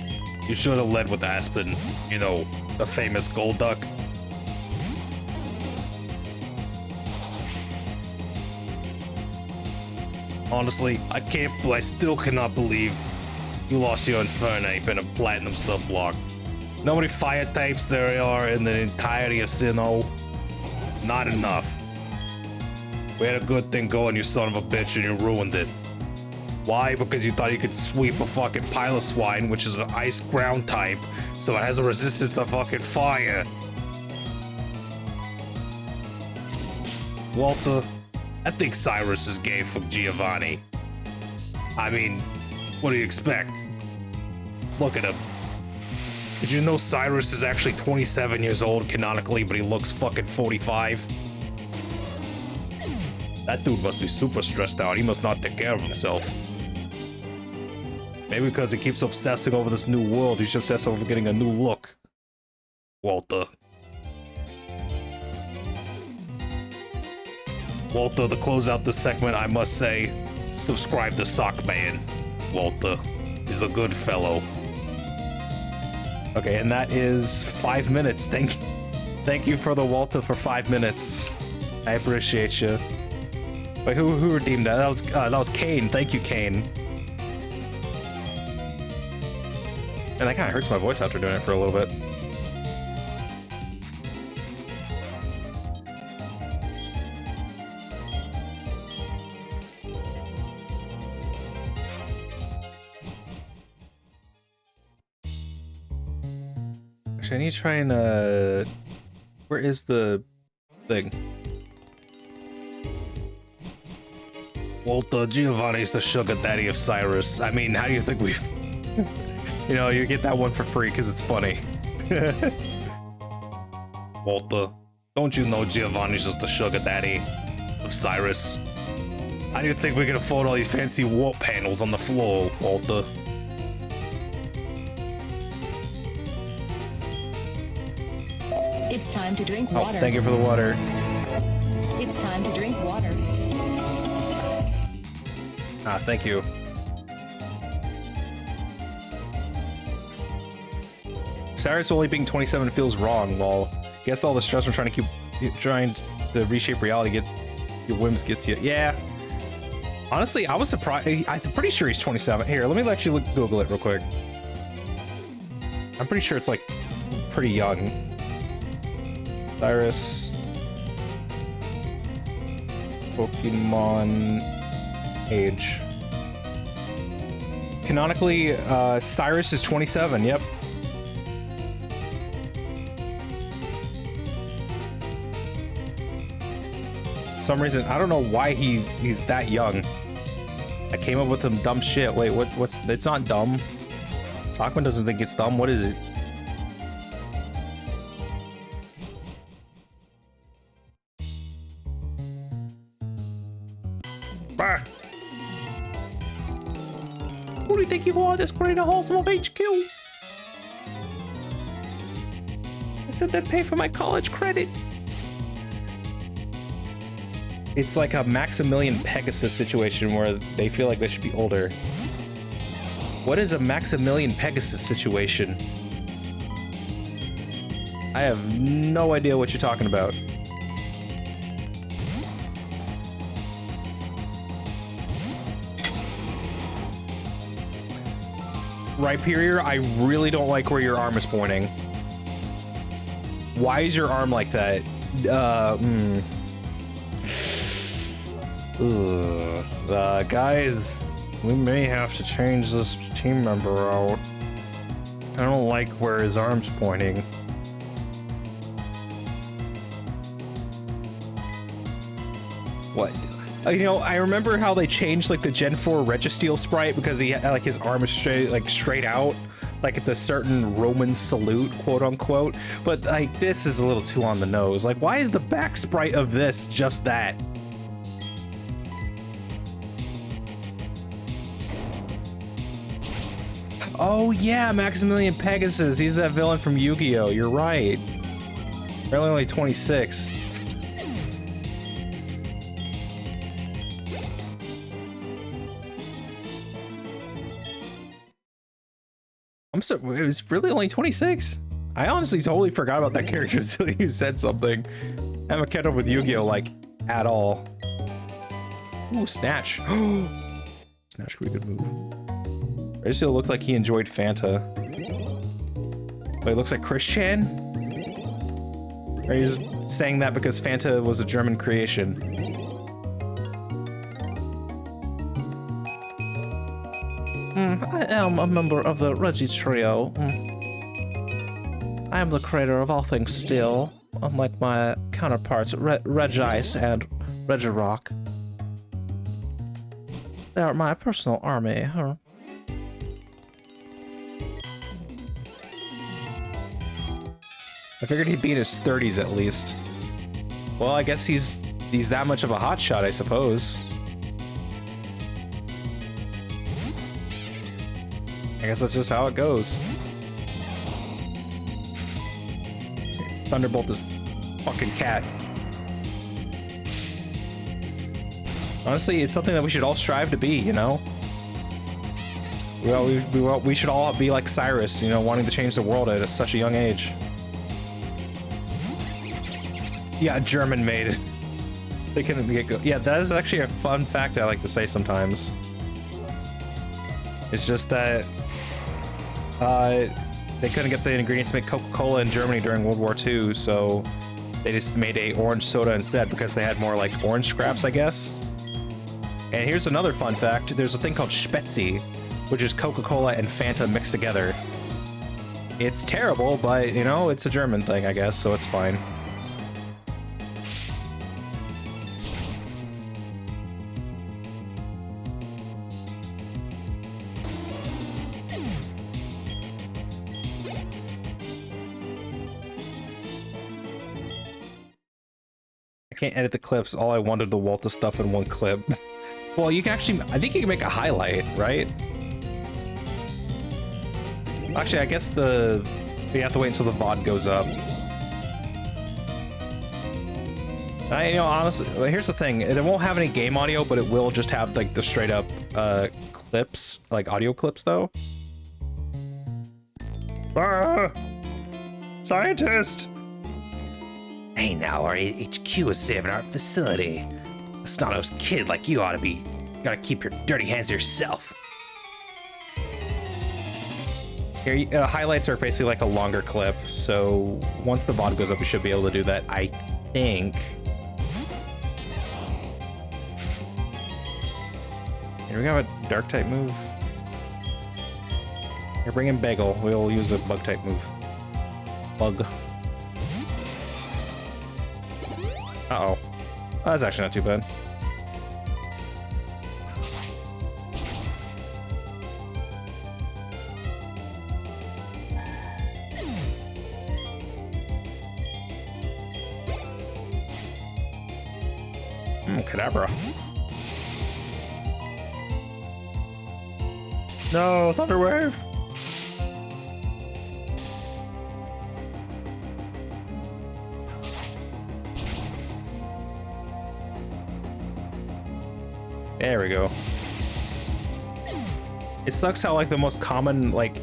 S7: You should have led with Aspen, you know, the famous Golduck. Honestly, I still cannot believe you lost your Infernape in a Platinum Sublocke. Know how many fire types there are in the entirety of Sinnoh? Not enough. We had a good thing going, you son of a bitch, and you ruined it. Why? Because you thought you could sweep a fucking Piloswine, which is an ice ground type, so it has a resistance to fucking fire. Walter, I think Cyrus is gay for Giovanni. I mean, what do you expect? Look at him. Did you know Cyrus is actually 27 years old canonically, but he looks fucking 45? That dude must be super stressed out. He must not take care of himself. Maybe because he keeps obsessing over this new world, he's obsessed over getting a new look. Walter. Walter, to close out this segment, I must say, subscribe to Sockman. Walter. He's a good fellow.
S1: Okay, and that is 5 minutes. Thank you for the Walter for 5 minutes. I appreciate you. Wait, who redeemed that? That was Kane. Thank you, Kane. And that kind of hurts my voice after doing it for a little bit. Actually, I need to try and where is the thing?
S7: Walter, Giovanni's the sugar daddy of Cyrus. I mean, how do you think we've...
S1: You know, you get that one for free because it's funny.
S7: Walter, don't you know Giovanni's just the sugar daddy of Cyrus? How do you think we can afford all these fancy warp panels on the floor, Walter?
S2: It's time to drink water.
S1: Oh, thank you for the water.
S2: It's time to drink water.
S1: Ah, thank you. Cyrus only being 27 feels wrong, lol. Guess all the stress from trying to reshape reality gets your whims get to you. Yeah. Honestly, I was surprised. I'm pretty sure he's 27. Here, let me actually Google it real quick. I'm pretty sure it's like pretty young. Cyrus. Pokemon age. Canonically, Cyrus is 27. Yep. For some reason, I don't know why he's that young. I came up with some dumb shit. Wait, what's it's not dumb. Sockman doesn't think it's dumb. What is it? Bah. Who do you think you are, this great wholesome of HQ? I said they'd pay for my college credit. It's like a Maximilian Pegasus situation where they feel like they should be older. What is a Maximilian Pegasus situation? I have no idea what you're talking about. Rhyperior, I really don't like where your arm is pointing. Why is your arm like that? Guys, we may have to change this team member out. I don't like where his arm's pointing. What? You know, I remember how they changed like the Gen 4 Registeel sprite because he had like his arm is straight out, like at the certain Roman salute, quote unquote. But like this is a little too on the nose. Like, why is the back sprite of this just that? Oh yeah, Maximilian Pegasus. He's that villain from Yu-Gi-Oh! You're right. Really only 26. I'm so, it was really only 26? I honestly totally forgot about that character until you said something. I haven't kept up with Yu-Gi-Oh! Like, at all. Ooh, Snatch. Snatch could be a good move. Registeel looked like he enjoyed Fanta. But it looks like Christian? Or he's saying that because Fanta was a German creation? I am a member of the Reggie Trio. I am the creator of all things steel, unlike my counterparts Regice and Regirock. They are my personal army, huh? I figured he'd be in his 30s at least. Well, I guess he's that much of a hotshot, I suppose. I guess that's just how it goes. Thunderbolt this fucking cat. Honestly, it's something that we should all strive to be, you know? We should all be like Cyrus, you know, wanting to change the world at such a young age. Yeah, German made. They couldn't get go. Yeah, that is actually a fun fact I like to say sometimes. It's just that they couldn't get the ingredients to make Coca-Cola in Germany during World War II, so they just made a orange soda instead because they had more like orange scraps, I guess. And here's another fun fact: there's a thing called Spezi, which is Coca-Cola and Fanta mixed together. It's terrible, but you know, it's a German thing, I guess, so it's fine. Can't edit the clips. All I wanted to Walta stuff in one clip. Well, you can actually, I think you can make a highlight, right? Actually, I guess you have to wait until the VOD goes up. You know, honestly, here's the thing. It won't have any game audio, but it will just have like the straight up clips, like audio clips though. Ah! Scientist! Hey now, our HQ is saving our facility. A snot-nosed kid like you ought to be. Gotta keep your dirty hands to yourself. Here, highlights are basically like a longer clip, so once the VOD goes up, we should be able to do that, I think. Here, we got a dark type move. Here, bring in Bagel. We'll use a bug type move. Bug. Uh-oh. That's actually not too bad. Kadabra. No, Thunderwave! There we go. It sucks how like the most common the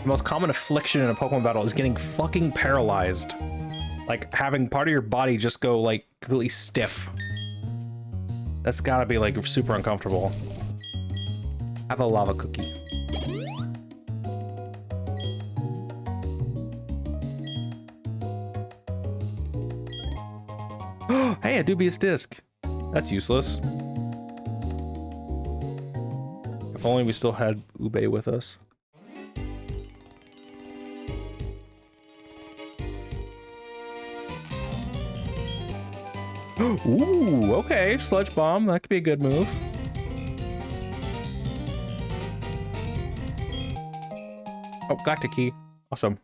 S1: most common affliction in a Pokemon battle is getting fucking paralyzed. Like having part of your body just go like completely stiff. That's gotta be like super uncomfortable. Have a lava cookie.
S7: Hey, a dubious disc. That's useless. If only we still had Ube with us. Ooh, okay, sludge bomb. That could be a good move. Oh, Galactic Key. Awesome.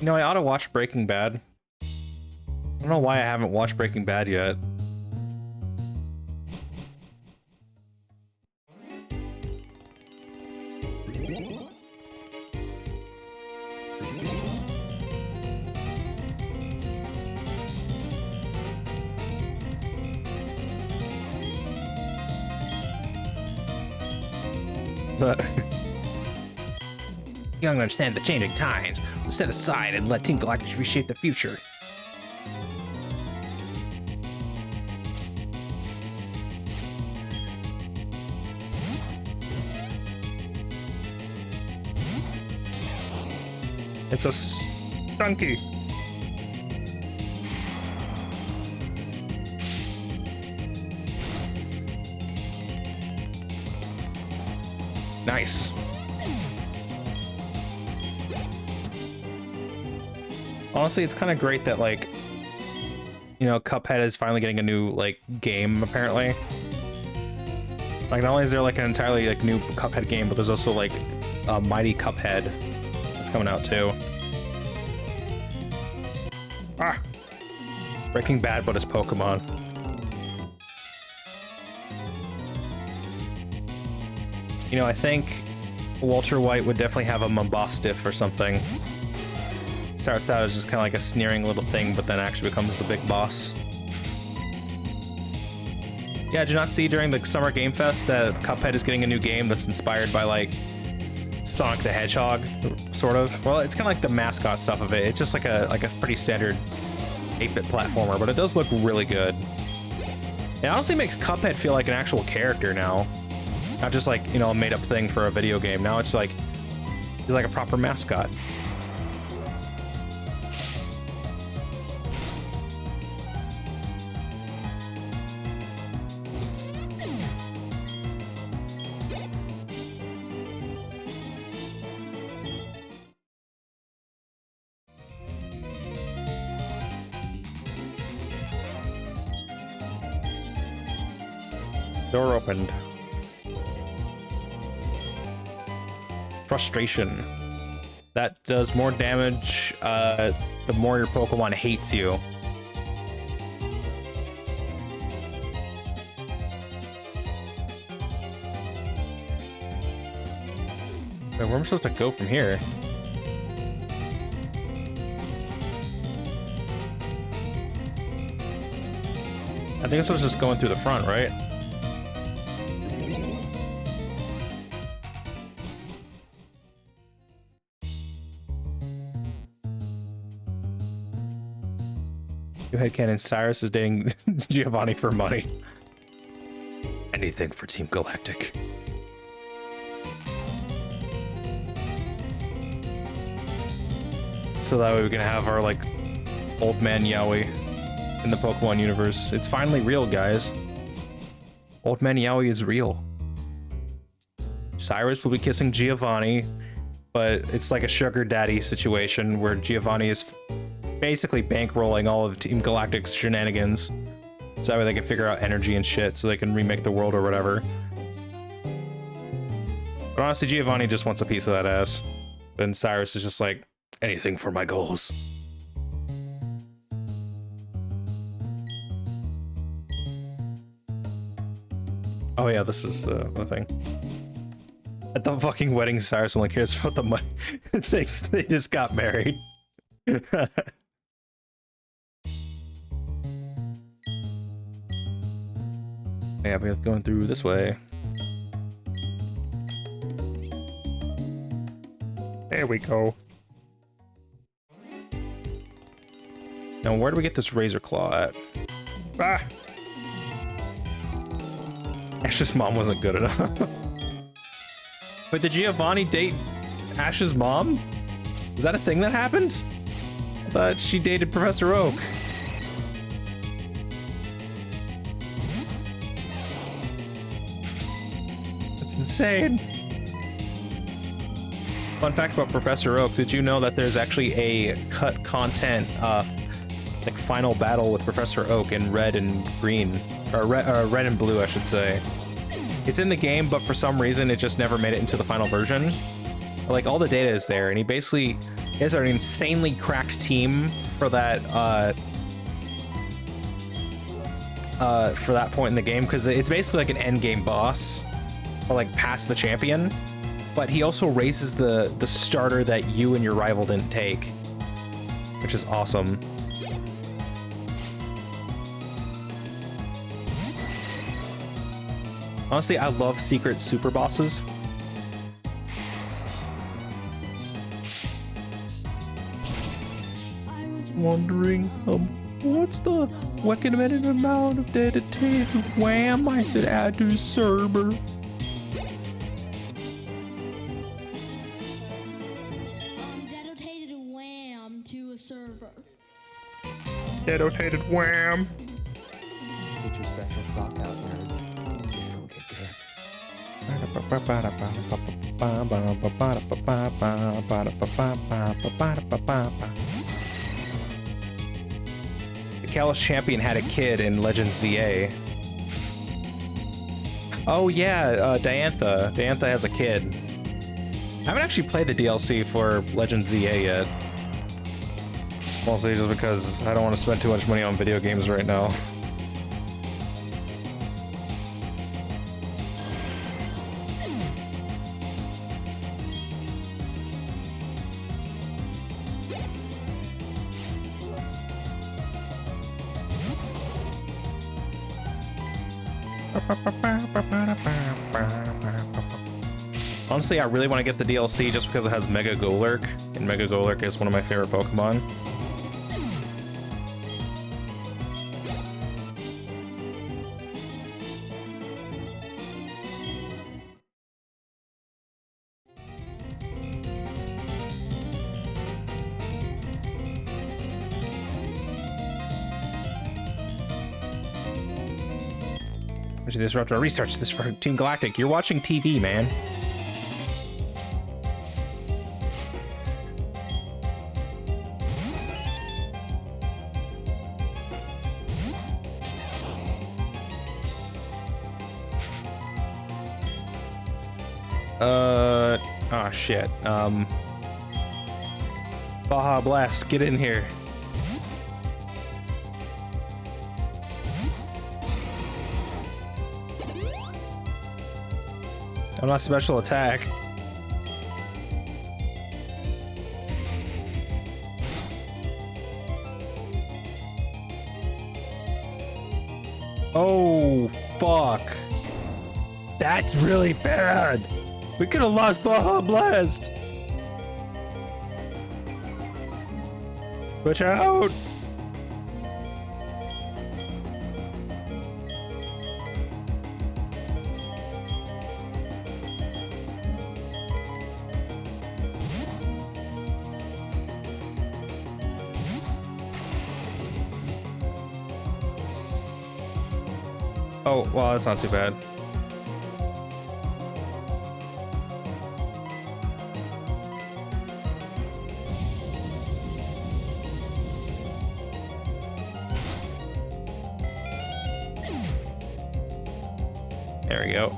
S7: You know, I ought to watch Breaking Bad. I don't know why I haven't watched Breaking Bad yet. But you don't understand the changing times. Set aside and let Team Galactic reshape the future. It's a stunky. Nice. Honestly, it's kind of great that, like, you know, Cuphead is finally getting a new, like, game, apparently. Like, not only is there, like, an entirely, like, new Cuphead game, but there's also, like, a Mighty Cuphead that's coming out, too. Ah! Breaking Bad, but it's Pokemon. You know, I think Walter White would definitely have a Mambostiff or something. Starts out as just kind of like a sneering little thing, but then actually becomes the big boss. Yeah, did you not see during the Summer Game Fest that Cuphead is getting a new game that's inspired by, like, Sonic the Hedgehog, sort of? Well, it's kind of like the mascot stuff of it. It's just like a pretty standard 8-bit platformer, but it does look really good. It honestly makes Cuphead feel like an actual character now. Not just like, you know, a made-up thing for a video game. Now it's like, he's like a proper mascot. Door opened. Frustration. That does more damage the more your Pokemon hates you. Wait, where am I supposed to go from here? I think this was just going through the front, right? New headcanon, Cyrus is dating Giovanni for money. Anything for Team Galactic. So that way we can have our, like, old man Yowie in the Pokemon universe. It's finally real, guys. Old man Yowie is real. Cyrus will be kissing Giovanni, but it's like a sugar daddy situation where Giovanni is basically bankrolling all of Team Galactic's shenanigans. So that way they can figure out energy and shit so they can remake the world or whatever. But honestly, Giovanni just wants a piece of that ass. And Cyrus is just like, anything for my goals. Oh yeah, this is the thing. At the fucking wedding, Cyrus only cares about the money. They just got married. Yeah, we're going through this way. There we go.
S1: Now, where do we get this razor claw at? Ah! Ash's mom wasn't good enough. Wait, did Giovanni date Ash's mom? Is that a thing that happened? I thought she dated Professor Oak. That's insane. Fun fact about Professor Oak, did you know that there's actually a cut content like final battle with Professor Oak in red and green, or red and blue, I should say. It's in the game, but for some reason it just never made it into the final version. Like, all the data is there, and he has an insanely cracked team for that point in the game, because it's basically like an end game boss, or like past the champion. But he also raises the starter that you and your rival didn't take, which is awesome. Honestly, I love secret super bosses. Wondering, what's the recommended amount of dedicated wham I should add to server?
S8: Dedicated wham to a server.
S5: Dedicated wham.
S9: Get your special sock out, nerds. Just go get
S1: The Kalos champion had a kid in Legend ZA. Oh yeah, Diantha. Diantha has a kid. I haven't actually played the DLC for Legend ZA yet. Mostly just because I don't want to spend too much money on video games right now. Honestly, I really want to get the DLC just because it has Mega Golurk, and Mega Golurk is one of my favorite Pokemon. Actually, disrupt our research. This is for Team Galactic. You're watching TV, man. Oh shit. Baja Blast, get in here. I'm not special attack. Oh, fuck. That's really bad. We could have lost Baja Blast. Watch out. Oh, well, that's not too bad. There we go.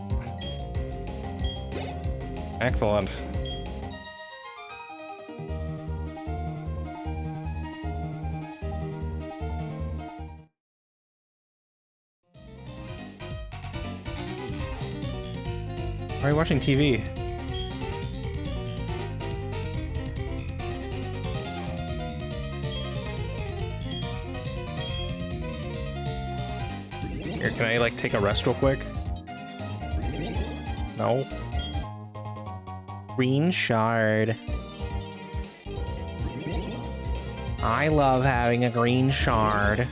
S1: Excellent. Why are you watching TV? Here, can I like take a rest real quick? No. Green shard.
S7: I love having a green shard.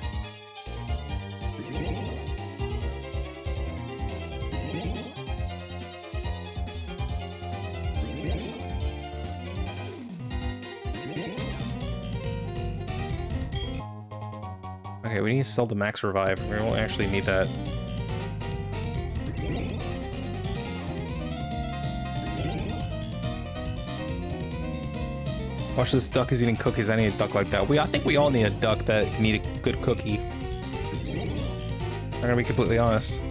S7: Okay, we need to sell the max revive. We won't actually need that. Watch, this duck is eating cookies. I need a duck like that. I think we all need a duck that can eat a good cookie. I'm gonna be completely honest.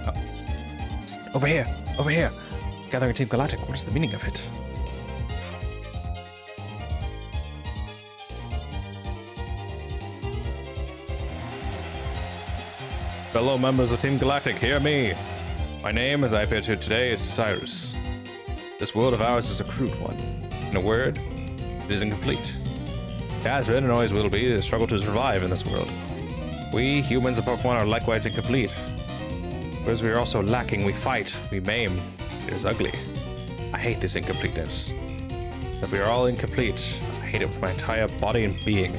S7: Oh. Over here! Over here! Gathering Team Galactic, what is the meaning of it? Fellow members of Team Galactic, hear me! My name, as I appear to you today, is Cyrus. This world of ours is a crude one. In a word, it is incomplete. It has been and always will be a struggle to survive in this world. We, humans and Pokemon, are likewise incomplete. Whereas we are also lacking, we fight, we maim. It is ugly. I hate this incompleteness. That we are all incomplete. I hate it with my entire body and being.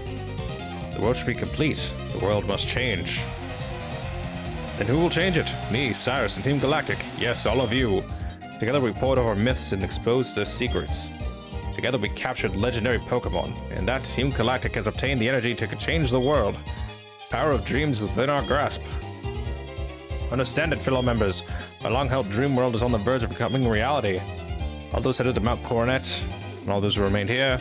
S7: The world should be complete. The world must change. Then who will change it? Me, Cyrus, and Team Galactic. Yes, all of you. Together we poured over myths and exposed their secrets. Together we captured legendary Pokemon, and that Team Galactic has obtained the energy to change the world. Power of dreams is within our grasp. Understand it, fellow members. My long-held dream world is on the verge of becoming reality. All those headed to Mount Coronet, and all those who remain here,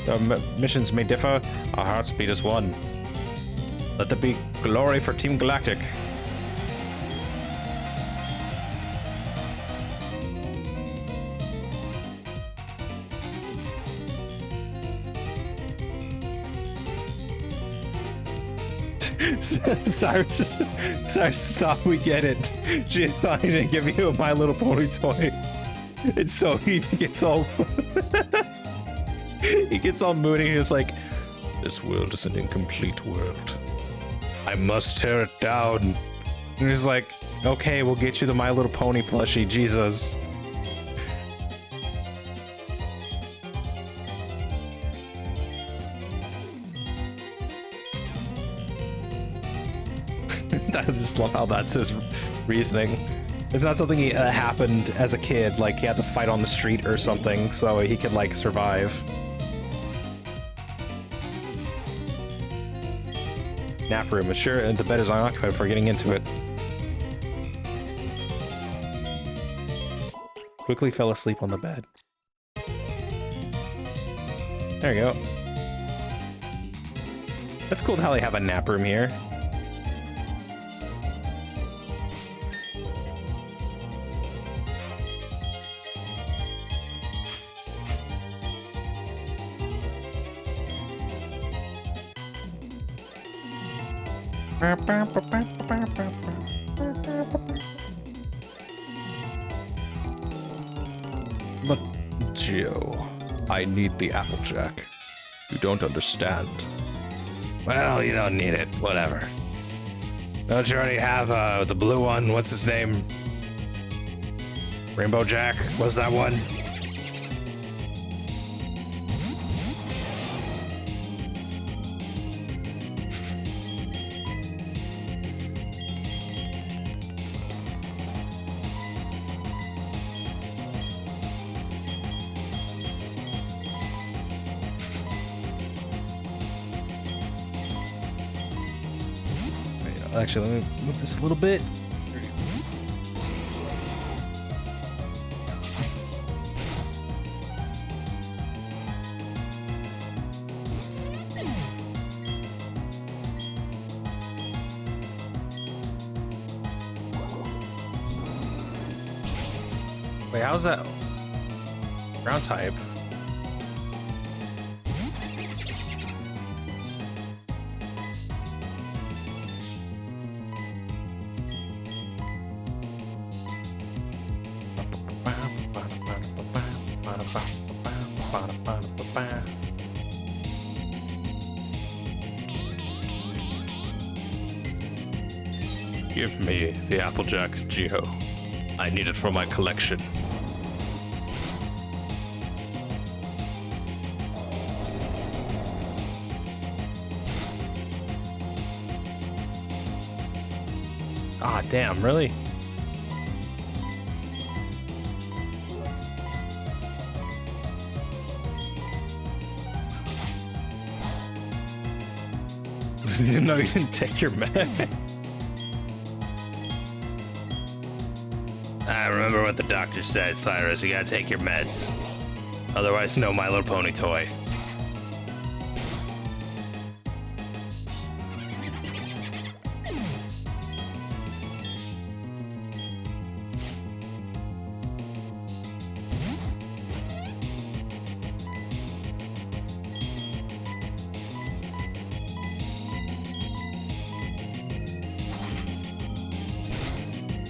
S7: their missions may differ, our hearts beat as one. Let there be glory for Team Galactic. Cyrus, stop, we get it. She's trying to give you a My Little Pony toy. It's so, he gets all he gets all moody. He's like, this world is an incomplete world. I must tear it down. And he's like, okay, we'll get you the My Little Pony plushie, Jesus. I just love how that's his reasoning. It's not something he happened as a kid, like he had to fight on the street or something, so he could like survive. Nap room, sure, and the bed is unoccupied before getting into it. Quickly fell asleep on the bed. There you go. That's cool how they have a nap room here. But, Joe, I need the Applejack. You don't understand. Well, you don't need it. Whatever. Don't you already have the blue one? What's his name? Rainbow Jack? What's that one? Actually, let me move this a little bit. Wait, how's that? Ground type. Give me the Applejack Geo. I need it for my collection.
S1: Ah, damn, really? No, you didn't take your meds.
S7: I remember what the doctor said, Cyrus. You gotta take your meds. Otherwise, no My Little Pony toy.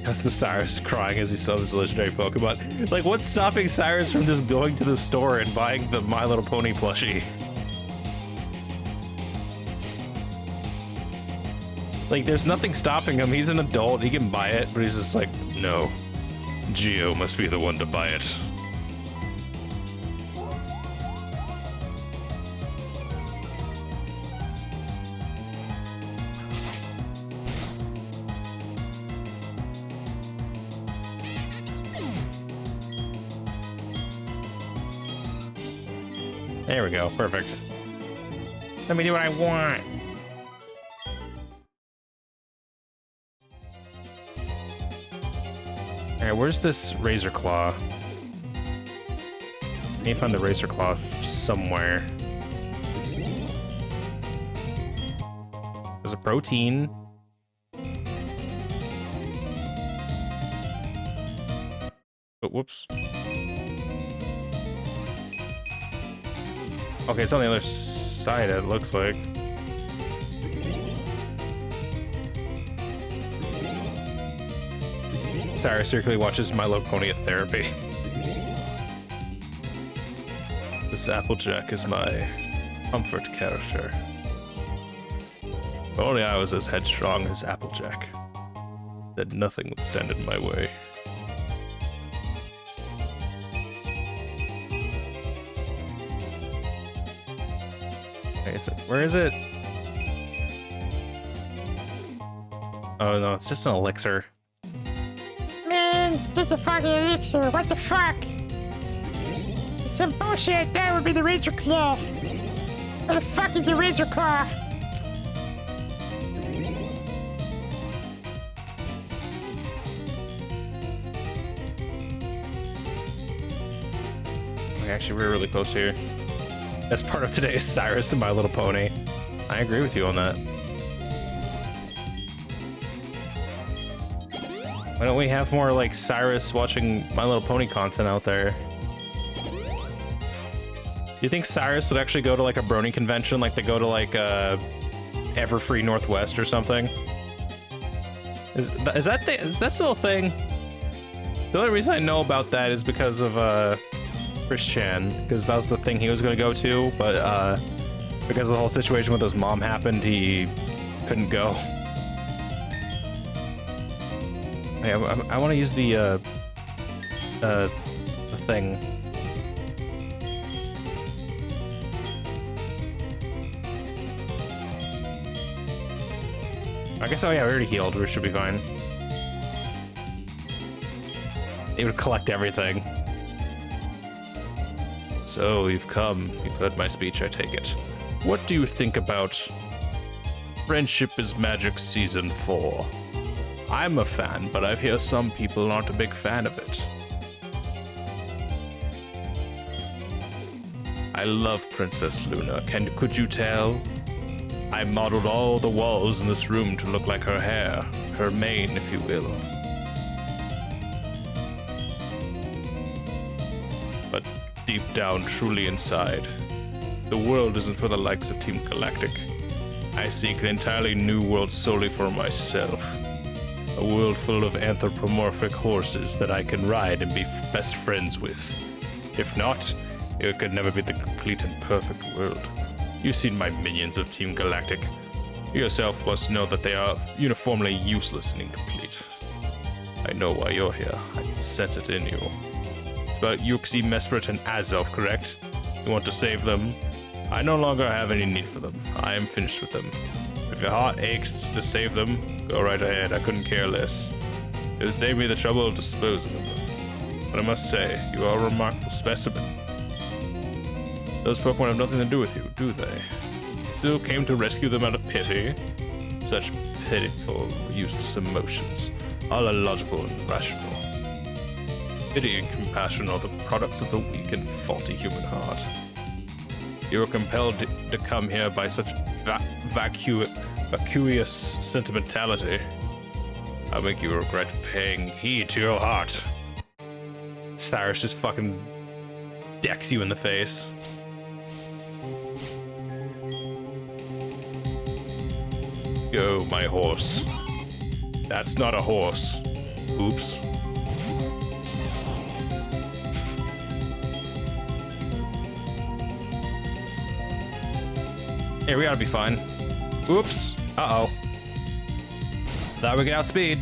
S1: That's the Cyrus crying as he summons legendary Pokemon. Like, what's stopping Cyrus from just going to the store and buying the My Little Pony plushie? Like, there's nothing stopping him. He's an adult. He can buy it, but he's just like,
S7: No. Geo must be the one to buy it.
S1: there we go. Perfect. Let me do what I want. Alright, where's this Razor Claw? I need to find the Razor Claw somewhere. There's a protein. Oh, whoops. Okay, it's on the other side, it looks like. Cyrus secretly watches My Little Pony at therapy. This Applejack is my comfort character. If only I was as headstrong as Applejack, then nothing would stand in my way. Okay, so where is it? Oh no, it's just an elixir.
S10: Man, just a fucking elixir. What the fuck? It's some bullshit. That would be the Razor Claw. What the fuck is the Razor Claw?
S1: Actually, we're really close here. As part of today's Cyrus and My Little Pony. I agree with you on that. Why don't we have more like Cyrus watching My Little Pony content out there? Do you think Cyrus would actually go to like a Brony convention, like they go to like Everfree Northwest or something? Is that still a thing? The only reason I know about that is because of Chris Chan, because that was the thing he was going to go to, but because the whole situation with his mom happened, he couldn't go. Hey, I want to use the thing. I guess, oh yeah, we already healed, we should be fine. It would collect everything. So, you've come. You've heard my speech, I take it. What do you think about Friendship is Magic Season 4? I'm a fan, but I hear some people aren't a big fan of it. I love Princess Luna. Could you tell? I modeled all the walls in this room to look like her hair. Her mane, if you will. But deep down, truly inside, the world isn't for the likes of Team Galactic. I seek an entirely new world solely for myself. A world full of anthropomorphic horses that I can ride and be best friends with. If not, it could never be the complete and perfect world. You've seen my minions of Team Galactic.
S7: You yourself must know that they are uniformly useless and incomplete. I know why you're here. I can sense it in you. It's about Yuxi, Mesprit, and Azov, correct? You want to save them? I no longer have any need for them. I am finished with them. If your heart aches to save them, go right ahead. I couldn't care less. It would save me the trouble of disposing of them. But I must say, you are a remarkable specimen. Those Pokemon have nothing to do with you, do they? You still came to rescue them out of pity? Such pitiful, useless emotions, all illogical and rational. Pity and compassion are the products of the weak and faulty human heart. You were compelled to come here by such vacuous sentimentality. I'll make you regret paying heed to your heart. Cyrus just fucking decks you in the face. Go, my horse. That's not a horse. Oops. Hey, we gotta be fine. Oops. Uh-oh. Thought we could outspeed.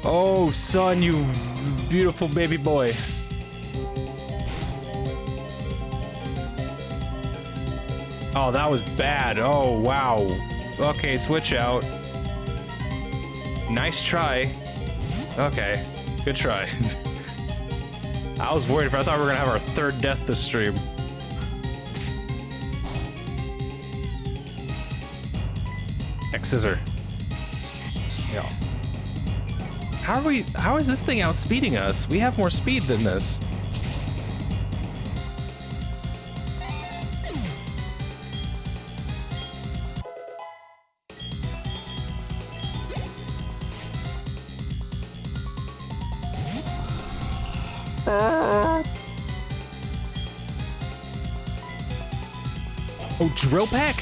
S7: Oh, son, you beautiful baby boy. Oh, that was bad. Oh, wow. Okay, switch out. Nice try. Okay, good try. I was worried, but I thought we were gonna have our third death this stream. X-Scissor. Yeah. How is this thing outspeeding us? We have more speed than this. Oh, drill pack?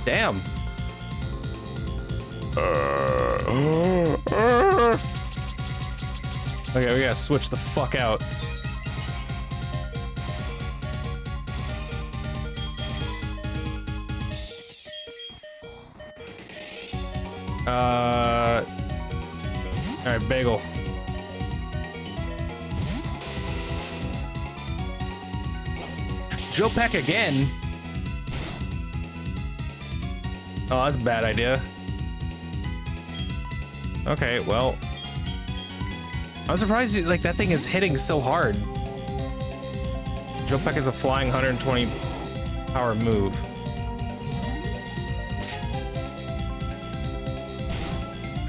S7: Damn. Okay, we gotta switch the fuck out. Alright, bagel. Drill pack again? Oh, that's a bad idea. Okay, well. I'm surprised like that thing is hitting so hard. Drill pack is a flying 120 power move.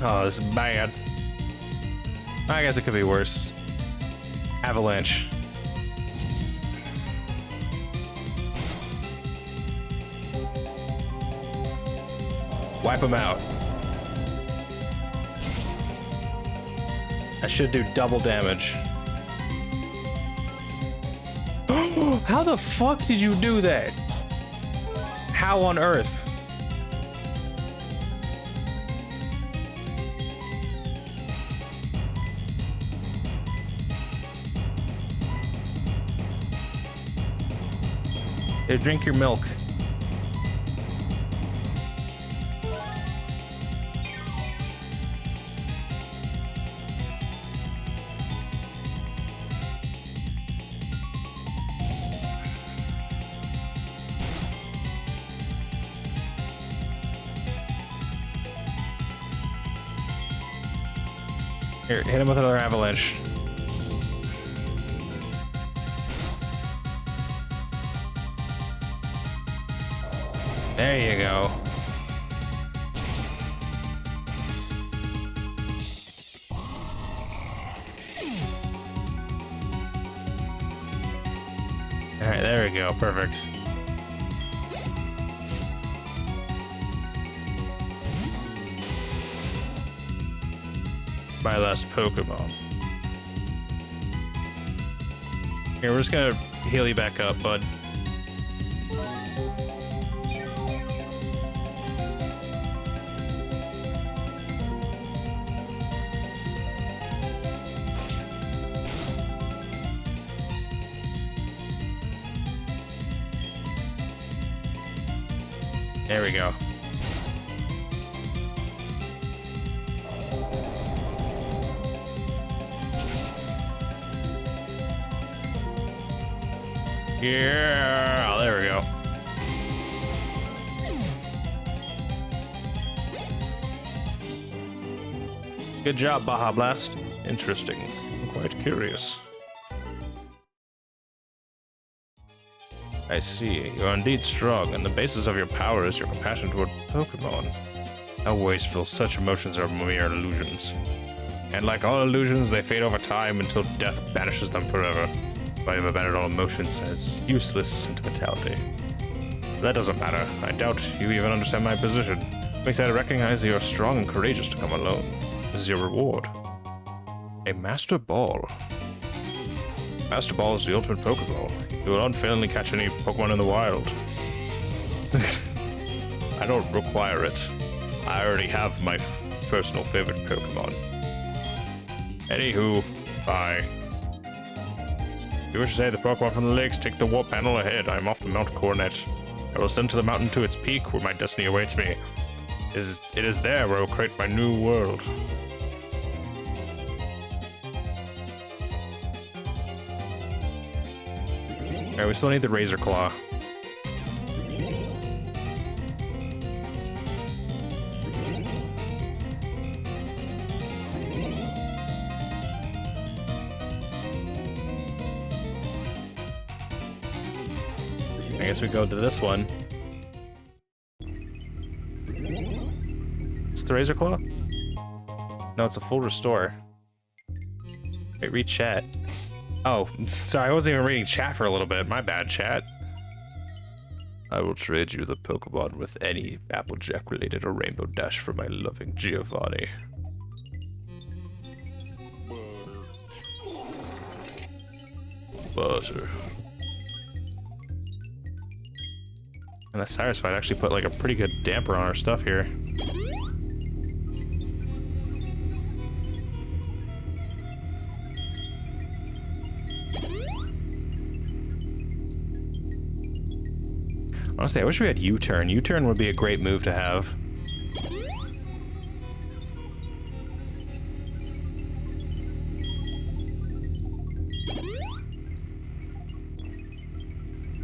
S7: Oh, this is bad. I guess it could be worse. Avalanche. Wipe them out. I should do double damage. How the fuck did you do that? How on earth? Here, drink your milk. Here, hit him with another avalanche. There you go. Alright, there we go. Perfect. My last Pokemon. Here, we're just gonna heal you back up, bud. There we go. Yeah, there we go. Good job, Baja Blast. Interesting. I'm quite curious. I see. You are indeed strong, and the basis of your power is your compassion toward Pokemon. How wasteful. Such emotions are mere illusions. And like all illusions, they fade over time until death banishes them forever. I have abandoned all emotions as useless sentimentality. That doesn't matter. I doubt you even understand my position. It makes I recognize that you're strong and courageous to come alone. This is your reward. A Master Ball. Master Ball is the ultimate Pokeball. You will unfailingly catch any Pokemon in the wild. I don't require it. I already have my personal favorite Pokemon. Anywho, bye. If you wish to save the Pokemon from the lakes, take the warp panel ahead. I am off to Mount Coronet. I will ascend to the mountain to its peak, where my destiny awaits me. It is there where I will create my new world. Alright, we still need the Razor Claw. I guess we go to this one. It's the Razor Claw? No, it's a full restore. Wait, read chat. Oh, sorry, I wasn't even reading chat for a little bit. My bad, chat. I will trade you the Pokemon with any Applejack related or Rainbow Dash for my loving Giovanni. Butter. And the Cyrus fight actually put like a pretty good damper on our stuff here. Honestly, I wish we had U-turn. U-turn would be a great move to have.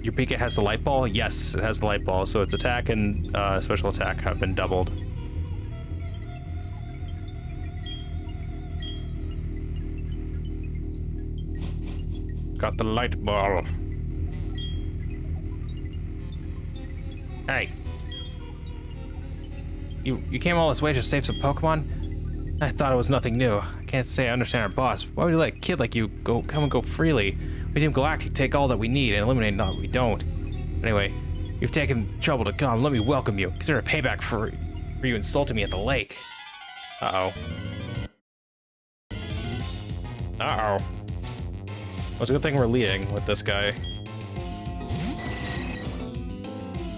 S7: Your Pika has the light ball? Yes, it has the light ball, so its attack and special attack have been doubled. Got the light ball. Hey. You came all this way to save some Pokemon? I thought it was nothing new. I can't say I understand our boss. Why would you let a kid like you come and go freely? We Team Galactic take all that we need and eliminate all that we don't. Anyway, you've taken trouble to come. Let me welcome you. Consider a payback for you insulting me at the lake. Uh-oh. Uh-oh. Well, it's a good thing we're leading with this guy.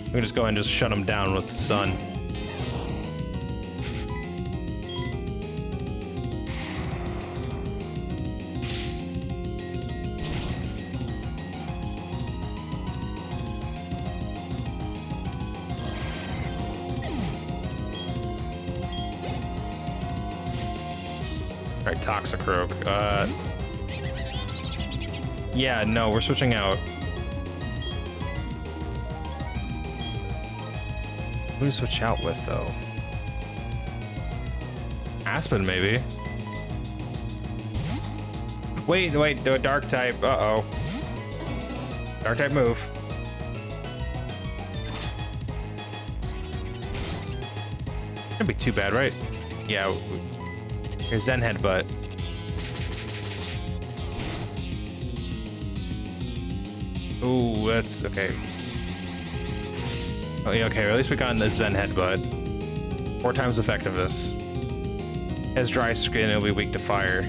S7: We can just go ahead and just shut him down with the sun. Alright, Toxicroak. Yeah, no, we're switching out. Who do we switch out with, though? Aspen, maybe. Wait, do a dark type. Uh-oh. Dark type move. Shouldn't be too bad, right? Yeah. Here's Zen Headbutt. Ooh, that's okay. Oh, yeah, okay, at least we got in the Zen Headbutt. 4 times effectiveness. Has dry skin, it'll be weak to fire.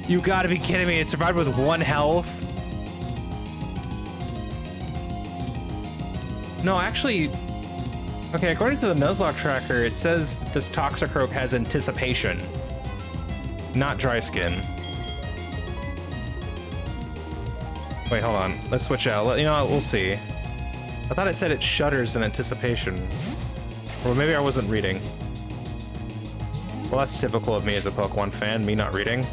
S7: You gotta be kidding me, it survived with 1 health? No, actually... Okay, according to the Nuzlocke tracker, it says that this Toxicroak has anticipation. Not dry skin. Wait, hold on. Let's switch out. You know what? We'll see.
S1: I thought it said it shudders in anticipation. Or maybe I wasn't reading. Well, that's typical of me as a Pokemon fan, me not reading.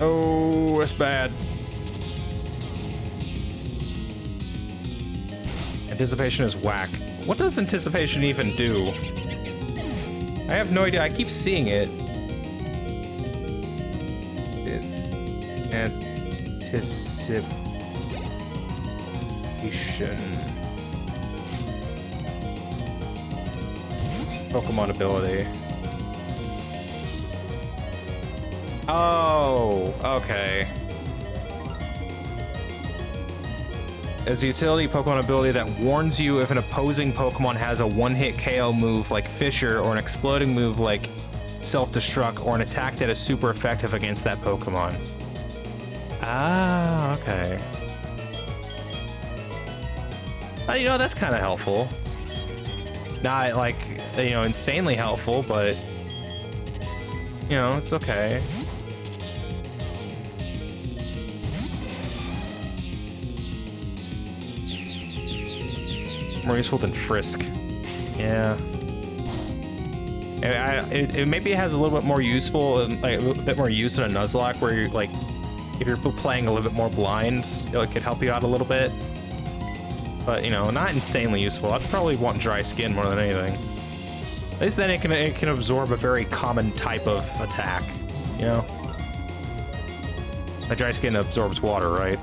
S1: Oh, that's bad. Anticipation is whack. What does anticipation even do? I have no idea. I keep seeing it. It's anticipation. Pokemon ability. Oh, okay. It's a utility Pokemon ability that warns you if an opposing Pokemon has a one-hit KO move like Fissure or an exploding move like Self-Destruct or an attack that is super effective against that Pokemon. Ah, okay. You know, that's kind of helpful. Not like, you know, insanely helpful, but you know, it's okay. More useful than Frisk. Yeah. It maybe has a little bit more useful, like a bit more use in a Nuzlocke where you're like, if you're playing a little bit more blind, it could help you out a little bit. But you know, not insanely useful. I'd probably want Dry Skin more than anything. At least then it can absorb a very common type of attack. You know, like Dry Skin absorbs water, right?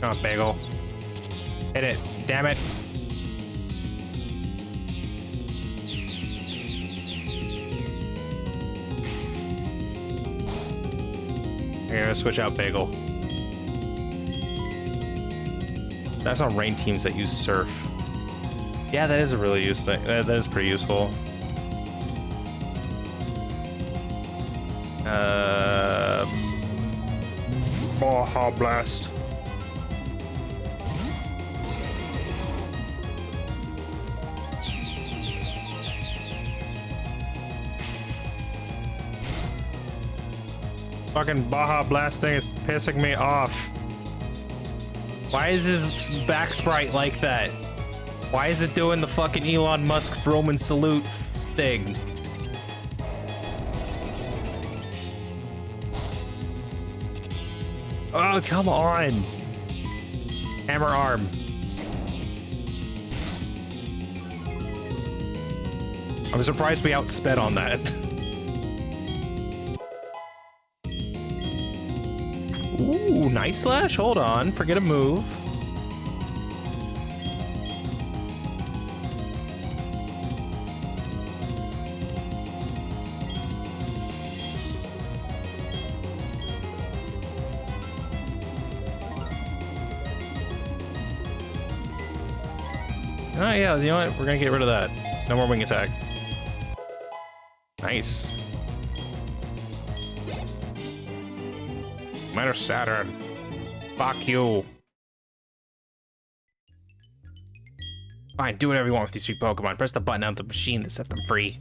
S1: Come on, Bagel. Hit it. Damn it. Here, let's switch out Bagel. That's on rain teams that use Surf. Yeah, that is a really useful thing. That is pretty useful. Baja Blast. Fucking Baja Blast thing is pissing me off. Why is his back sprite like that? Why is it doing the fucking Elon Musk Roman salute thing? Oh, come on. Hammer arm. I'm surprised we outsped on that. Ooh, Night Slash? Hold on, forget a move. Oh yeah, you know what? We're gonna get rid of that. No more wing attack. Nice. Minor Saturn. Fuck you. Fine, do whatever you want with these sweet Pokemon. Press the button on the machine that set them free.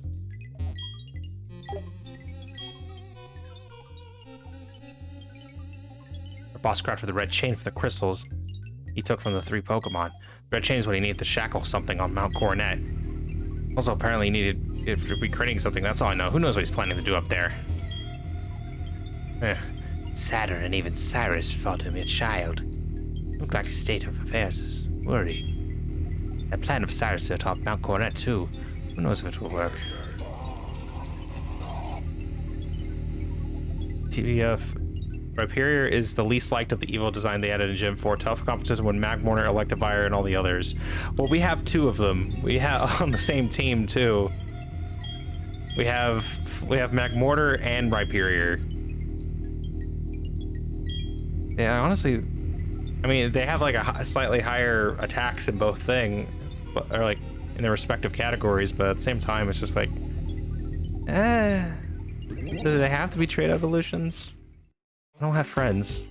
S1: The boss crafted the red chain for the crystals he took from the 3 Pokemon. The red chain is what he needed to shackle something on Mount Coronet. Also, apparently he needed it for recreating something. That's all I know. Who knows what he's planning to do up there? Saturn and even Cyrus thought him a child. Looked like his state of affairs is worrying. That plan of Cyrus to atop Mount Coronet too. Who knows if it will work? TVF. Rhyperior is the least liked of the evil design they added in Gen 4. Tough competition with Magmortar, Electivire, and all the others. Well, we have 2 of them. We have on the same team too. We have Magmortar and Rhyperior. Yeah, honestly, I mean, they have like a slightly higher attacks in both or like in their respective categories, but at the same time, it's just like, do they have to be trait evolutions? I don't have friends.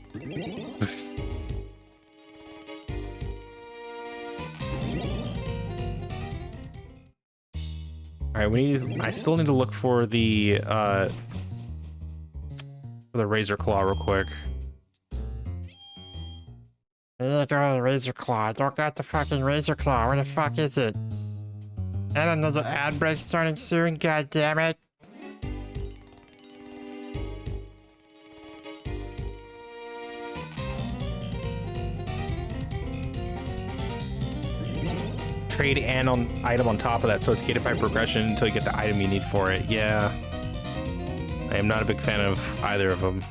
S1: All right, I still need to look for the Razor Claw real quick.
S10: I need to go to the Razor Claw. I don't got the fucking Razor Claw. Where the fuck is it? And another ad break starting soon, god damn it.
S1: Trade and item on top of that, so it's gated by progression until you get the item you need for it. Yeah. I am not a big fan of either of them.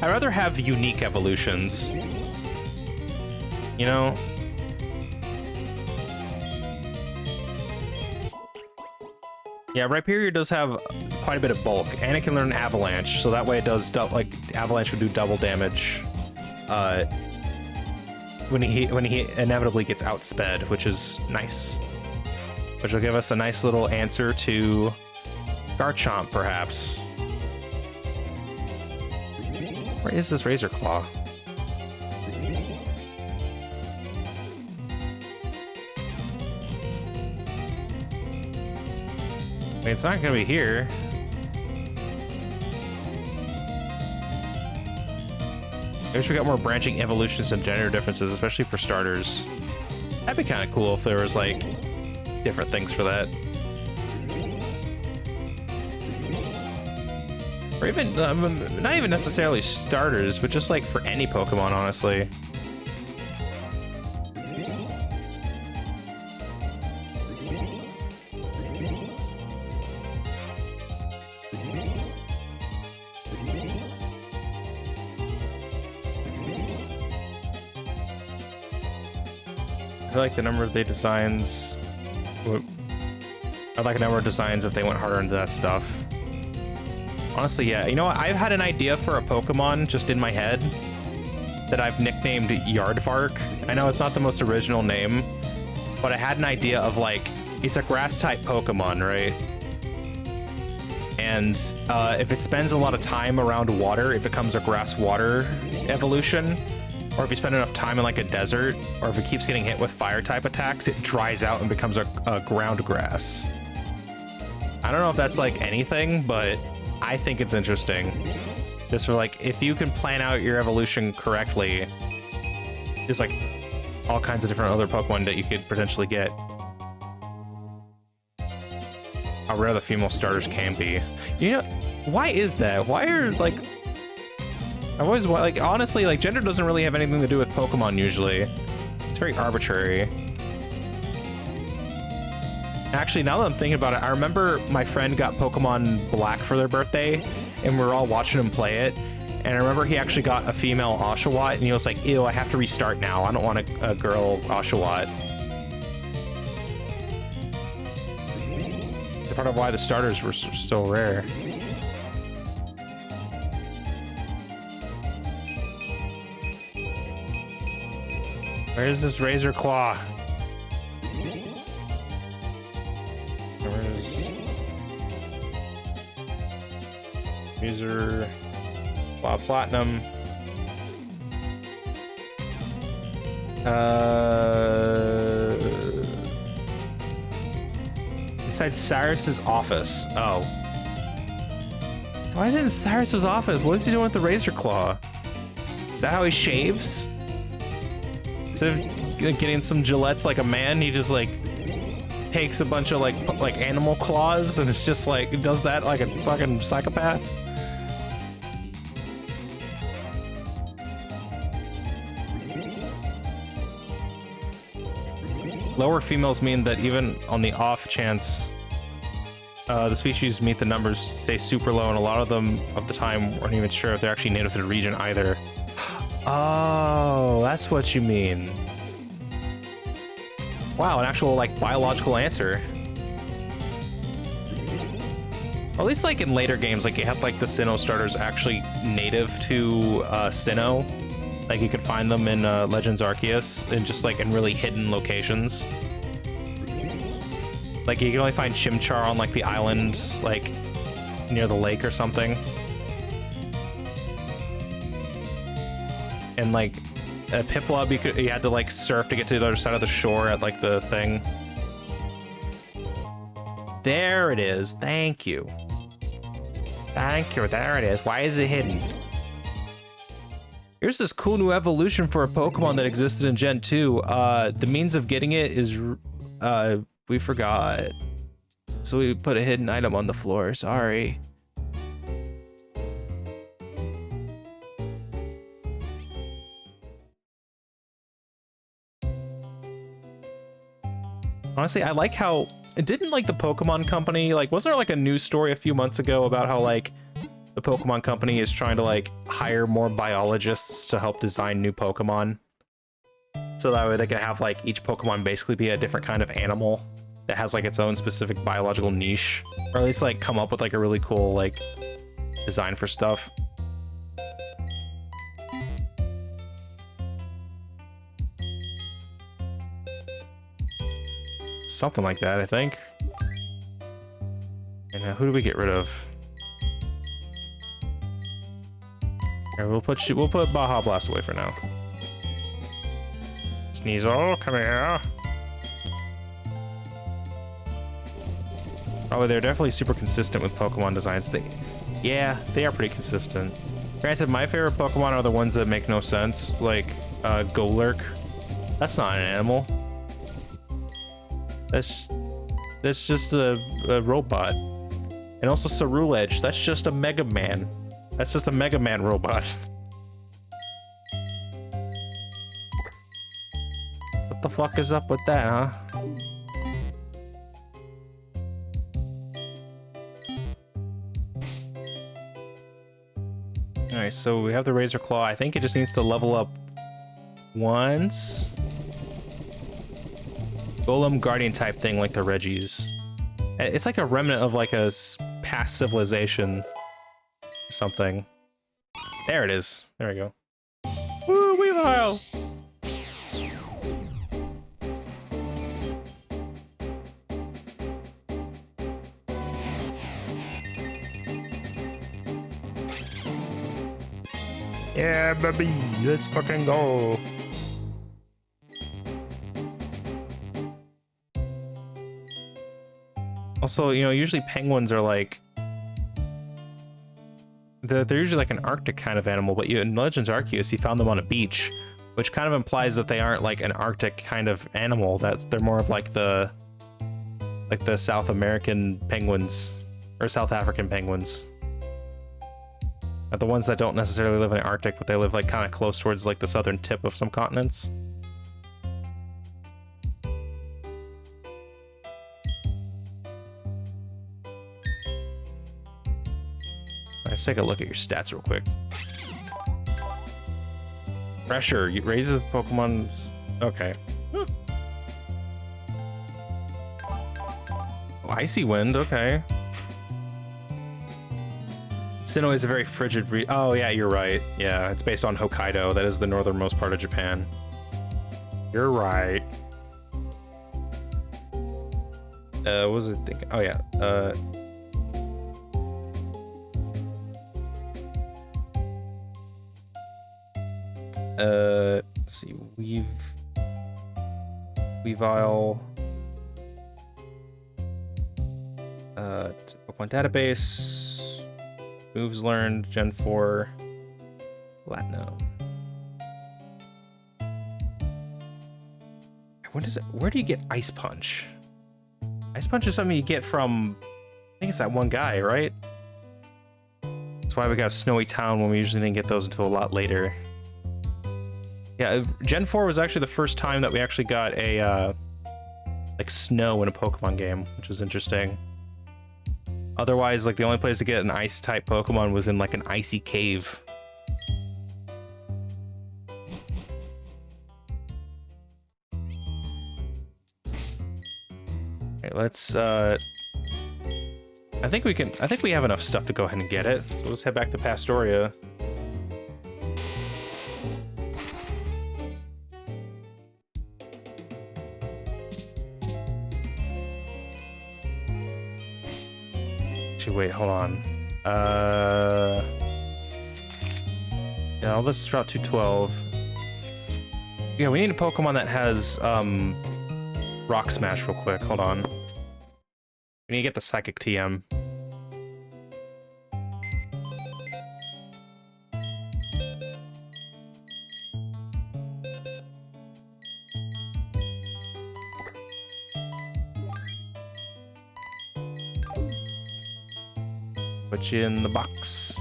S1: I'd rather have unique evolutions. You know? Yeah, Rhyperior does have quite a bit of bulk, and it can learn Avalanche, so that way it does like Avalanche would do double damage when he inevitably gets outsped, which is nice. Which will give us a nice little answer to Garchomp, perhaps. Where is this Razor Claw? I mean, it's not gonna be here. I wish we got more branching evolutions and gender differences, especially for starters. That'd be kind of cool if there was like different things for that. Or even, not even necessarily starters, but just like for any Pokemon, honestly. I like the number of the designs. I like a number of designs if they went harder into that stuff. Honestly, yeah. You know what? I've had an idea for a Pokemon just in my head that I've nicknamed Yardvark. I know it's not the most original name, but I had an idea of like, it's a grass-type Pokemon, right? And if it spends a lot of time around water, it becomes a grass-water evolution. Or if you spend enough time in like a desert, or if it keeps getting hit with fire-type attacks, it dries out and becomes a ground grass. I don't know if that's like anything, but I think it's interesting. Just for like, if you can plan out your evolution correctly, there's like all kinds of different other Pokemon that you could potentially get. How rare the female starters can be. You know, why is that? Why are like, I've always, like, honestly, like, gender doesn't really have anything to do with Pokemon usually. It's very arbitrary. Actually, now that I'm thinking about it, I remember my friend got Pokemon Black for their birthday, and we were all watching him play it. And I remember he actually got a female Oshawott, and he was like, ew, I have to restart now. I don't want a girl Oshawott. It's a part of why the starters were still rare. Where's this Razor Claw? Where's Razor Claw Platinum? Inside Cyrus's office. Oh. Why is it in Cyrus's office? What is he doing with the Razor Claw? Is that how he shaves? Instead of getting some Gillettes like a man, he just like takes a bunch of like animal claws and it's just like, does that like a fucking psychopath. Lower females mean that even on the off chance the species meet the numbers stay super low, and a lot of them of the time weren't even sure if they're actually native to the region either. Oh, that's what you mean. Wow, an actual like biological answer. At least like in later games, like you have like the Sinnoh starters actually native to Sinnoh. Like you could find them in Legends Arceus and just like in really hidden locations. Like you can only find Chimchar on like the island, like near the lake or something. And like a Piplup, you had to like surf to get to the other side of the shore at like the thing. There it is. Thank you. Thank you. There it is. Why is it hidden? Here's this cool new evolution for a Pokemon that existed in Gen 2. The means of getting it is, we forgot. So we put a hidden item on the floor, sorry. Honestly, I like how, it didn't like the Pokemon Company, like wasn't there like a news story a few months ago about how like the Pokemon Company is trying to like hire more biologists to help design new Pokemon. So that way they can have like each Pokemon basically be a different kind of animal that has like its own specific biological niche. Or at least like come up with like a really cool like design for stuff. Something like that, I think. And who do we get rid of? Here, we'll put Baja Blast away for now. Sneasel, come here. Oh, they're definitely super consistent with Pokemon designs. Yeah, they are pretty consistent. Granted, my favorite Pokemon are the ones that make no sense, like Golurk. That's not an animal. That's just a robot. And also Cerulege, that's just a Mega Man. That's just a Mega Man robot. What the fuck is up with that, huh? Alright, so we have the Razor Claw. I think it just needs to level up once. Golem Guardian type thing like the Reggies. It's like a remnant of like a past civilization or something. There it is. There we go. Woo, Weavile! Yeah, baby, let's fucking go. Also, you know, usually penguins are like... They're usually like an Arctic kind of animal, but in Legends Arceus, you found them on a beach, which kind of implies that they aren't like an Arctic kind of animal. They're more of like the South American penguins, or South African penguins. The ones that don't necessarily live in the Arctic, but they live like kind of close towards like the southern tip of some continents. Let's take a look at your stats real quick. Pressure raises Pokemon's... Okay. Oh, Icy Wind, okay. Sinnoh is a very frigid oh yeah, you're right. Yeah, it's based on Hokkaido. That is the northernmost part of Japan. You're right. What was I thinking? Oh yeah, let's see, Weavile. Pokemon database. Moves learned, Gen 4, Platinum. Where do you get Ice Punch? Ice Punch is something you get from, I think it's that one guy, right? That's why we got Snowy Town when we usually didn't get those until a lot later. Yeah, Gen 4 was actually the first time that we actually got a, like snow in a Pokemon game, which was interesting. Otherwise, like the only place to get an ice type Pokemon was in like an icy cave. Okay, let's I think we have enough stuff to go ahead and get it. So let's head back to Pastoria. wait, hold on. Yeah, all this is Route 212. Yeah, we need a Pokemon that has, Rock Smash real quick. Hold on. We need to get the Psychic TM. Put you in the box.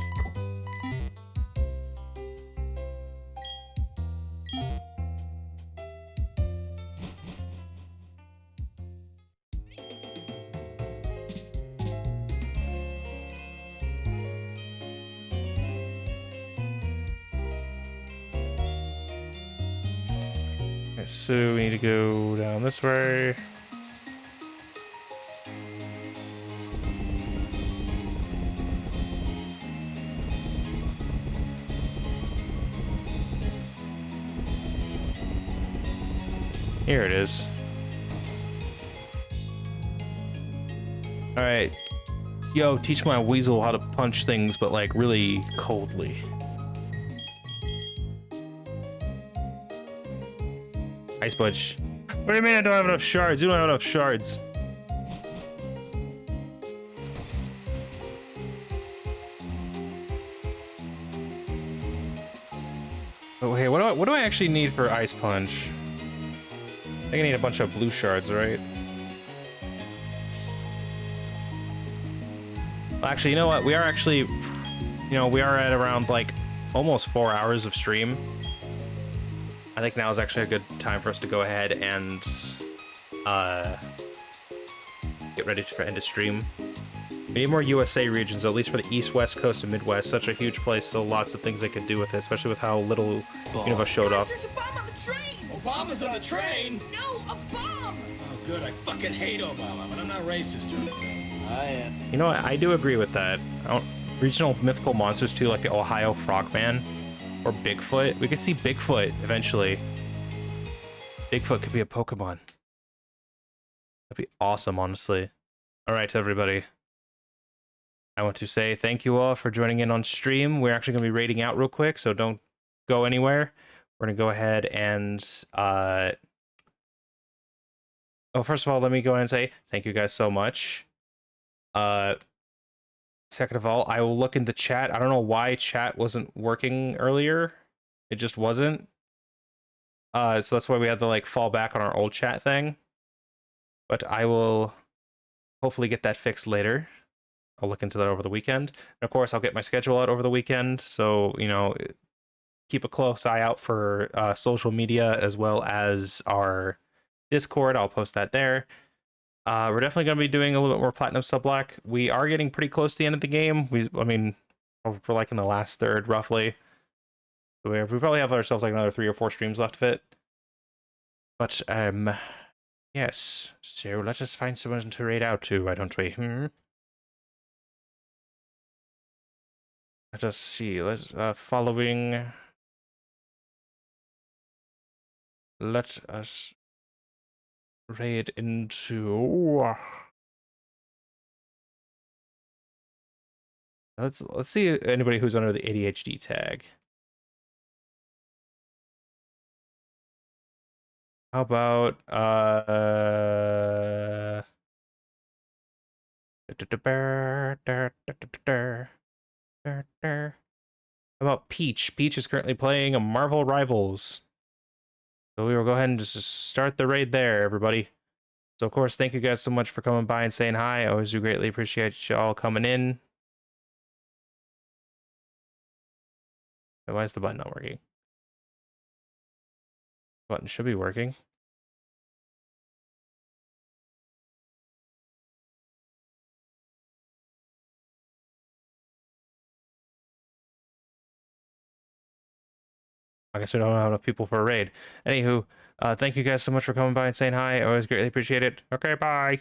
S1: Okay, so we need to go down this way. Here it is. Alright. Yo, teach my weasel how to punch things, but like really coldly. Ice Punch. What do you mean I don't have enough shards? You don't have enough shards. Oh, hey, what do I actually need for Ice Punch? I think I need a bunch of blue shards, right? Well, actually, you know what? We are actually, we are at around like almost 4 hours of stream. I think now is actually a good time for us to go ahead and get ready for end of stream. We need more USA regions, at least for the East, West Coast, and Midwest. Such a huge place, so lots of things they could do with it, especially with how little Unova showed off.
S3: There's a bomb on the train! Obama's on the train? No, a bomb! Oh, good. I fucking hate Obama, but I'm not racist or anything. I am.
S1: You know what? I do agree with that. Regional mythical monsters too, like the Ohio Frogman or Bigfoot. We could see Bigfoot eventually. Bigfoot could be a Pokemon. That'd be awesome, honestly. All right, everybody. I want to say thank you all for joining in on stream. We're actually going to be raiding out real quick, so don't go anywhere. We're going to go ahead and... Oh, first of all, let me go ahead and say thank you guys so much. Second of all, I will look into chat. I don't know why chat wasn't working earlier. It just wasn't. So that's why we had to like fall back on our old chat thing. But I will hopefully get that fixed later. I'll look into that over the weekend. And of course, I'll get my schedule out over the weekend. So, keep a close eye out for social media as well as our Discord. I'll post that there. We're definitely going to be doing a little bit more Platinum Sublocke. We are getting pretty close to the end of the game. We're like in the last third, roughly. So we probably have ourselves like another 3 or 4 streams left of it. But, yes. So let's just find someone to raid out to, why don't we? Let us see. Let's, following... Let us... raid into let's see anybody who's under the ADHD tag. How about how about Peach? Peach is currently playing a Marvel Rivals. So we will go ahead and just start the raid there, everybody. So, of course, thank you guys so much for coming by and saying hi. I always do greatly appreciate you all coming in. Why is the button not working? The button should be working. I guess we don't have enough people for a raid. Anywho, thank you guys so much for coming by and saying hi. I always greatly appreciate it. Okay, bye.